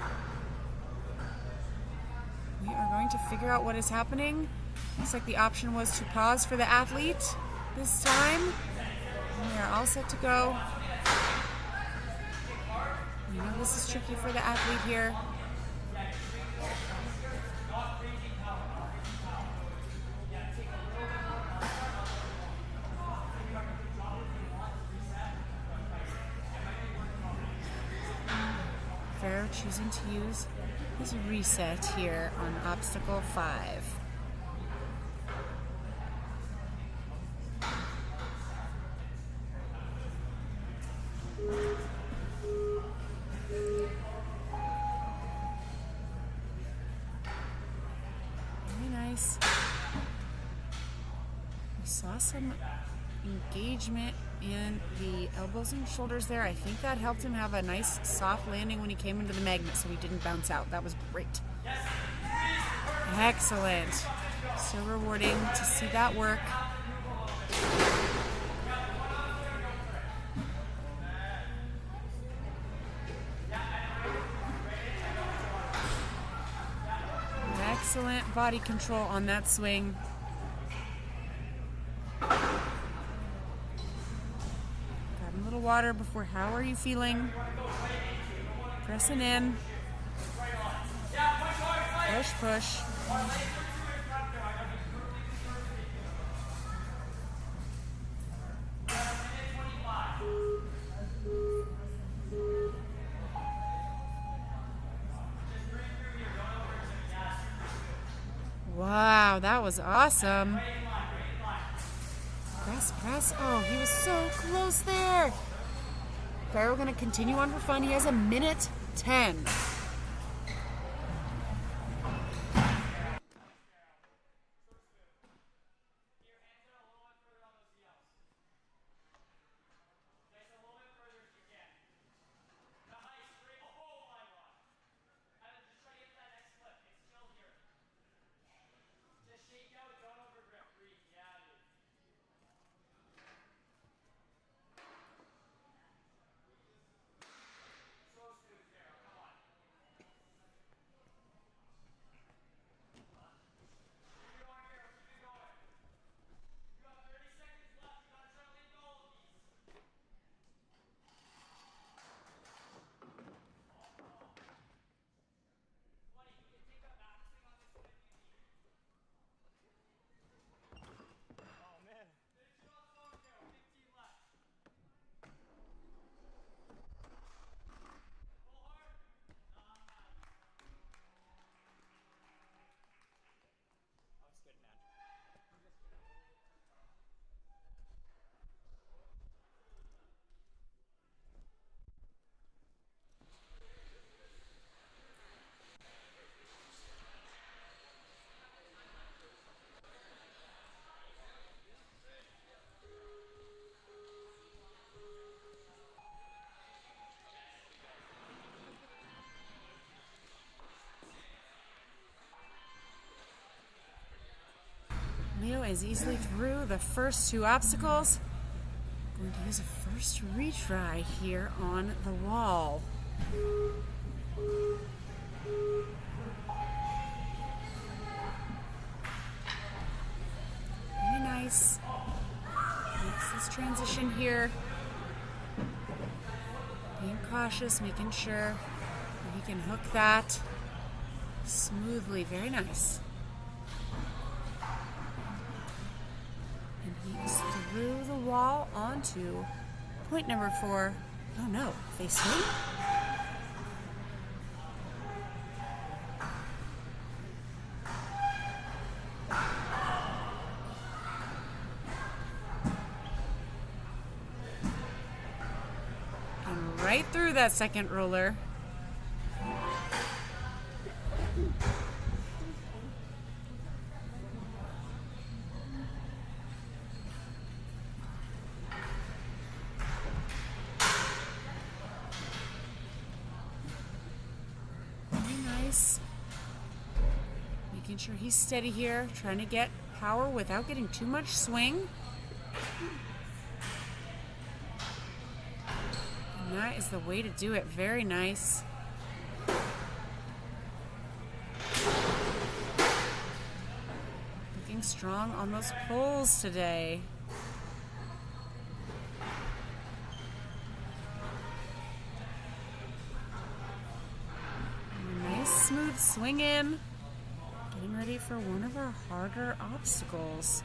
We are going to figure out what is happening. Looks like the option was to pause for the athlete this time. And we are all set to go. You know this is tricky for the athlete here. Pharaoh choosing to use his reset here on obstacle 5. Very nice. We saw some engagement in the elbows and shoulders there. I think that helped him have a nice soft landing when he came into the magnet so he didn't bounce out. That was great. Excellent. So rewarding to see that work. Excellent body control on that swing. Water before. How are you feeling? Pressing in. Push, push. Wow, that was awesome. Press, press. Oh, he was so close there. Pharaoh going to continue on for fun. He has a minute 10. Leo is easily through the first two obstacles. Going to use a first retry here on the wall. Very nice. Makes this transition here. Being cautious, making sure that he can hook that smoothly. Very nice. And he is through the wall onto point number 4. Oh no, they swing? And right through that second roller. Making sure he's steady here, trying to get power without getting too much swing. And that is the way to do it. Very nice. Looking strong on those poles today. Nice smooth swing in. Getting ready for one of our harder obstacles.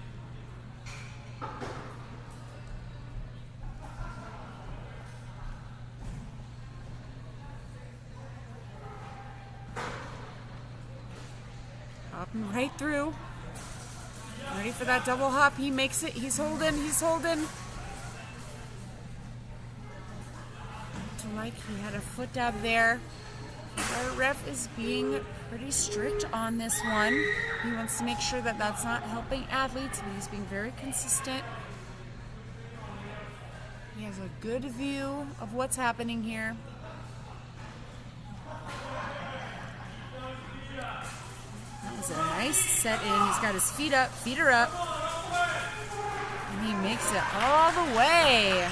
Hopping right through. Ready for that double hop. He makes it. He's holding. He's holding. Like he had a foot dab there. Our ref is being pretty strict on this one. He wants to make sure that that's not helping athletes, but he's being very consistent. He has a good view of what's happening here. That was a nice set in. He's got his feet are up. And he makes it all the way.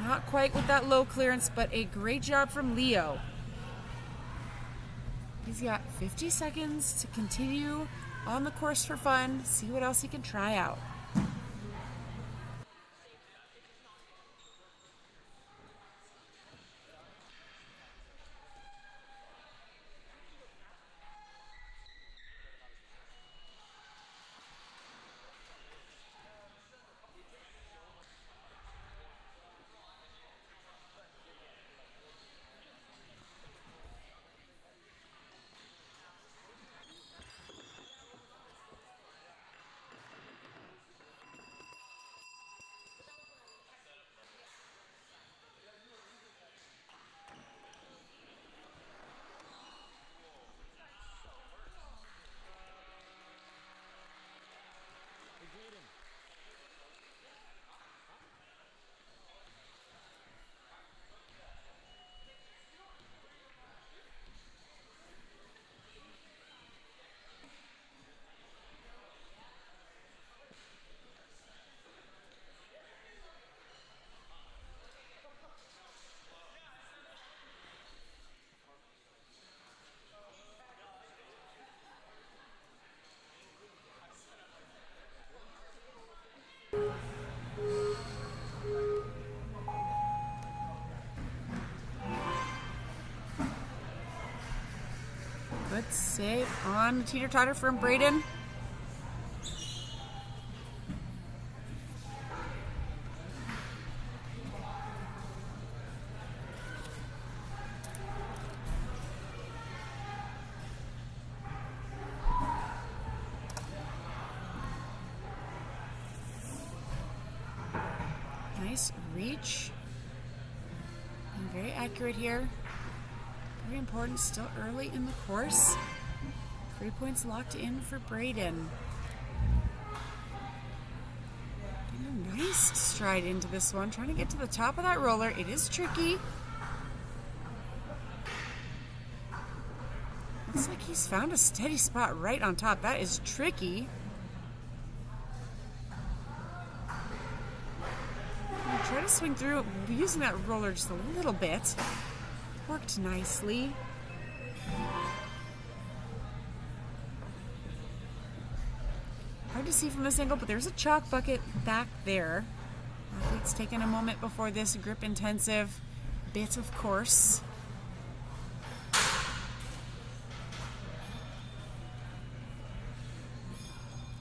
Not quite with that low clearance, but a great job from Leo. He's got 50 seconds to continue on the course for fun, see what else he can try out. Good save on the teeter-totter from Braden. Nice reach. And very accurate here. Very important, still early in the course. 3 points locked in for Braden. Getting a nice stride into this one, trying to get to the top of that roller. It is tricky. Looks like he's found a steady spot right on top. That is tricky. Try to swing through using that roller just a little bit. Worked nicely. Hard to see from this angle, but there's a chalk bucket back there. Athletes taking a moment before this grip intensive bit of course.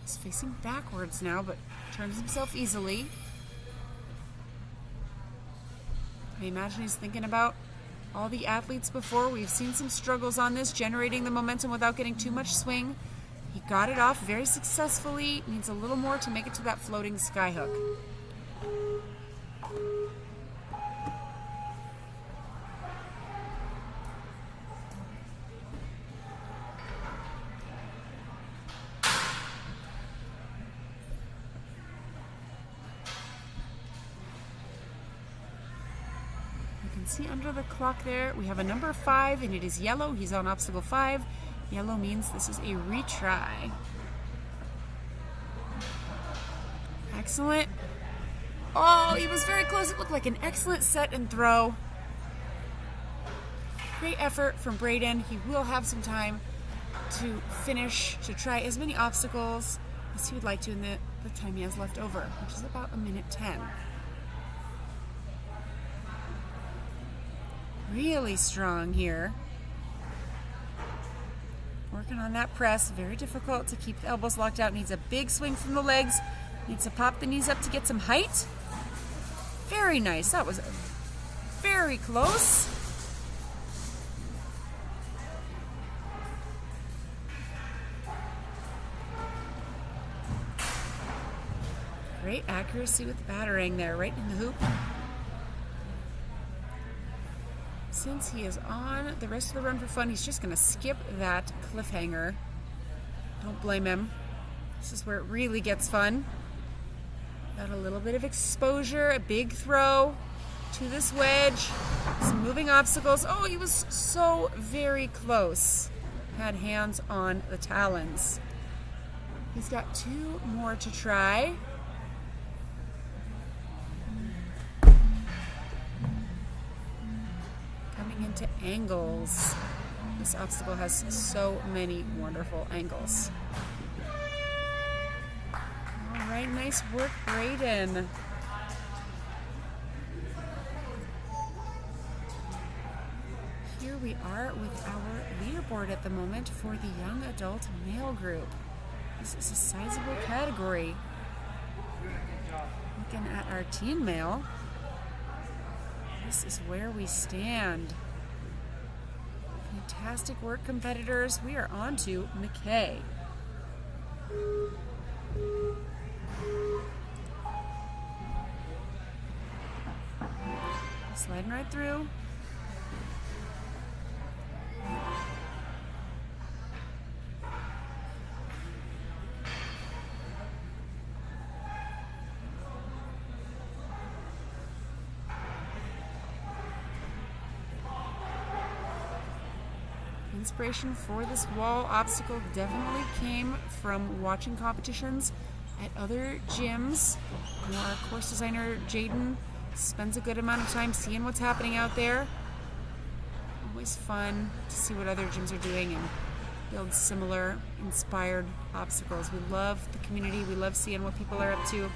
He's facing backwards now, but turns himself easily. I imagine he's thinking about all the athletes before. We've seen some struggles on this, generating the momentum without getting too much swing. He got it off very successfully. Needs a little more to make it to that floating skyhook. See under the clock there, we have a number 5 and it is yellow. He's on obstacle 5. Yellow means this is a retry. Excellent. Oh, he was very close. It looked like an excellent set and throw. Great effort from Braden. He will have some time to finish, to try as many obstacles as he would like to in the time he has left over, which is about 1:10. Really strong here. Working on that press. Very difficult to keep the elbows locked out. Needs a big swing from the legs. Needs to pop the knees up to get some height. Very nice. That was very close. Great accuracy with the battering there, right in the hoop. Since he is on the rest of the run for fun, he's just going to skip that cliffhanger. Don't blame him. This is where it really gets fun. Got a little bit of exposure, a big throw to this wedge. Some moving obstacles. Oh, he was so very close. Had hands on the talons. He's got 2 more to try. Into angles. This obstacle has so many wonderful angles. All right, nice work, Braden. Here we are with our leaderboard at the moment for the young adult male group. This is a sizable category. Looking at our teen male, this is where we stand. Fantastic work, competitors. We are on to McKay. Sliding right through. Inspiration for this wall obstacle definitely came from watching competitions at other gyms. Our course designer Jaden spends a good amount of time seeing what's happening out there. Always fun to see what other gyms are doing and build similar inspired obstacles. We love the community. We love seeing what people are up to.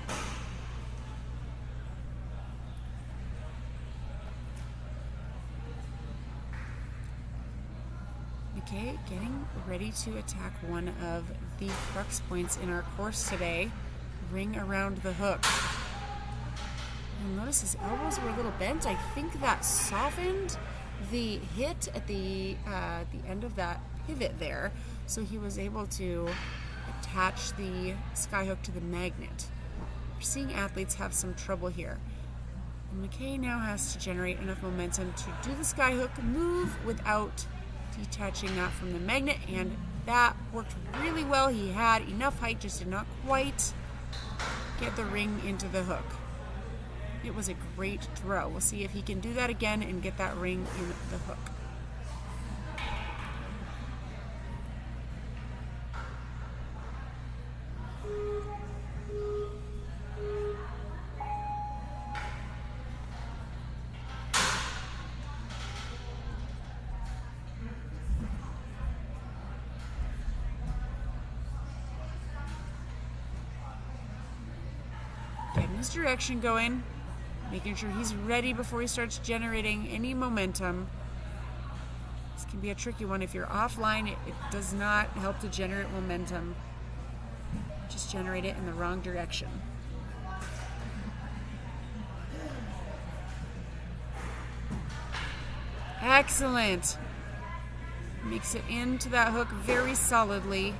Okay, getting ready to attack one of the crux points in our course today, ring around the hook. You'll notice his elbows were a little bent. I think that softened the hit at the end of that pivot there, so he was able to attach the skyhook to the magnet. We're seeing athletes have some trouble here. And McKay now has to generate enough momentum to do the skyhook move without detaching that from the magnet, and that worked really well. He had enough height, just did not quite get the ring into the hook. It was a great throw. We'll see if he can do that again and get that ring in the hook. Getting his direction going, making sure he's ready before he starts generating any momentum. This can be a tricky one. If you're offline, it does not help to generate momentum. Just generate it in the wrong direction. Excellent. Makes it into that hook very solidly.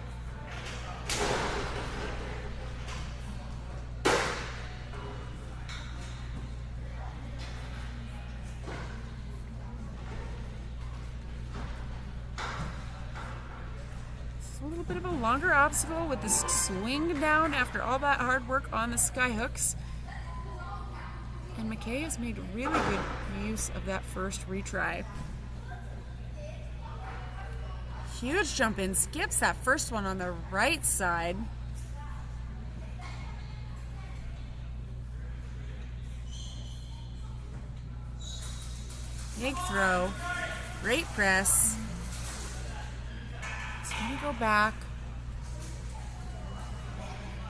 It's a little bit of a longer obstacle with this swing down after all that hard work on the sky hooks. And McKay has made really good use of that first retry. Huge jump in, skips that first one on the right side. Big throw, great press. It's gonna go back.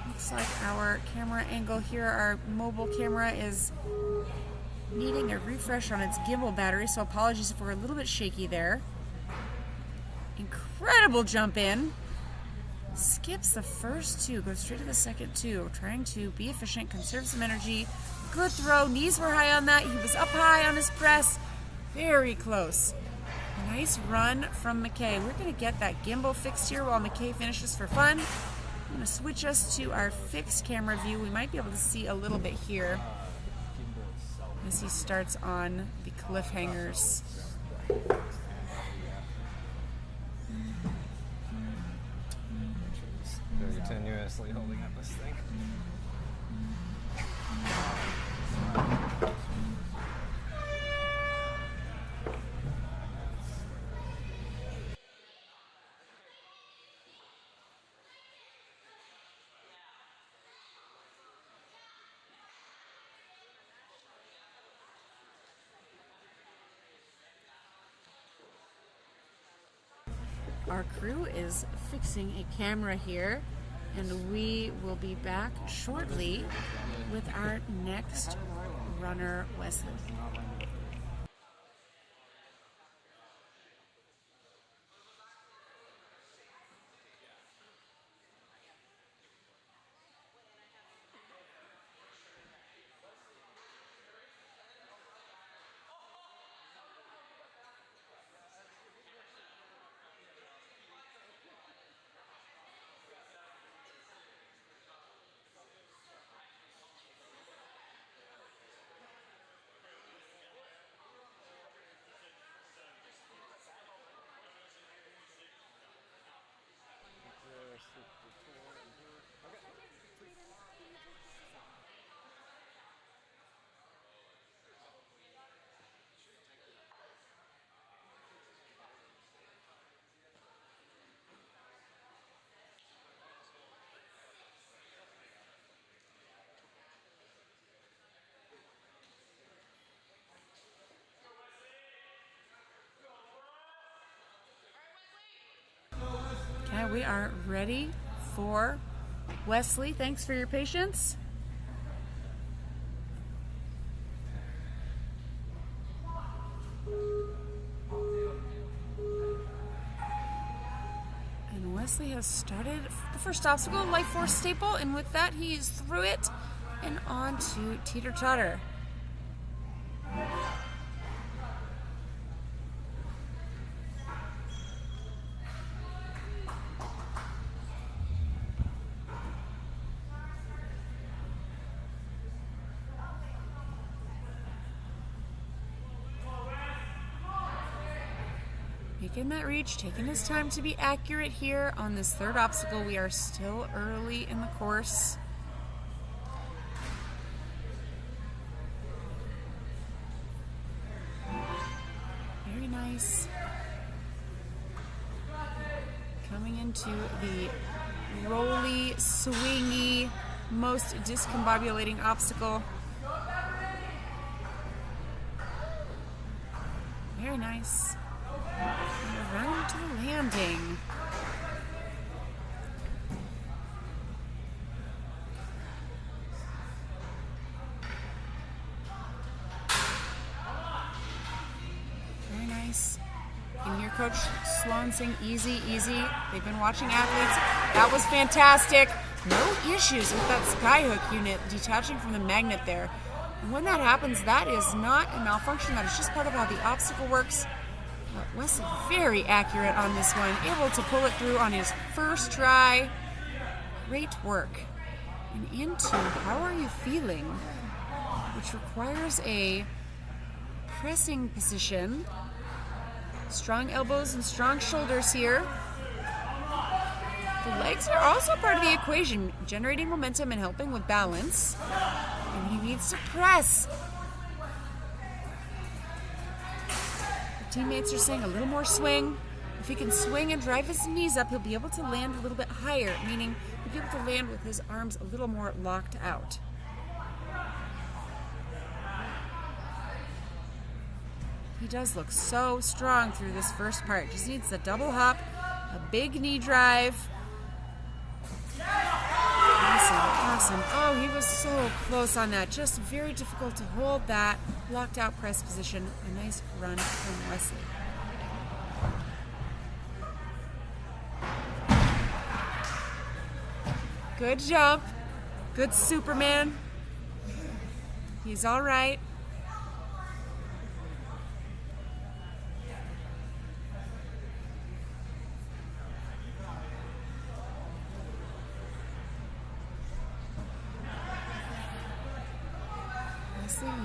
Looks like our camera angle here, our mobile camera is needing a refresh on its gimbal battery, so apologies if we're a little bit shaky there. Incredible jump in. Skips the first two, goes straight to the second two. Trying to be efficient, conserve some energy. Good throw, knees were high on that. He was up high on his press. Very close. Nice run from McKay. We're gonna get that gimbal fixed here while McKay finishes for fun. I'm gonna switch us to our fixed camera view. We might be able to see a little bit here as he starts on the cliffhangers. They're continuously holding up this thing. Our crew is fixing a camera here, and we will be back shortly with our next runner, Wesley. Okay, we are ready for Wesley. Thanks for your patience. And Wesley has started the first obstacle, Life Force Staple, and with that he's through it and on to Teeter Totter. Making that reach, taking his time to be accurate here on this third obstacle. We are still early in the course. Very nice. Coming into the rolly, swingy, most discombobulating obstacle. Very nice. And around to the landing. Coach Sloan saying easy, easy. They've been watching athletes. That was fantastic. No issues with that skyhook unit detaching from the magnet there. And when that happens, that is not a malfunction. That is just part of how the obstacle works. Wesley very accurate on this one. Able to pull it through on his first try. Great work. And into How Are You Feeling? Which requires a pressing position. Strong elbows and strong shoulders here. The legs are also part of the equation, generating momentum and helping with balance. And he needs to press. The teammates are saying a little more swing. If he can swing and drive his knees up, he'll be able to land a little bit higher, meaning he'll be able to land with his arms a little more locked out. He does look so strong through this first part. Just needs a double hop, a big knee drive. Awesome. Oh, he was so close on that. Just very difficult to hold that locked out press position. A nice run from Wesley. Good jump. Good Superman. He's all right.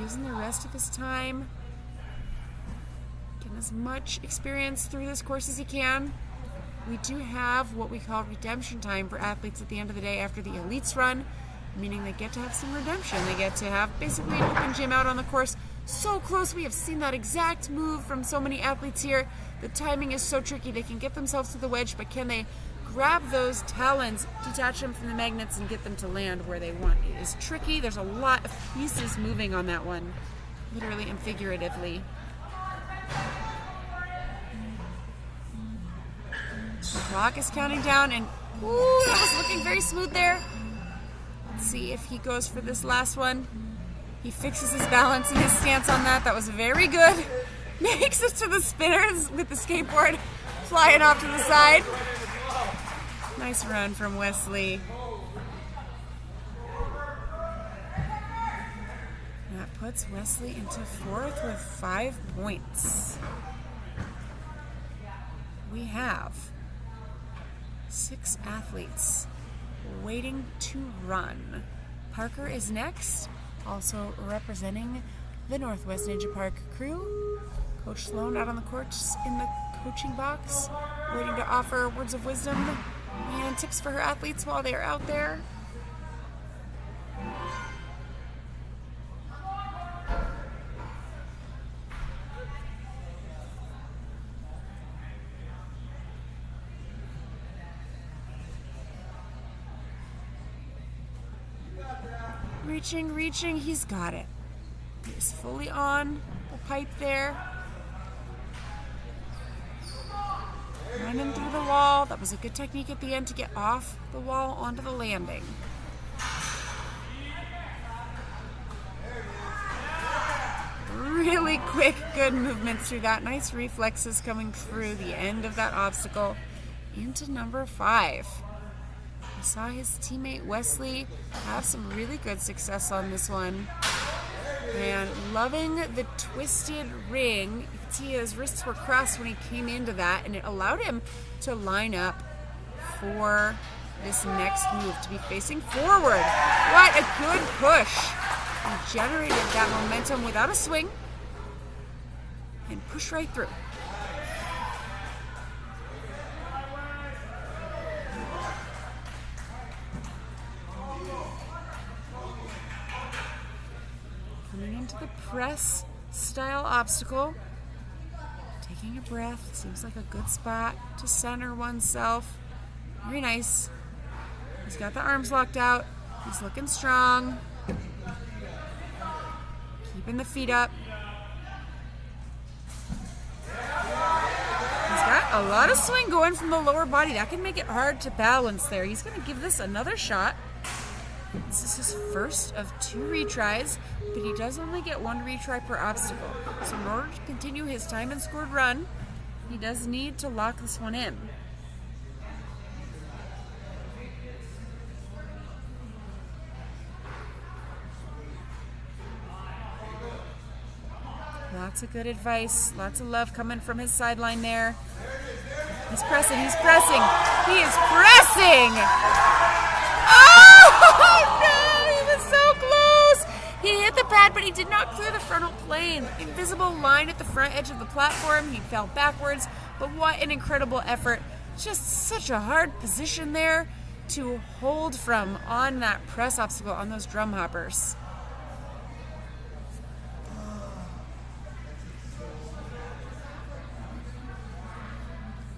Using the rest of his time, getting as much experience through this course as he can. We do have what we call redemption time for athletes at the end of the day after the elites run, meaning they get to have some redemption. They get to have basically an open gym out on the course. So close. We have seen that exact move from so many athletes here. The timing is so tricky. They can get themselves to the wedge, but can they grab those talons, detach them from the magnets, and get them to land where they want? It is tricky. There's a lot of pieces moving on that one, literally and figuratively. The clock is counting down, and ooh, that was looking very smooth there. Let's see if he goes for this last one. He fixes his balance and his stance on that. That was very good. Makes it to the spinners with the skateboard flying off to the side. Nice run from Wesley. That puts Wesley into fourth with 5 points. We have 6 athletes waiting to run. Parker is next, also representing the Northwest Ninja Park crew. Coach Sloan out on the courts in the coaching box, waiting to offer words of wisdom and tips for her athletes while they are out there. Reaching, he's got it. He is fully on the pipe there. Running through the wall. That was a good technique at the end to get off the wall onto the landing. Really quick, good movements through that. Nice reflexes coming through the end of that obstacle into number 5. We saw his teammate Wesley have some really good success on this one. And loving the twisted ring. You can see his wrists were crossed when he came into that, and it allowed him to line up for this next move, to be facing forward. What a good push. He generated that momentum without a swing and pushed right through. Coming into the press style obstacle, taking a breath. Seems like a good spot to center oneself. Very nice. He's got the arms locked out. He's looking strong. Keeping the feet up. He's got a lot of swing going from the lower body. That can make it hard to balance there. He's going to give this another shot. This is his first of 2 retries, but he does only get 1 retry per obstacle. So in order to continue his time and scored run, He does need to lock this one in. Lots of good advice, lots of love coming from his sideline there. He's pressing, he is pressing! Oh no, he was so close! He hit the pad, but he did not clear the frontal plane. Invisible line at the front edge of the platform, he fell backwards, but what an incredible effort. Just such a hard position there to hold from on that press obstacle on those drum hoppers.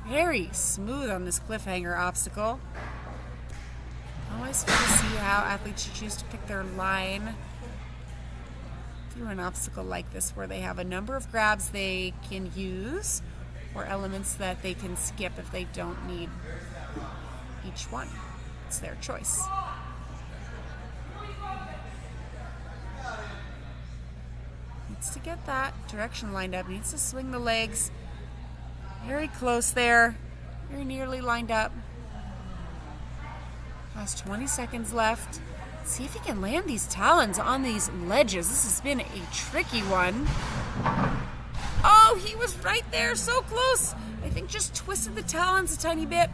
Very smooth on this cliffhanger obstacle. Always fun to see how athletes choose to pick their line through an obstacle like this, where they have a number of grabs they can use or elements that they can skip if they don't need each one. It's their choice. Needs to get that direction lined up, needs to swing the legs. Very close there, very nearly lined up. Has 20 seconds left. Let's see if he can land these talons on these ledges. This has been a tricky one. Oh, he was right there, so close. I think just twisted the talons a tiny bit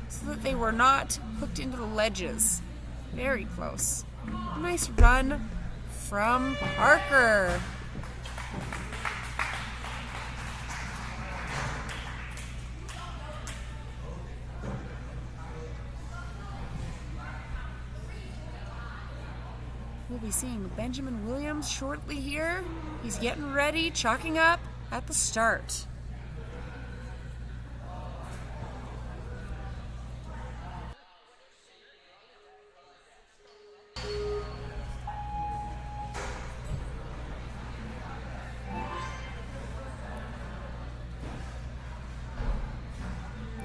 so that they were not hooked into the ledges. Very close. Nice run from Parker. We'll be seeing Benjamin Williams shortly here. He's getting ready, chalking up at the start.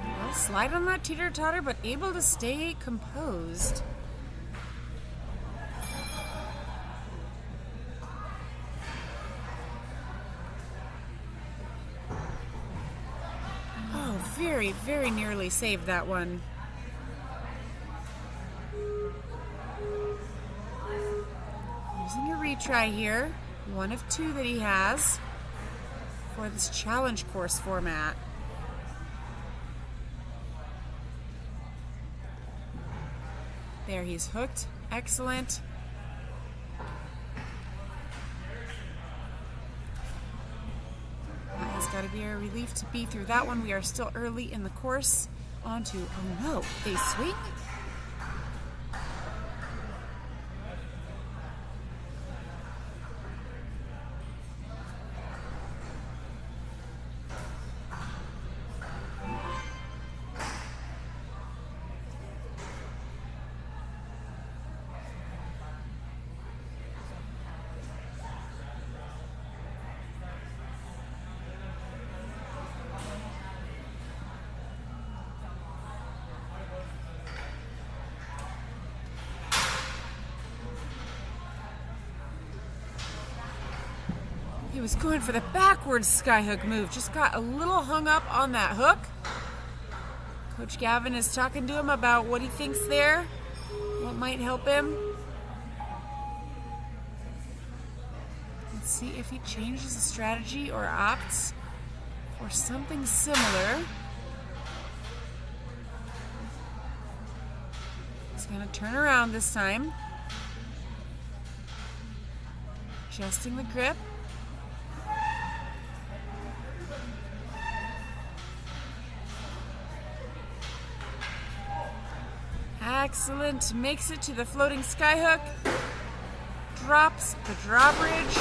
Well, slide on that teeter-totter, but able to stay composed. Very, very nearly saved that one. Using a retry here, one of two that he has for this challenge course format. There, he's hooked. Excellent. It's got to be a relief to be through that one. We are still early in the course. On to, oh no, they swing? He was going for the backwards skyhook move. Just got a little hung up on that hook. Coach Gavin is talking to him about what he thinks there, what might help him. Let's see if he changes the strategy or opts for something similar. He's going to turn around this time. Adjusting the grip. Excellent. Makes it to the floating skyhook. Drops the drawbridge.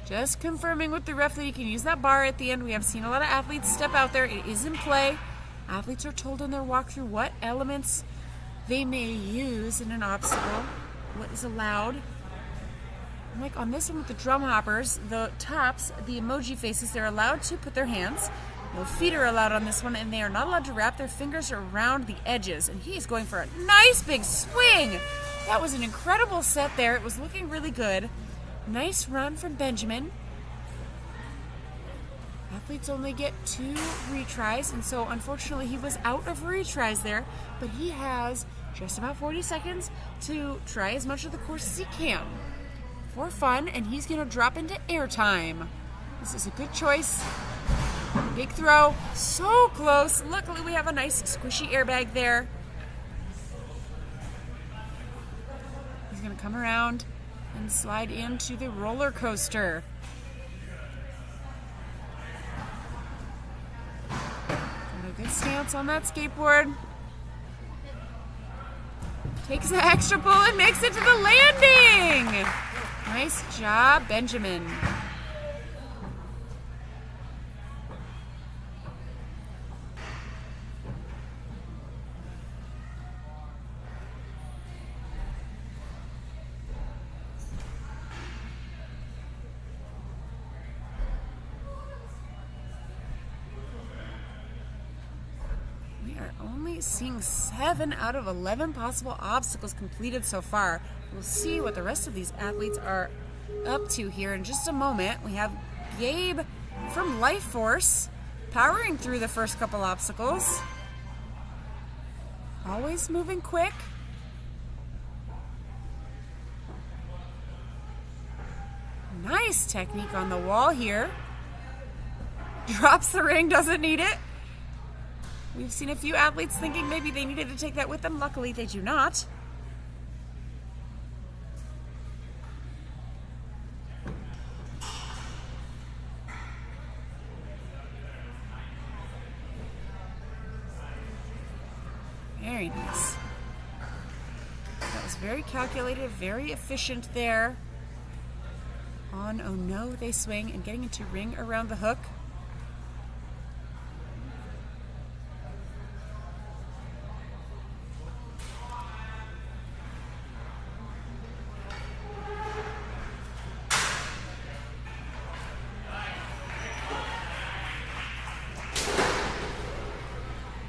Just confirming with the ref that you can use that bar at the end. We have seen a lot of athletes step out there. It is in play. Athletes are told in their walkthrough what elements they may use in an obstacle, what is allowed. Like on this one with the drum hoppers, the tops, the emoji faces, they're allowed to put their hands No feet are allowed on this one, and they are not allowed to wrap their fingers around the edges. And he's going for a nice big swing. That was an incredible set there. It was looking really good. Nice run from Benjamin. Athletes only get 2 retries, and so unfortunately he was out of retries there, but he has just about 40 seconds to try as much of the course as he can for fun, and he's going to drop into airtime. This is a good choice. Big throw, so close. Luckily we have a nice squishy airbag there. He's going to come around and slide into the roller coaster. Got a good stance on that skateboard. Takes the extra pull and makes it to the landing. Nice job, Benjamin. Only seeing 7 out of 11 possible obstacles completed so far. We'll see what the rest of these athletes are up to here in just a moment. We have Gabe from Life Force powering through the first couple obstacles. Always moving quick. Nice technique on the wall here. Drops the ring, doesn't need it. We've seen a few athletes thinking maybe they needed to take that with them. Luckily, they do not. Very nice. That was very calculated, very efficient there. On Oh No, they swing and getting into ring around the hook.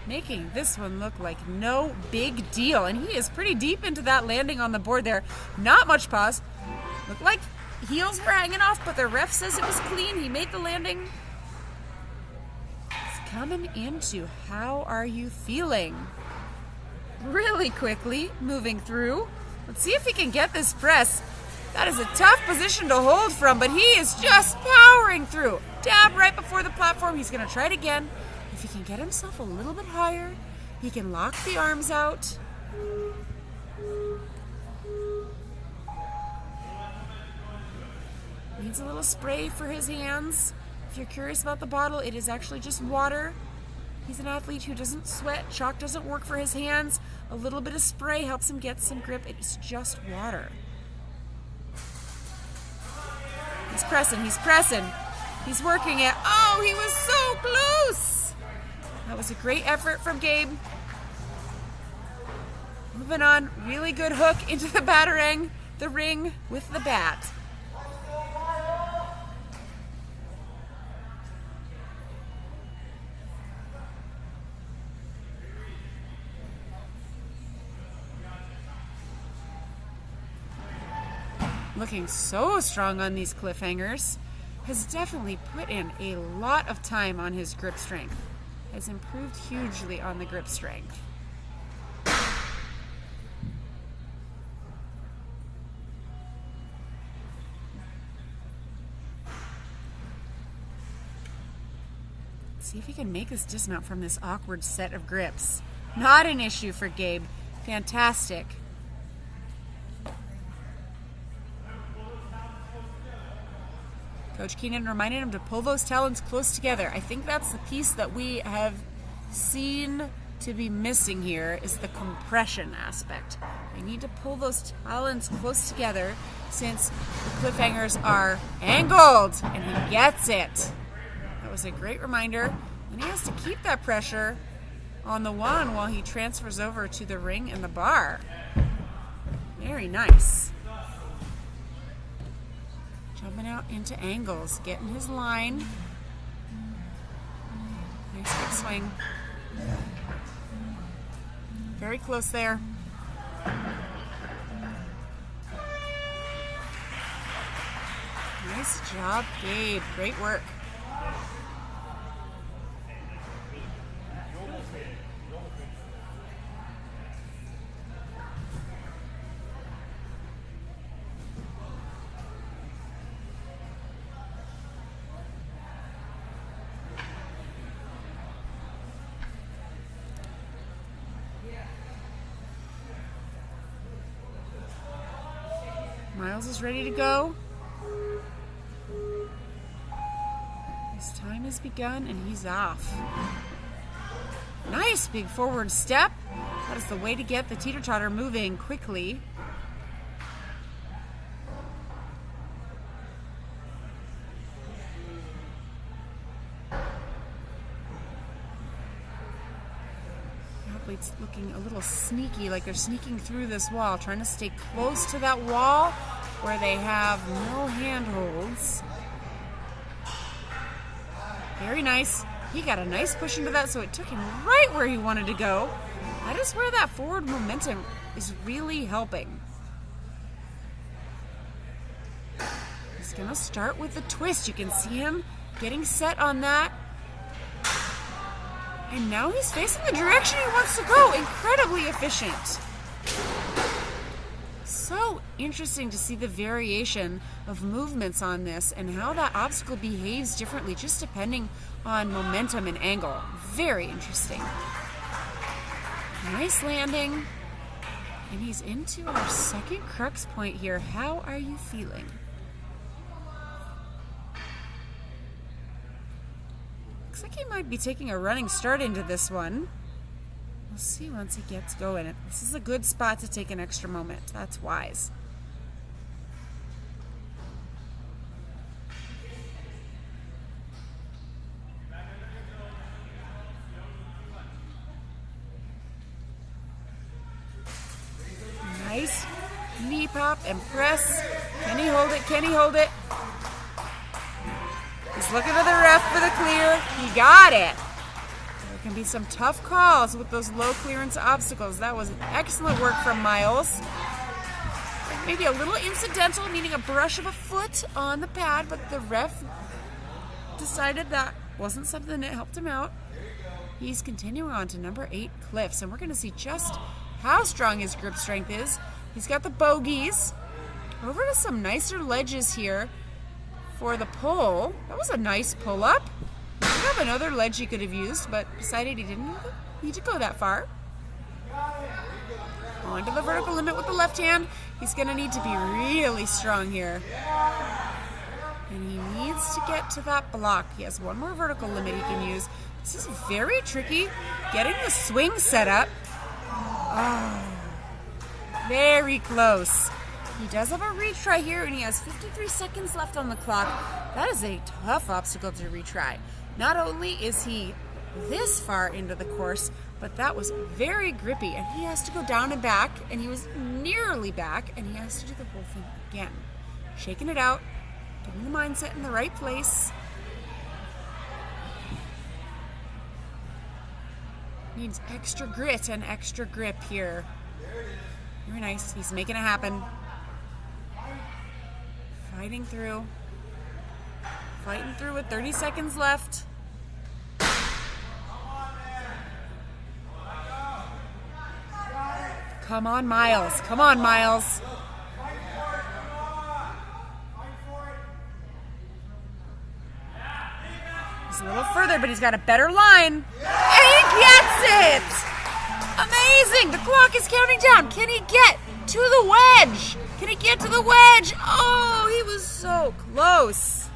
Making this one look like no big deal. And he is pretty deep into that landing on the board there. Not much pause. Looked like heels were hanging off, but the ref says it was clean. He made the landing. It's coming into How Are You Feeling? Really quickly moving through. Let's see if he can get this press. That is a tough position to hold from, but he is just powering through. Dab right before the platform. He's going to try it again. If he can get himself a little bit higher, he can lock the arms out. Needs a little spray for his hands. If you're curious about the bottle, it is actually just water. He's an athlete who doesn't sweat. Chalk doesn't work for his hands. A little bit of spray helps him get some grip. It's just water. He's pressing, He's working it. Oh, he was so close. That was a great effort from Gabe. Moving on, really good hook into the batarang, the ring with the bat. Looking so strong on these cliffhangers. Has definitely put in a lot of time on his grip strength. Has improved hugely on the grip strength. Let's see if he can make this dismount from this awkward set of grips. Not an issue for Gabe. Fantastic. Coach Keenan reminded him to pull those talons close together. I think that's the piece that we have seen to be missing here is the compression aspect. They need to pull those talons close together since the cliffhangers are angled, and he gets it. That was a great reminder. And he has to keep that pressure on the one while he transfers over to the ring and the bar. Very nice. Jumping out into angles, getting his line. swing. Very close there. Nice job, Gabe. Great work. Miles is ready to go. His time has begun and he's off. Nice big forward step. That is the way to get the teeter-totter moving quickly. Athletes looking a little sneaky, like they're sneaking through this wall, trying to stay close to that wall where they have no handholds. Very nice. He got a nice push into that, so it took him right where he wanted to go. That is where that forward momentum is really helping. He's going to start with the twist. You can see him getting set on that. And now he's facing the direction he wants to go. Incredibly efficient. So interesting to see the variation of movements on this and how that obstacle behaves differently just depending on momentum and angle. Very interesting. Nice landing. And he's into our second crux point here. How are you feeling? Looks like he might be taking a running start into this one. We'll see once he gets going. This is a good spot to take an extra moment. That's wise. Nice knee pop and press. Can he hold it? Can he hold it? He's looking to the ref for the clear. He got it. There can be some tough calls with those low clearance obstacles. That was excellent work from Miles. Maybe a little incidental, meaning a brush of a foot on the pad, but the ref decided that wasn't something that helped him out. He's continuing on to number 8, Cliffs, and we're going to see just how strong his grip strength is. He's got the bogeys. Over to some nicer ledges here for the pull. That was a nice pull-up. He could have another ledge he could have used, but decided he didn't need to go that far. On to the vertical limit with the left hand. He's going to need to be really strong here. And he needs to get to that block. He has one more vertical limit he can use. This is very tricky. Getting the swing set up. Oh, very close. He does have a retry here, and he has 53 seconds left on the clock. That is a tough obstacle to retry. Not only is he this far into the course, but that was very grippy, and he has to go down and back, and he was nearly back, and he has to do the whole thing again. Shaking it out, getting the mindset in the right place. Needs extra grit and extra grip here. Very nice. He's making it happen. Fighting through. Fighting through with 30 seconds left. Come on, Miles. Come on, Miles. He's a little further, but he's got a better line. And he gets it! Amazing! The clock is counting down. Can he get to the wedge? Can he get to the wedge? Oh, he was so close.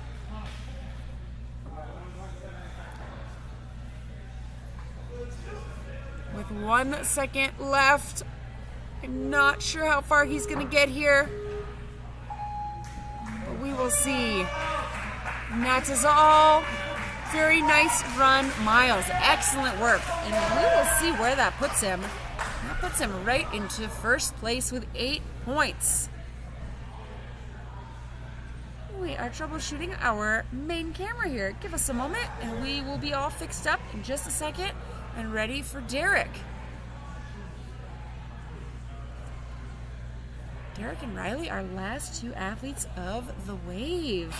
With 1 second left, I'm not sure how far he's going to get here, but we will see. And that is all. Very nice run, Miles. Excellent work. And we will see where that puts him. That puts him right into first place with 8 points. we are troubleshooting our main camera here. Give us a moment and we will be all fixed up in just a second and ready for Derek. Derek and Riley, our last two athletes of the wave.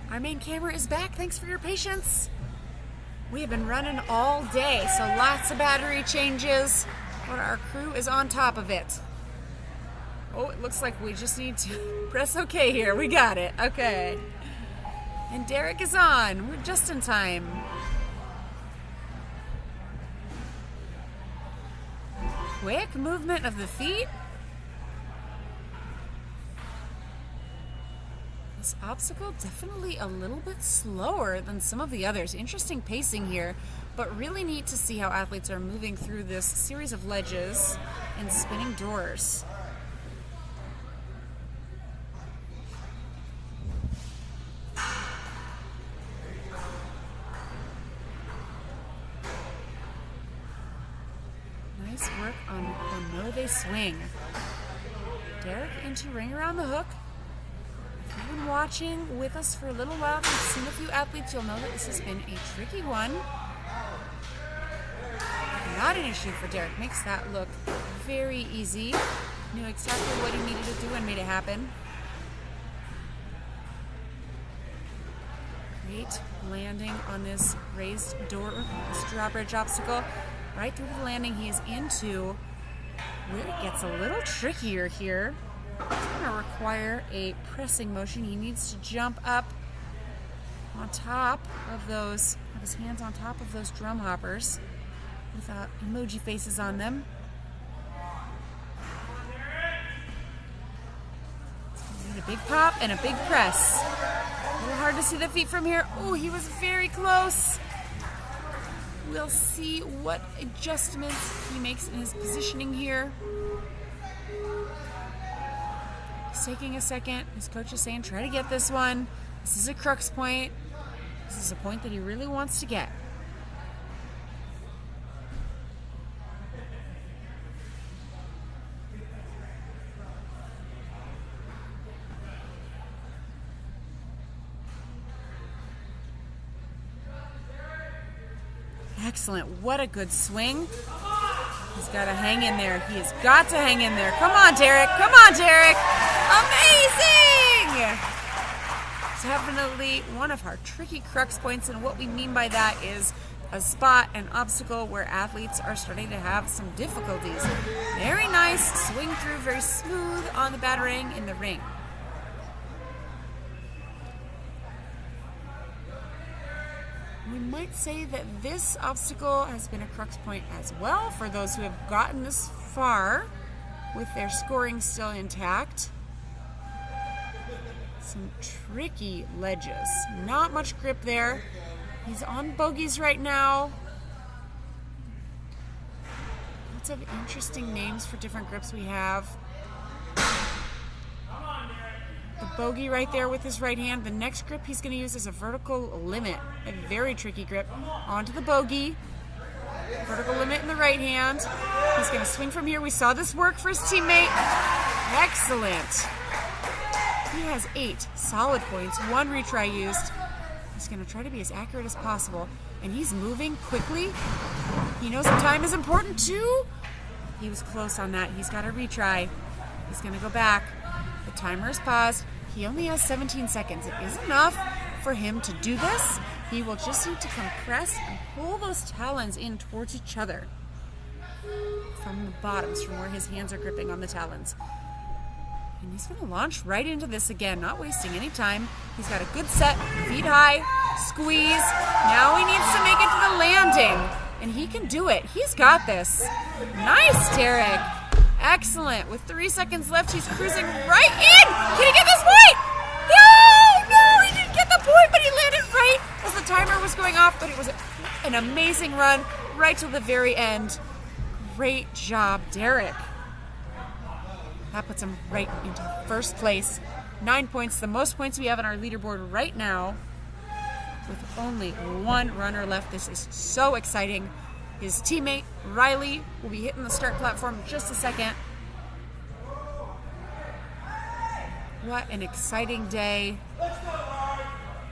Our main camera is back. Thanks for your patience. We have been running all day, so lots of battery changes, but our crew is on top of it. Oh, it looks like we just need to press OK here. We got it. Okay. And Derek is on. We're just in time. Quick movement of the feet. This obstacle definitely a little bit slower than some of the others. Interesting pacing here, but really neat to see how athletes are moving through this series of ledges and spinning doors. Nice work on Honove swing. Derek into ring around the hook. If you've been watching with us for a little while, if you've seen a few athletes, you'll know that this has been a tricky one. Not an issue for Derek. Makes that look very easy. Knew exactly what he needed to do and made it happen. Great landing on this raised door, this drawbridge obstacle. Right through the landing he is into. Really gets a little trickier here. It's going to require a pressing motion. He needs to jump up on top of those, have his hands on top of those drum hoppers with emoji faces on them. It's going to need a big pop and a big press. A little hard to see the feet from here. Oh, he was very close. We'll see what adjustments he makes in his positioning here. He's taking a second. His coach is saying, try to get this one. This is a crux point. This is a point that he really wants to get. Excellent. What a good swing. He's got to hang in there. He has got to hang in there. Come on, Derek. Come on, Derek. Amazing! Definitely one of our tricky crux points, and what we mean by that is a spot, an obstacle where athletes are starting to have some difficulties. Very nice swing through, very smooth on the batarang in the ring. We might say that this obstacle has been a crux point as well for those who have gotten this far with their scoring still intact. Some tricky ledges. Not much grip there. He's on bogeys right now. Lots of interesting names for different grips we have. The bogey right there with his right hand. The next grip he's going to use is a vertical limit. A very tricky grip. Onto the bogey. Vertical limit in the right hand. He's going to swing from here. We saw this work for his teammate. Excellent. He has 8 solid points. 1 retry used. He's going to try to be as accurate as possible. And he's moving quickly. He knows that time is important too. He was close on that. He's got a retry. He's going to go back. The timer is paused. He only has 17 seconds. It is enough for him to do this. He will just need to compress and pull those talons in towards each other from the bottoms, from where his hands are gripping on the talons. And he's going to launch right into this again, not wasting any time. He's got a good set, feet high, squeeze. Now he needs to make it to the landing, and he can do it. He's got this. Nice, Derek. Excellent. With 3 seconds left, he's cruising right in. Can he get this point? No, he didn't get the point, but he landed right as the timer was going off. But it was an amazing run right to the very end. Great job, Derek. That puts him right into first place. 9 points, the most points we have on our leaderboard right now, with only one runner left. This is so exciting. His teammate, Riley, will be hitting the start platform in just a second. What an exciting day.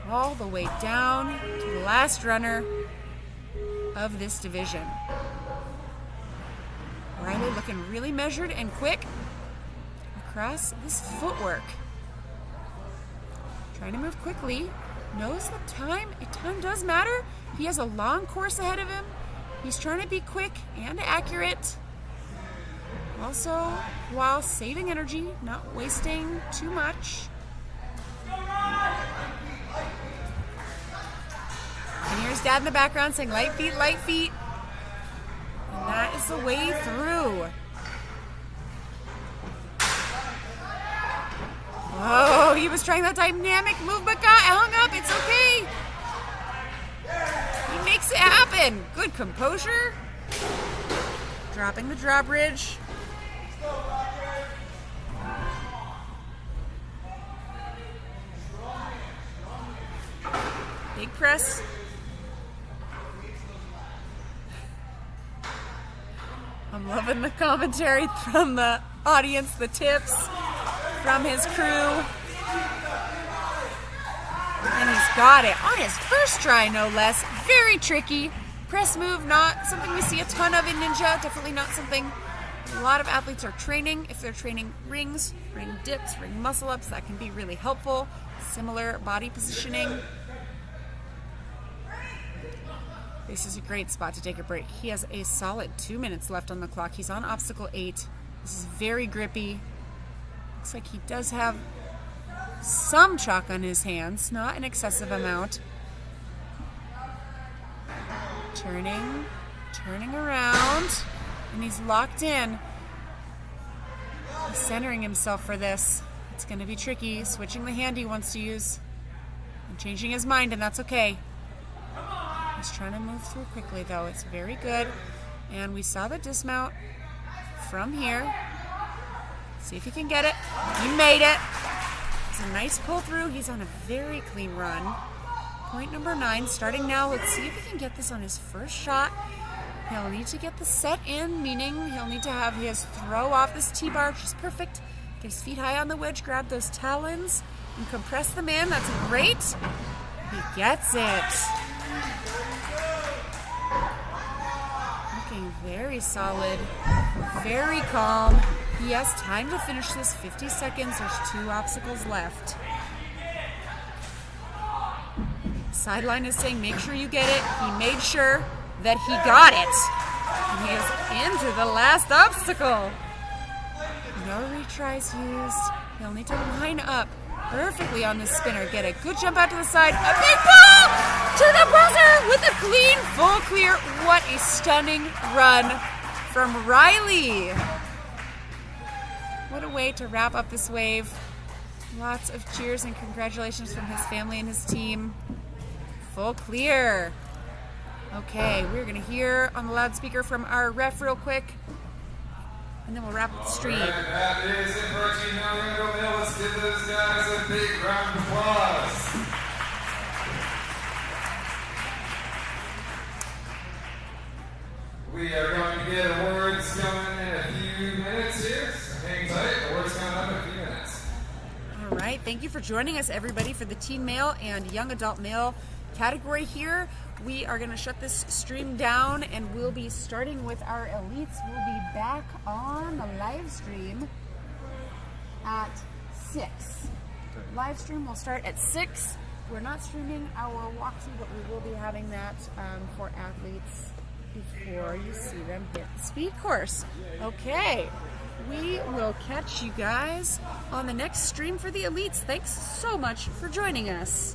All the way down to the last runner of this division. Riley looking really measured and quick across this footwork. Trying to move quickly. Knows the time. Time does matter. He has a long course ahead of him. He's trying to be quick and accurate. Also, while saving energy, not wasting too much. And here's Dad in the background saying, light feet, light feet. And that is the way through. Oh, he was trying that dynamic move, but got hung up. It's okay. He makes it happen. Good composure. Dropping the drawbridge. Big press. I'm loving the commentary from the audience, the tips from his crew. And he's got it on his first try, no less. Very tricky. Press move, not something we see a ton of in Ninja. Definitely not something a lot of athletes are training. If they're training rings, ring dips, ring muscle ups, that can be really helpful. Similar body positioning. This is a great spot to take a break. He has a solid 2 minutes left on the clock. He's on obstacle 8. This is very grippy. Looks like he does have some chalk on his hands, not an excessive amount. Turning around, and he's locked in. He's centering himself for this. It's going to be tricky, switching the hand he wants to use and changing his mind, and that's okay. He's trying to move through quickly, though. It's very good. And we saw the dismount from here. See if he can get it. He made it. It's a nice pull through. He's on a very clean run. Point number 9, starting now. Let's see if he can get this on his first shot. He'll need to get the set in, meaning he'll need to have his throw off this T-bar, which is perfect. Get his feet high on the wedge, grab those talons, and compress them in. That's great. He gets it. Looking very solid, very calm. He has time to finish this. 50 seconds. There's 2 obstacles left. Sideline is saying, make sure you get it. He made sure that he got it. And he is into the last obstacle. No retries used. He'll need to line up perfectly on this spinner. Get a good jump out to the side. A big ball to the buzzer with a clean, full clear. What a stunning run from Riley. What a way to wrap up this wave. Lots of cheers and congratulations from his family and his team. Full clear. Okay, we're going to hear on the loudspeaker from our ref real quick, and then we'll wrap up the stream. All right, that is it for our team. Now we're going to go. Let's give those guys a big round of applause. We are going to get awards coming in a few minutes here, so hang tight. Awards coming up in a few minutes. All right, thank you for joining us, everybody, for the teen male and young adult male category here. We are going to shut this stream down, and we'll be starting with our elites. We'll be back on the live stream at 6. Live stream will start at 6. We're not streaming our walkthrough, but we will be having that for athletes before you see them hit the speed course. Okay, we will catch you guys on the next stream for the elites. Thanks so much for joining us.